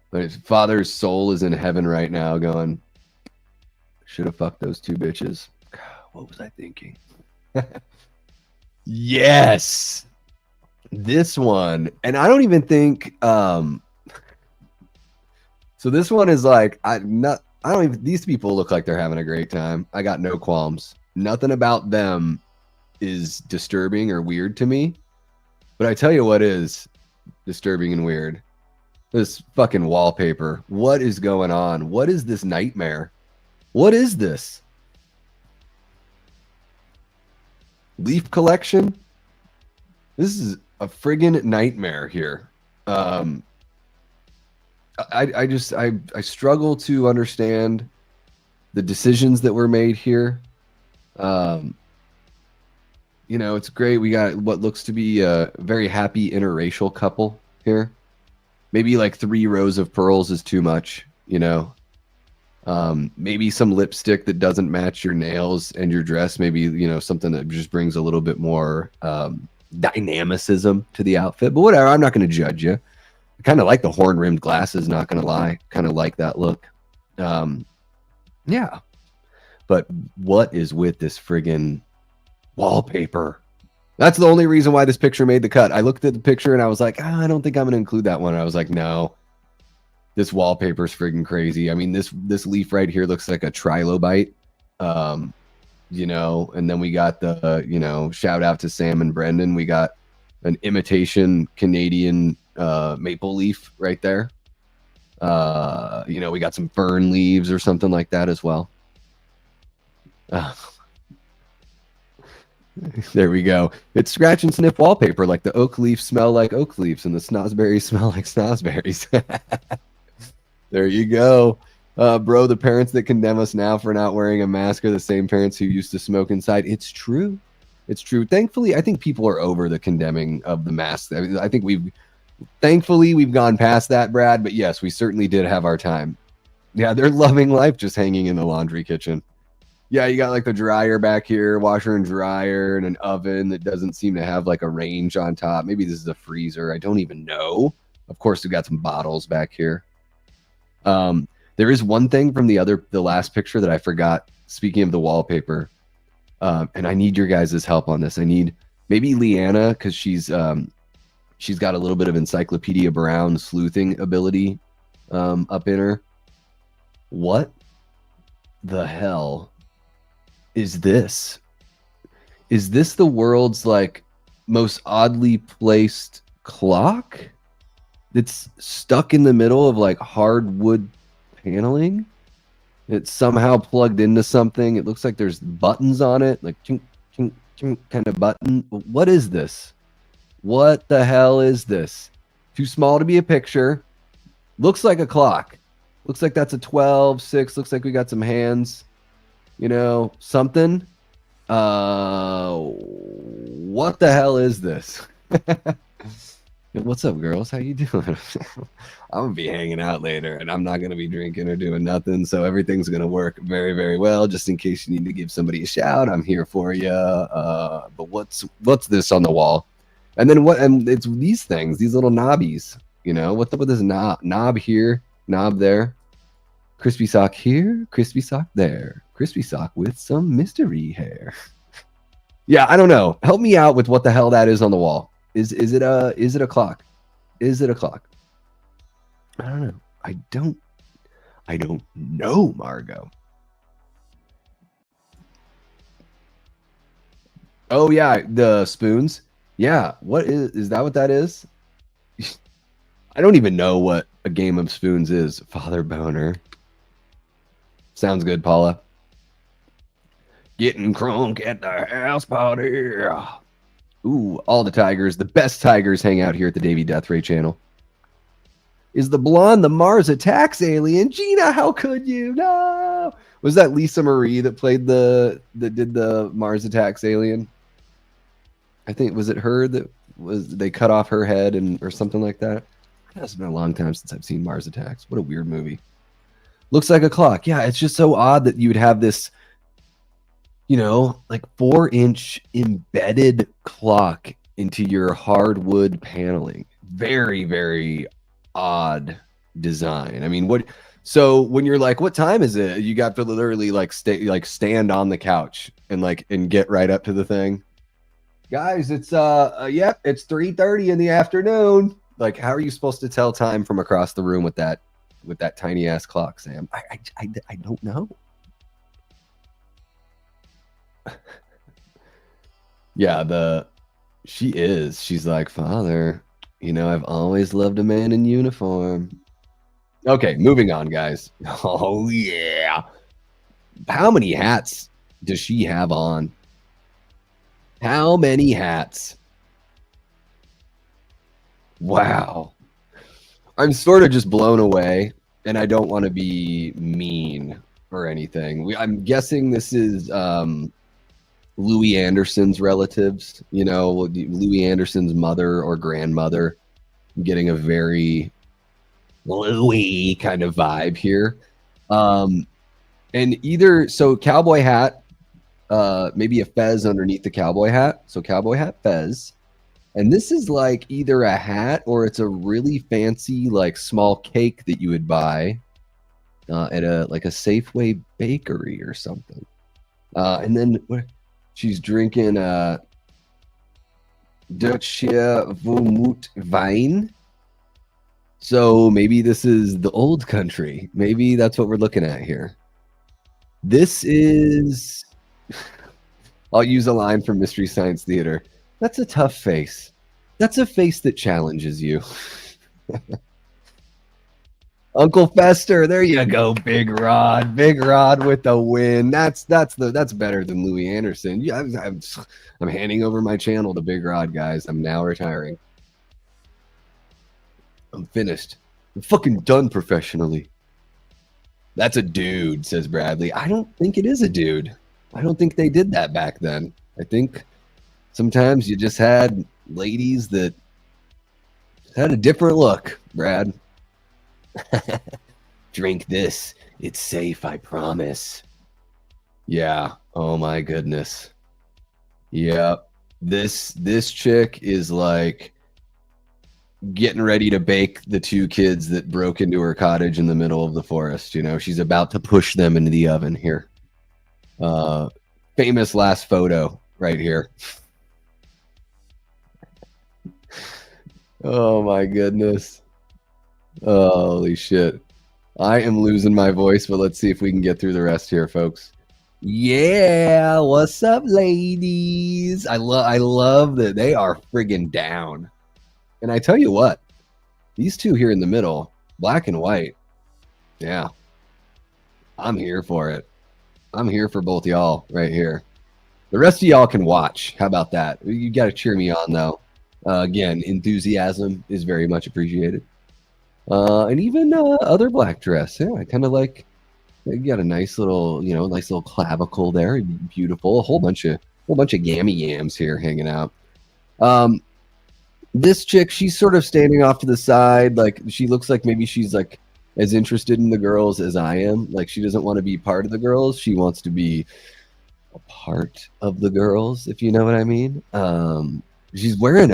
But his father's soul is in heaven right now going, should have fucked those two bitches. What was I thinking? Yes. This one. And I don't even think so this one is like these people look like they're having a great time. I got no qualms. Nothing about them is disturbing or weird to me. But I tell you what is disturbing and weird. This fucking wallpaper. What is going on? What is this nightmare? What is this? Leaf collection? This is a friggin' nightmare here. I struggle to understand the decisions that were made here. You know, it's great. We got what looks to be a very happy interracial couple here. Maybe like 3 rows of pearls is too much, you know. Maybe some lipstick that doesn't match your nails and your dress. Maybe, you know, something that just brings a little bit more dynamicism to the outfit. But whatever, I'm not going to judge you. I kind of like the horn-rimmed glasses, not going to lie. Kind of like that look. Yeah. But what is with this friggin' wallpaper? That's the only reason why this picture made the cut. I looked at the picture and I was like, I don't think I'm going to include that one. I was like, no, this wallpaper's friggin' crazy. I mean, this leaf right here looks like a trilobite, you know, and then we got the, you know, shout out to Sam and Brendan. We got an imitation Canadian maple leaf right there. You know, we got some fern leaves or something like that as well. There we go. It's scratch and sniff wallpaper, like the oak leaves smell like oak leaves and the snozberries smell like snozberries. There you go. Bro, the parents that condemn us now for not wearing a mask are the same parents who used to smoke inside. It's true. It's true. Thankfully, I think people are over the condemning of the mask. I think thankfully we've gone past that, Brad. But yes, we certainly did have our time. Yeah, they're loving life just hanging in the laundry kitchen. Yeah, you got like the dryer back here, washer and dryer, and an oven that doesn't seem to have like a range on top. Maybe this is a freezer. I don't even know. Of course, we've got some bottles back here. There is one thing from the last picture that I forgot. Speaking of the wallpaper, and I need your guys' help on this. I need maybe Leanna, because she's got a little bit of Encyclopedia Brown sleuthing ability up in her. What the hell is this? Is this the world's like most oddly placed clock that's stuck in the middle of like hardwood paneling? It's somehow plugged into something. It looks like there's buttons on it, like chink, kind of button. What is this? What the hell is this? Too small to be a picture. Looks like a clock. Looks like that's a 12, 6. Looks like we got some hands. You know, something. What the hell is this? What's up, girls? How you doing? I'm gonna be hanging out later, and I'm not gonna be drinking or doing nothing, so everything's gonna work very, very well. Just in case you need to give somebody a shout, I'm here for you. But what's this on the wall? And then what? And it's these things, these little knobbies. You know, what's up with this knob here, knob there? Crispy sock here, crispy sock there, crispy sock with some mystery hair. Yeah, I don't know. Help me out with what the hell that is on the wall. Is it a clock? Is it a clock? I don't know. I don't know, Margot. Oh yeah, the spoons. Yeah, what is that what that is? I don't even know what a game of spoons is. Father boner. Sounds good, Paula. Getting crunk at the house party. Ooh, all the tigers. The best tigers hang out here at the Davy Death Ray channel. Is the blonde the Mars Attacks alien? Gina, how could you? No. Was that Lisa Marie that played that did the Mars Attacks alien? I think, was it her that they cut off her head or something like that? It's been a long time since I've seen Mars Attacks. What a weird movie. Looks like a clock. Yeah, it's just so odd that you would have this, you know, like 4-inch embedded clock into your hardwood paneling. Very, very odd design. I mean, so when you're like, what time is it? You got to literally stand on the couch and get right up to the thing. Guys, it's yep, it's 3:30 in the afternoon. Like, how are you supposed to tell time from across the room with that tiny ass clock, Sam? I don't know. Yeah, she's like, Father, you know, I've always loved a man in uniform. Okay, moving on, guys. Oh yeah. How many hats does she have on? How many hats? Wow. I'm sort of just blown away, and I don't want to be mean or anything. I'm guessing this is Louis Anderson's relatives, you know, Louis Anderson's mother or grandmother. I'm getting a very Louis kind of vibe here. And cowboy hat, maybe a fez underneath the cowboy hat. So cowboy hat, fez. And this is like either a hat or it's a really fancy, like small cake that you would buy at a Safeway bakery or something. And then she's drinking Deutsche Vermut Wein. So maybe this is the old country. Maybe that's what we're looking at here. This is, I'll use a line from Mystery Science Theater. That's a tough face. That's a face that challenges you. Uncle Fester, there you go, Big Rod. Big Rod with the win. That's better than Louis Anderson. Yeah, I'm handing over my channel to Big Rod, guys. I'm now retiring. I'm finished. I'm fucking done professionally. That's a dude, says Bradley. I don't think it is a dude. I don't think they did that back then. I think sometimes you just had ladies that had a different look, Brad. Drink this. It's safe, I promise. Yeah. Oh my goodness. Yeah. This chick is like getting ready to bake the two kids that broke into her cottage in the middle of the forest. You know, she's about to push them into the oven here. Famous last photo right here. Oh my goodness. Holy shit. I am losing my voice, but let's see if we can get through the rest here, folks. Yeah, what's up, ladies? I love that they are friggin' down. And I tell you what, these two here in the middle, black and white, yeah, I'm here for it. I'm here for both y'all right here. The rest of y'all can watch. How about that? You got to cheer me on, though. Again, enthusiasm is very much appreciated. And even other black dress. Yeah, I kind of like. You got a nice little, nice little clavicle there. Beautiful. A whole bunch of gammy yams here hanging out. This chick, she's sort of standing off to the side. Like, she looks like maybe she's like as interested in the girls as I am. Like, she doesn't want to be part of the girls. She wants to be a part of the girls, if you know what I mean. She's wearing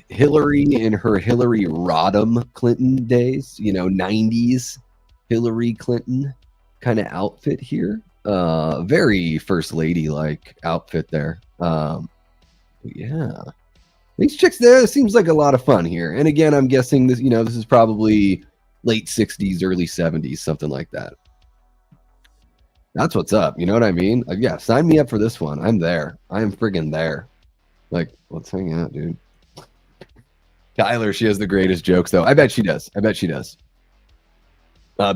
Hillary in her Hillary Rodham Clinton days, 90s Hillary Clinton kind of outfit here. Very first lady like outfit there. Yeah. These chicks there, it seems like a lot of fun here. And again, I'm guessing this, this is probably late 60s, early 70s, something like that. That's what's up. You know what I mean? Yeah, sign me up for this one. I'm there. I am friggin' there. Like, let's hang out, dude. Tyler, she has the greatest jokes, though. I bet she does.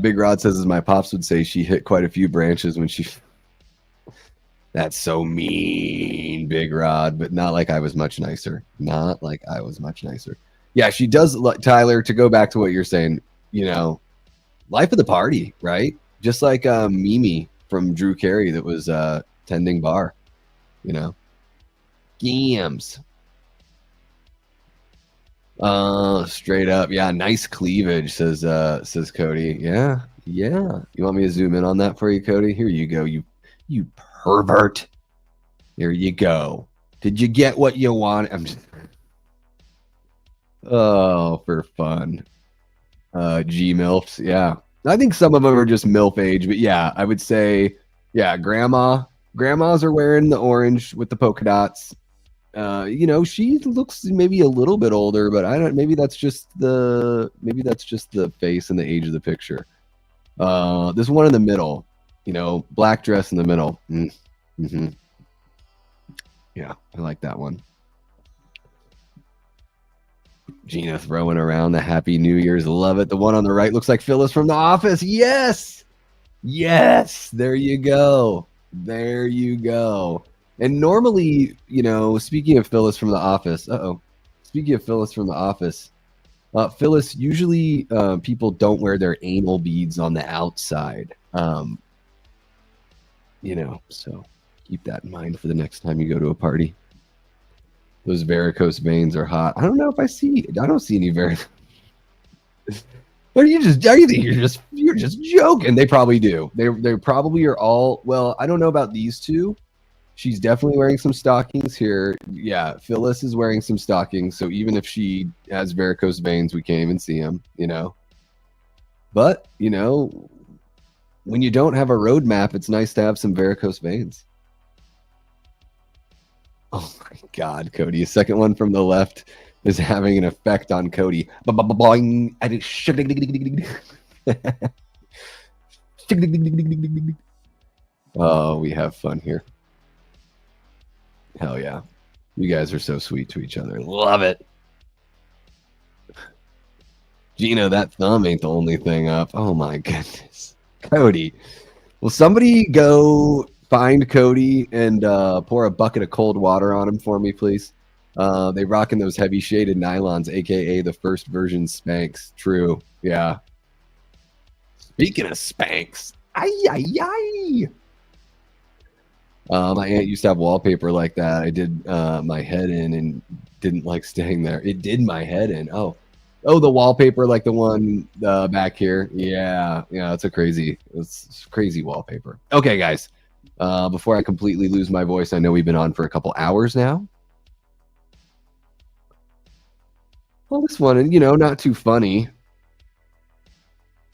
Big Rod says, as my pops would say, she hit quite a few branches when she... That's so mean, Big Rod, but not like I was much nicer. Yeah, she does, Tyler, to go back to what you're saying, life of the party, right? Just like Mimi from Drew Carey that was tending bar, Gams. Straight up. Yeah, nice cleavage, says Cody. Yeah. You want me to zoom in on that for you, Cody? Here you go, you pervert. There you go. Did you get what you want? Oh, for fun. G-MILFs, yeah. I think some of them are just MILF age, but yeah, I would say, yeah, grandmas are wearing the orange with the polka dots. She looks maybe a little bit older, but maybe that's just the face and the age of the picture. This one in the middle, black dress in the middle. Mm-hmm. Yeah, I like that one. Gina throwing around the Happy New Year's. Love it. The one on the right looks like Phyllis from The Office. Yes. There you go. And normally, speaking of Phyllis from The Office, Phyllis, usually people don't wear their anal beads on the outside. So keep that in mind for the next time you go to a party. Those varicose veins are hot. I don't know if I don't see any varicose. But you think you're just joking? They probably do. They probably are all. Well, I don't know about these two. She's definitely wearing some stockings here. Yeah, Phyllis is wearing some stockings. So even if she has varicose veins, we can't even see them. But when you don't have a roadmap, it's nice to have some varicose veins. Oh my God, Cody! A second one from the left is having an effect on Cody. Oh, we have fun here. Hell yeah. You guys are so sweet to each other. Love it. Gina, that thumb ain't the only thing up. Oh my goodness. Cody. Will somebody go find Cody and pour a bucket of cold water on him for me, please? They rocking those heavy shaded nylons, aka the first version Spanx. True. Yeah. Speaking of Spanx. Ay. My aunt used to have wallpaper like that. I did my head in and didn't like staying there. It did my head in. Oh, the wallpaper like the one back here. Yeah, it's crazy wallpaper. Okay, guys. Before I completely lose my voice, I know we've been on for a couple hours now. Well, this one, not too funny,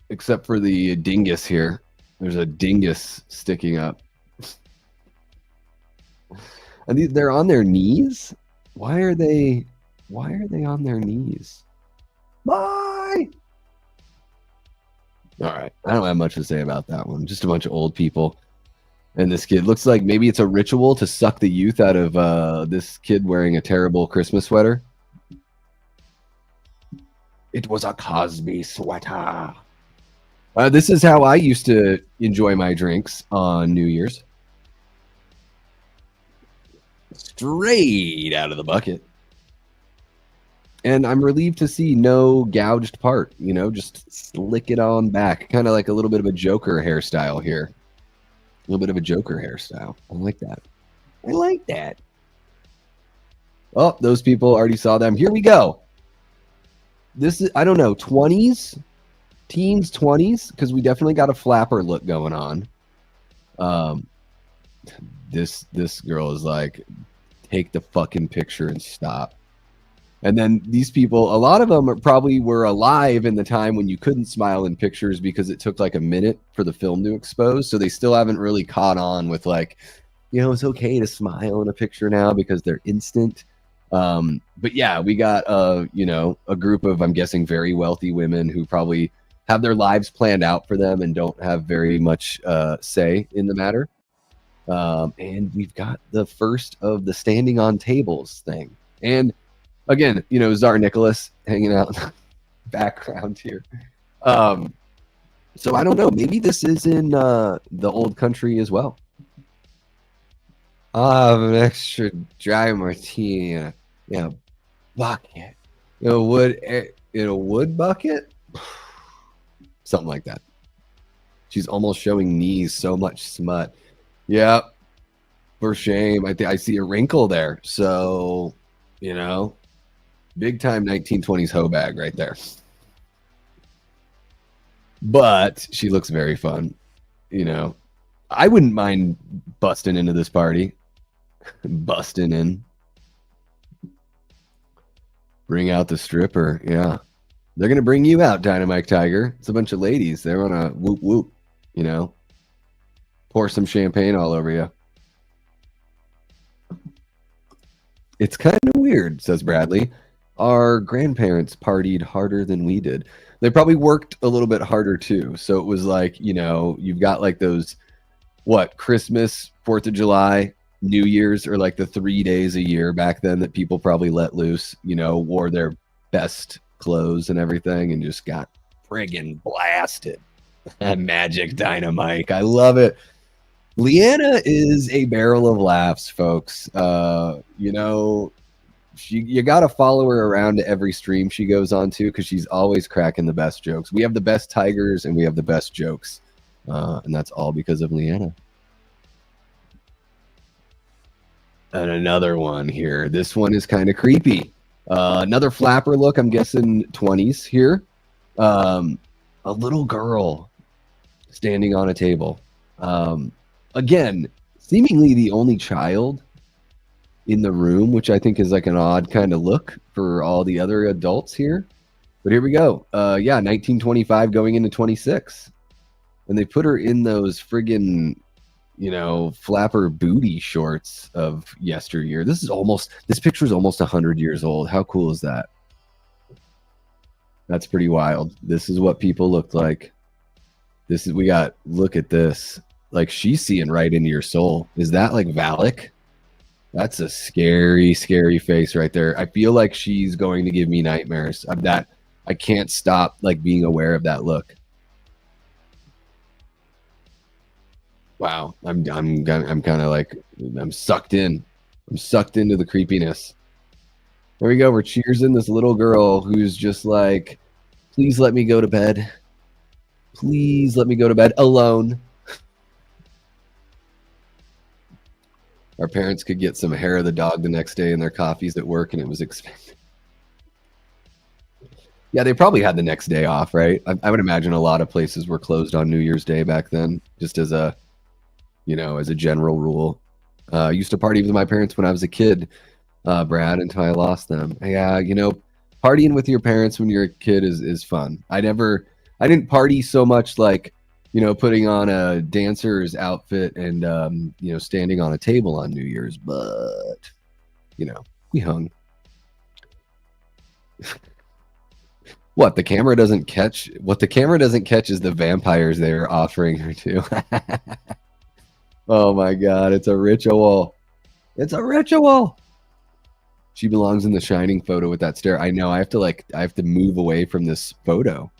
except for the dingus here. There's a dingus sticking up. And they're on their knees? Why are they on their knees? Bye! All right. I don't have much to say about that one. Just a bunch of old people. And this kid looks like maybe it's a ritual to suck the youth out of this kid wearing a terrible Christmas sweater. It was a Cosby sweater. This is how I used to enjoy my drinks on New Year's. straight out of the bucket. And I'm relieved to see no gouged part, you know, just slick it on back. Kind of like a little bit of a Joker hairstyle here. A little bit of a Joker hairstyle. I like that. I like that. Oh, those people already saw them. Here we go. This is, I don't know, 20s? Teens, 20s? Because we definitely got a flapper look going on. This girl is like, take the fucking picture and stop. And then these people, a lot of them probably were alive in the time when you couldn't smile in pictures because it took like a minute for the film to expose. So they still haven't really caught on with like, you know, it's okay to smile in a picture now because they're instant. But yeah, we got, you know, a group of, I'm guessing, very wealthy women who probably have their lives planned out for them and don't have very much say in the matter. And we've got the first of the standing on tables thing. And again, you know, Tsar Nicholas hanging out in the background here. So I don't know. Maybe this is in the old country as well. I'll have an extra dry martini in a bucket. In a wood bucket? Something like that. She's almost showing knees, so much smut. Yeah, for shame. I see a wrinkle there. So, you know, big time 1920s hoe bag right there. But she looks very fun. You know, I wouldn't mind busting into this party. Busting in. Bring out the stripper. Yeah. They're going to bring you out, Dynamite Tiger. It's a bunch of ladies. They're on a whoop whoop, you know. Pour some champagne all over you. It's kind of weird, says Bradley. Our grandparents partied harder than we did. They probably worked a little bit harder too. So it was like, you know, you've got like those, what, Christmas, 4th of July, New Year's, or like the 3 days a year back then that people probably let loose, you know, wore their best clothes and everything and just got friggin' blasted. Magic Dynamite. I love it. Leanna is a barrel of laughs, folks. You know, you got to follow her around to every stream she goes on to because she's always cracking the best jokes. We have the best tigers and we have the best jokes. And that's all because of Leanna. And another one here. This one is kind of creepy. Another flapper look, I'm guessing 20s here. A little girl standing on a table. Again, seemingly the only child in the room, which I think is like an odd kind of look for all the other adults here. But here we go. Yeah, 1925 going into 26. And they put her in those friggin', you know, flapper booty shorts of yesteryear. This picture is almost 100 years old. How cool is that? That's pretty wild. This is what people looked like. Look at this. Like, she's seeing right into your soul. Is that like Valak? That's a scary, scary face right there. I feel like she's going to give me nightmares. I can't stop like being aware of that look. Wow, I'm kind of like, I'm sucked in. I'm sucked into the creepiness. There we go. We're cheersing this little girl who's just like, please let me go to bed. Please let me go to bed alone. Our parents could get some hair of the dog the next day in their coffees at work, and it was expensive. Yeah, they probably had the next day off, right? I would imagine a lot of places were closed on New Year's Day back then, just as a, you know, as a general rule. I used to party with my parents when I was a kid, Brad, until I lost them. Yeah, you know, partying with your parents when you're a kid is fun. I didn't party so much like, you know, putting on a dancer's outfit and, you know, standing on a table on New Year's, but, you know, we hung. What the camera doesn't catch is the vampires they were offering her to. Oh my God, it's a ritual. It's a ritual. She belongs in the Shining photo with that stare. I know. I have to move away from this photo.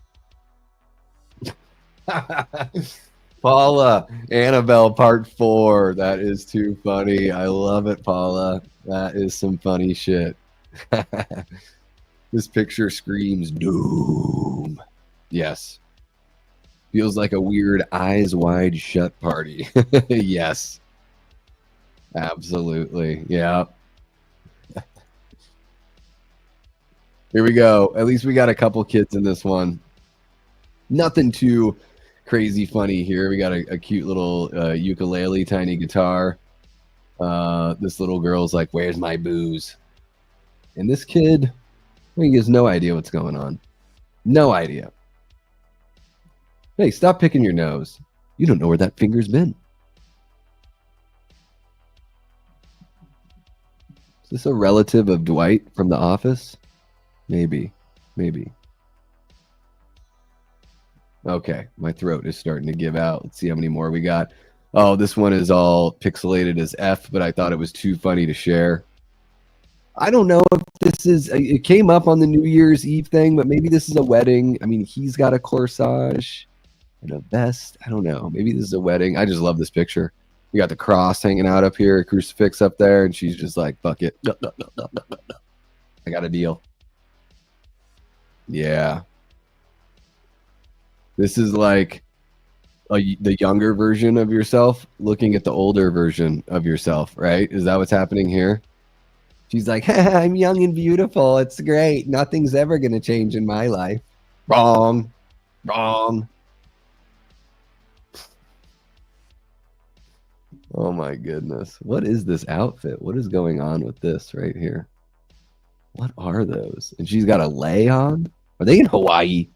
Paula, Annabelle Part 4. That is too funny. I love it, Paula. That is some funny shit. This picture screams doom. Yes. Feels like a weird eyes wide shut party. Yes. Absolutely. Yeah. Here we go. At least we got a couple kids in this one. Nothing too crazy funny here. We got a cute little ukulele, tiny guitar. This little girl's like, "Where's my booze?" And this kid, he has no idea what's going on. No idea. Hey, stop picking your nose. You don't know where that finger's been. Is this a relative of Dwight from The Office? Maybe. Okay, my throat is starting to give out. Let's see how many more we got. Oh, this one is all pixelated as F, but I thought it was too funny to share. I don't know if this is, it came up on the New Year's Eve thing, but maybe this is a wedding. I mean, he's got a corsage and a vest. I don't know. Maybe this is a wedding. I just love this picture. We got the cross hanging out up here, a crucifix up there, and she's just like, "Fuck it. No. I got a deal." Yeah. This is like the younger version of yourself looking at the older version of yourself, right? Is that what's happening here? She's like, "I'm young and beautiful. It's great. Nothing's ever going to change in my life." Wrong. Oh my goodness. What is this outfit? What is going on with this right here? What are those? And she's got a lei on? Are they in Hawaii?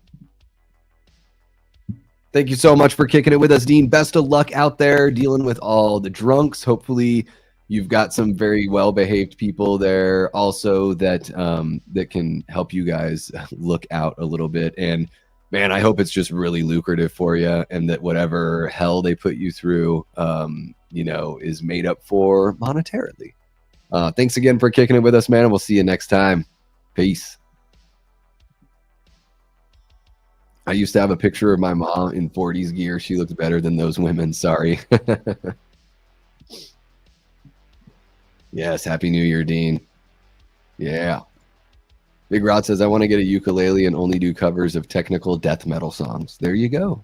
Thank you so much for kicking it with us, Dean. Best of luck out there dealing with all the drunks. Hopefully you've got some very well-behaved people there also that that can help you guys look out a little bit. And man, I hope it's just really lucrative for you and that whatever hell they put you through, you know, is made up for monetarily. Thanks again for kicking it with us, man. And we'll see you next time. Peace. I used to have a picture of my mom in 40s gear. She looked better than those women. Sorry. Yes. Happy New Year, Dean. Yeah. Big Rod says, "I want to get a ukulele and only do covers of technical death metal songs." There you go.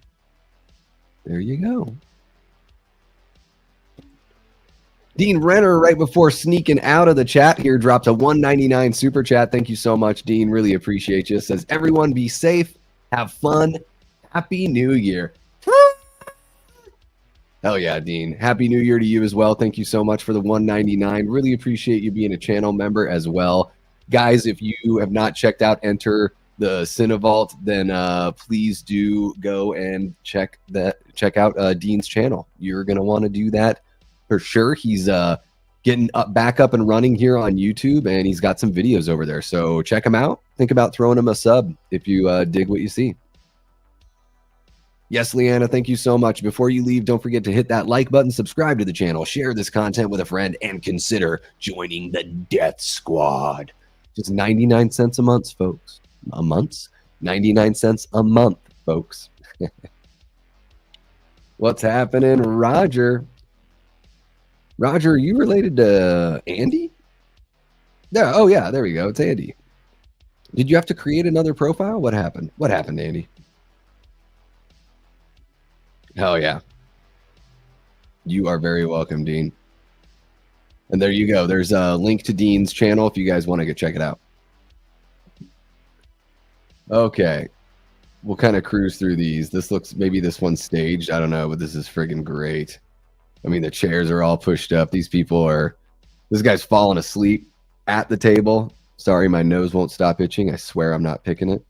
There you go. Dean Renner, right before sneaking out of the chat here, dropped a $1.99 super chat. Thank you so much, Dean. Really appreciate you. Says, "Everyone be safe. Have fun. Happy New Year." Hell yeah, Dean. Happy New Year to you as well. Thank you so much for the $1.99. Really appreciate you being a channel member as well. Guys, if you have not checked out Enter the Cinevault, then please do go and check out Dean's channel. You're going to want to do that for sure. He's getting back up and running here on YouTube, and he's got some videos over there. So check him out. Think about throwing him a sub if you dig what you see. Yes, Leanna, thank you so much. Before you leave, don't forget to hit that like button, subscribe to the channel, share this content with a friend, and consider joining the Death Squad. Just 99 cents a month, folks. A month? 99 cents a month, folks. What's happening, Roger? Roger, are you related to Andy? Yeah. Oh, yeah. There we go. It's Andy. Did you have to create another profile? What happened? What happened, Andy? Hell yeah. You are very welcome, Dean. And there you go. There's a link to Dean's channel if you guys want to go check it out. Okay. We'll kind of cruise through these. This looks, maybe this one's staged. I don't know, but this is friggin' great. I mean, the chairs are all pushed up. These people are, this guy's falling asleep at the table. Sorry, my nose won't stop itching. I swear I'm not picking it.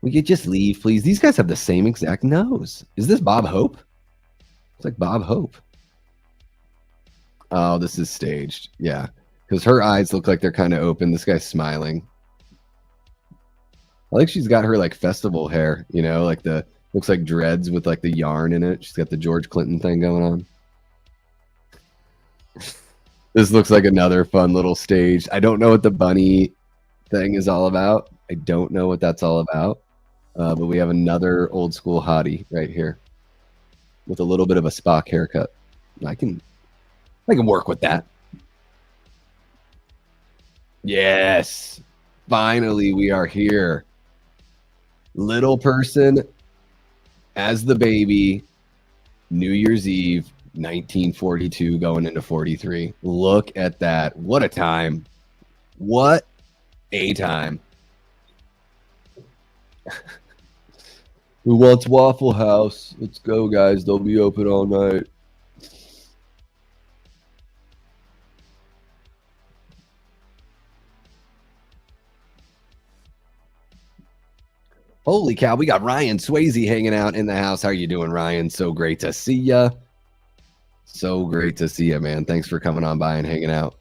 We could just leave, please. These guys have the same exact nose. Is this Bob Hope? It's like Bob Hope. Oh, this is staged. Yeah, because her eyes look like they're kind of open. This guy's smiling. I like she's got her like festival hair, you know, like the, looks like dreads with like the yarn in it. She's got the George Clinton thing going on. This looks like another fun little stage. I don't know what the bunny thing is all about. I don't know what that's all about. But we have another old school hottie right here with a little bit of a Spock haircut. I can work with that. Yes. Finally, we are here. Little person as the baby, New Year's Eve, 1942 going into 43. Look at that. What a time. What a time. Who wants Waffle House? Let's go, guys. They'll be open all night. Holy cow, we got Ryan Swayze hanging out in the house. How you doing, Ryan? So great to see ya. So great to see you, man. Thanks for coming on by and hanging out.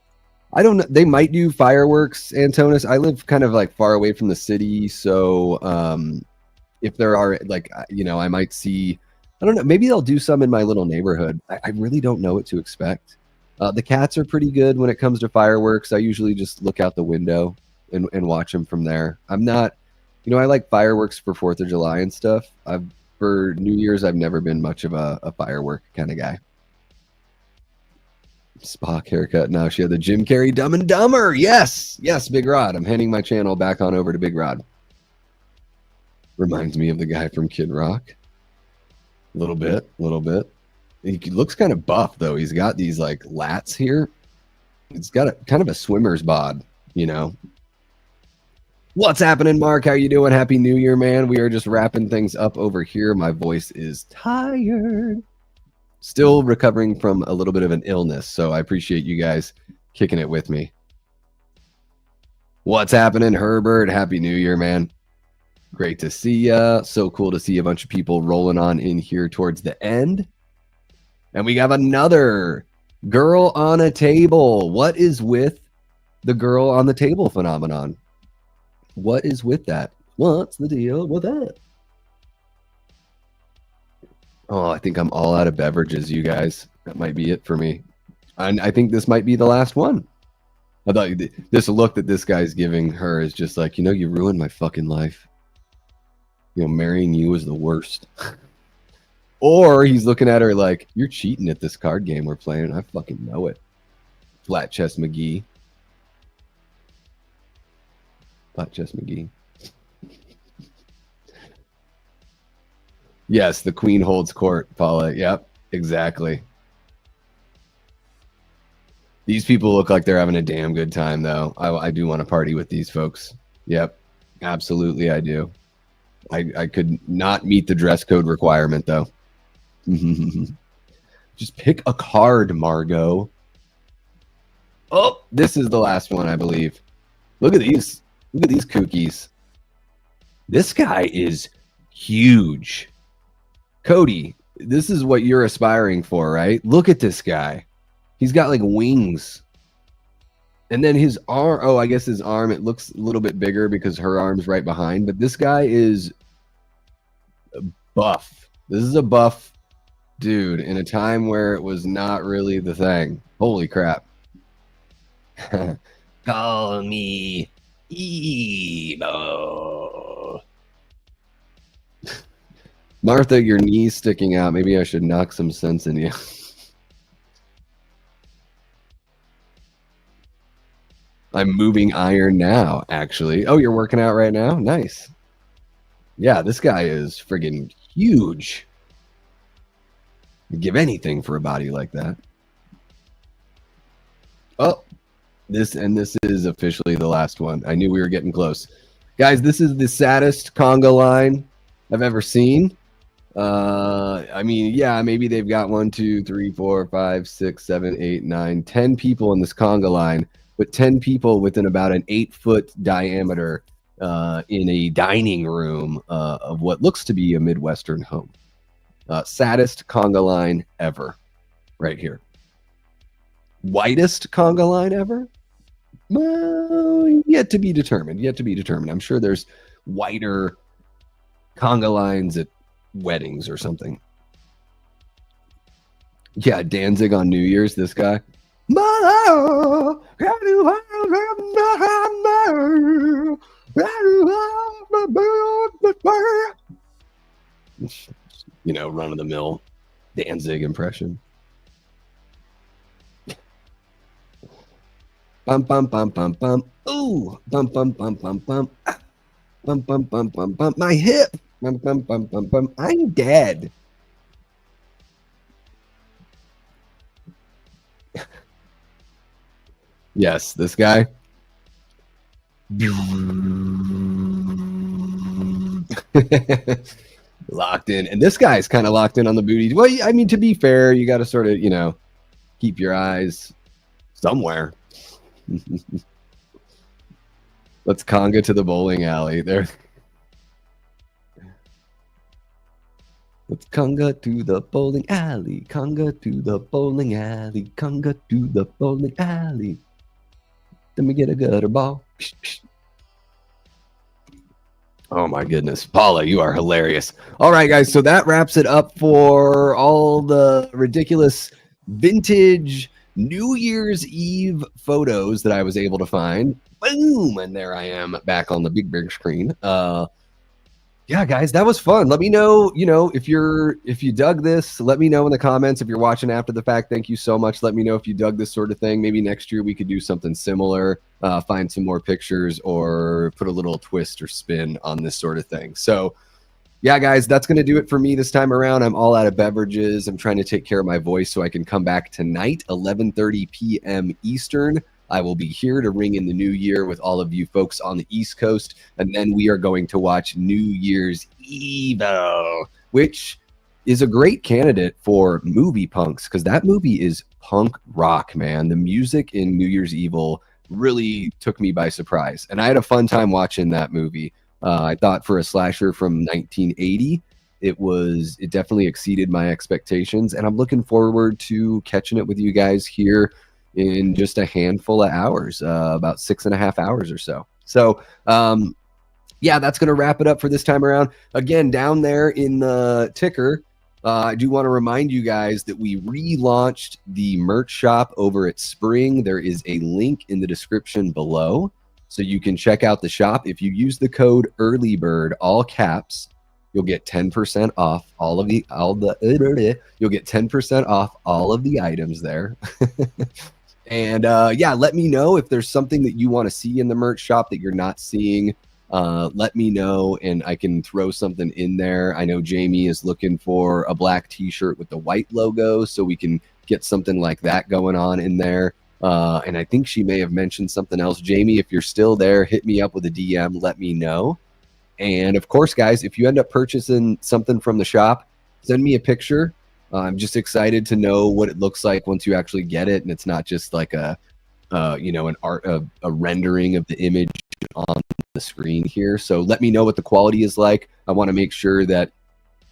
I don't know. They might do fireworks, Antonis. I live kind of like far away from the city. So if there are like, I might see, I don't know. Maybe they'll do some in my little neighborhood. I really don't know what to expect. The cats are pretty good when it comes to fireworks. I usually just look out the window and watch them from there. I'm not, I like fireworks for 4th of July and stuff. For New Year's, I've never been much of a firework kind of guy. Spock haircut. Now she had the Jim Carrey Dumb and Dumber. Yes, Big Rod. I'm handing my channel back on over to Big Rod. Reminds me of the guy from Kid Rock. A little bit. He looks kind of buff though. He's got these like lats here. He's got a kind of a swimmer's bod, What's happening, Mark? How you doing? Happy New Year, man. We are just wrapping things up over here. My voice is tired. Still recovering from a little bit of an illness, so I appreciate you guys kicking it with me. What's happening, Herbert? Happy New Year, man. Great to see ya. So cool to see a bunch of people rolling on in here towards the end. And we have another girl on a table. What is with the girl on the table phenomenon? What is with that? What's the deal with that? Oh, I think I'm all out of beverages, you guys. That might be it for me. And I think this might be the last one. I thought this look that this guy's giving her is just like, you ruined my fucking life. Marrying you is the worst. Or he's looking at her like, you're cheating at this card game we're playing. I fucking know it. Flat Chest McGee. Flat Chest McGee. Yes, the queen holds court, Paula. Yep, exactly. These people look like they're having a damn good time, though. I do want to party with these folks. Yep, absolutely I do. I could not meet the dress code requirement, though. Just pick a card, Margot. Oh, this is the last one, I believe. Look at these. Look at these kookies. This guy is huge. Cody, this is what you're aspiring for, right? Look at this guy. He's got like wings. And then his arm, I guess his arm, it looks a little bit bigger because her arm's right behind. But this guy is buff. This is a buff dude in a time where it was not really the thing. Holy crap. Call me Emo. Martha, your knee's sticking out. Maybe I should knock some sense in you. I'm moving iron now, actually. Oh, you're working out right now? Nice. Yeah, this guy is friggin' huge. I'd give anything for a body like that. Oh, this is officially the last one. I knew we were getting close. Guys, this is the saddest conga line I've ever seen. I mean, yeah, maybe they've got 1, 2, 3, 4, 5, 6, 7, 8, 9, 10 people in this conga line, but 10 people within about an 8-foot diameter in a dining room of what looks to be a Midwestern home. Saddest conga line ever, right here. Whitest conga line ever? Well, yet to be determined. Yet to be determined. I'm sure there's whiter conga lines at weddings or something. Yeah, Danzig on New Year's, this guy. You know, run of the mill Danzig impression. Bum bum bum bum bum. Ooh, bum bum bum bum bum. Bum bum bum bum bum. My hip. Bum bum bum bum bum. I'm dead. Yes, this guy. Locked in, and this guy's kind of locked in on the booty. Well, I mean, to be fair, you got to sort of, you know, keep your eyes somewhere. Let's conga to the bowling alley. There. Let's conga to the bowling alley. Conga to the bowling alley. Conga to the bowling alley. Let me get a gutter ball. Oh my goodness. Paula, you are hilarious. All right, guys. So that wraps it up for all the ridiculous vintage New Year's Eve photos that I was able to find. Boom. And there I am back on the big screen. Yeah, guys, that was fun. Let me know, you know, if you dug this, let me know in the comments. If you're watching after the fact, thank you so much. Let me know if you dug this sort of thing. Maybe next year we could do something similar, find some more pictures or put a little twist or spin on this sort of thing. So yeah, guys, that's going to do it for me this time around. I'm all out of beverages. I'm trying to take care of my voice so I can come back tonight, 11:30 p.m. Eastern. I will be here to ring in the new year with all of you folks on the East Coast. And then we are going to watch New Year's Evo, which is a great candidate for movie punks because that movie is punk rock, man. The music in New Year's Evil really took me by surprise. And I had a fun time watching that movie. I thought for a slasher from 1980, it definitely exceeded my expectations. And I'm looking forward to catching it with you guys here in just a handful of hours, about 6.5 hours or so. So, yeah, that's going to wrap it up for this time around. Again, down there in the ticker, I do want to remind you guys that we relaunched the merch shop over at Spring. There is a link in the description below, so you can check out the shop. If you use the code EARLYBIRD, all caps, you'll get 10% off you'll get 10% off all of the items there. And yeah, let me know if there's something that you want to see in the merch shop that you're not seeing. Let me know and I can throw something in there. I know Jamie is looking for a black t-shirt with the white logo, so we can get something like that going on in there. And I think she may have mentioned something else. Jamie, if you're still there, hit me up with a DM, let me know. And of course, guys, if you end up purchasing something from the shop, send me a picture. I'm just excited to know what it looks like once you actually get it, and it's not just like a rendering of the image on the screen here. So let me know what the quality is like. I want to make sure that,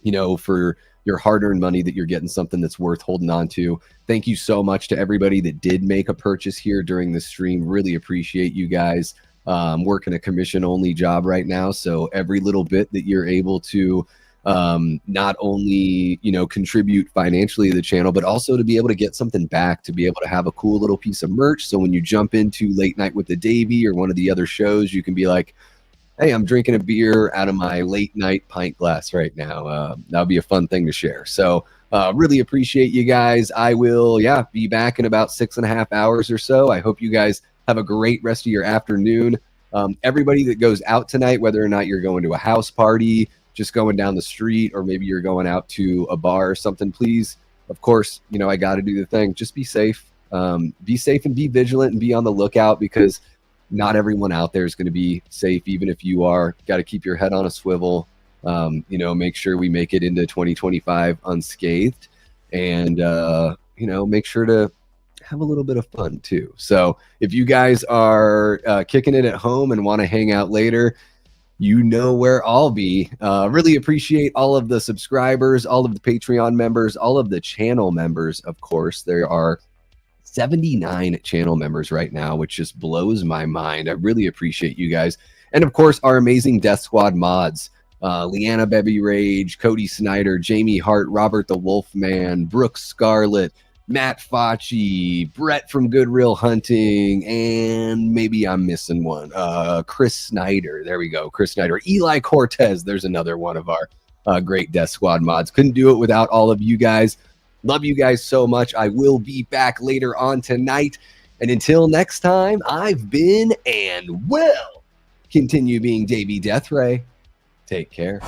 you know, for your hard-earned money, that you're getting something that's worth holding on to. Thank you so much to everybody that did make a purchase here during the stream. Really appreciate you guys. I'm working a commission-only job right now, so every little bit that you're able to not only, you know, contribute financially to the channel, but also to be able to get something back, to be able to have a cool little piece of merch. So when you jump into Late Night with the Davey or one of the other shows, you can be like, hey, I'm drinking a beer out of my late night pint glass right now. That'll be a fun thing to share. So really appreciate you guys. I will, be back in about 6.5 hours or so. I hope you guys have a great rest of your afternoon. Everybody that goes out tonight, whether or not you're going to a house party, just going down the street, or maybe you're going out to a bar or something, please, of course, you know, I got to do the thing. Just be safe. Be safe and be vigilant and be on the lookout, because not everyone out there is going to be safe. Even if you are, got to keep your head on a swivel. You know, make sure we make it into 2025 unscathed, and, you know, make sure to have a little bit of fun too. So if you guys are kicking it at home and want to hang out later, you know where I'll be. Really appreciate all of the subscribers, all of the Patreon members, all of the channel members. Of course, there are 79 channel members right now, which just blows my mind. I really appreciate you guys. And of course, our amazing Death Squad mods, Leanna Bebby Rage, Cody Snyder, Jamie Hart, Robert the Wolfman, Brooke Scarlett, Matt Facci, Brett from Good Real Hunting, and maybe I'm missing one. Chris Snyder. There we go. Chris Snyder. Eli Cortez. There's another one of our great Death Squad mods. Couldn't do it without all of you guys. Love you guys so much. I will be back later on tonight. And until next time, I've been and will continue being Davey Deathray. Take care.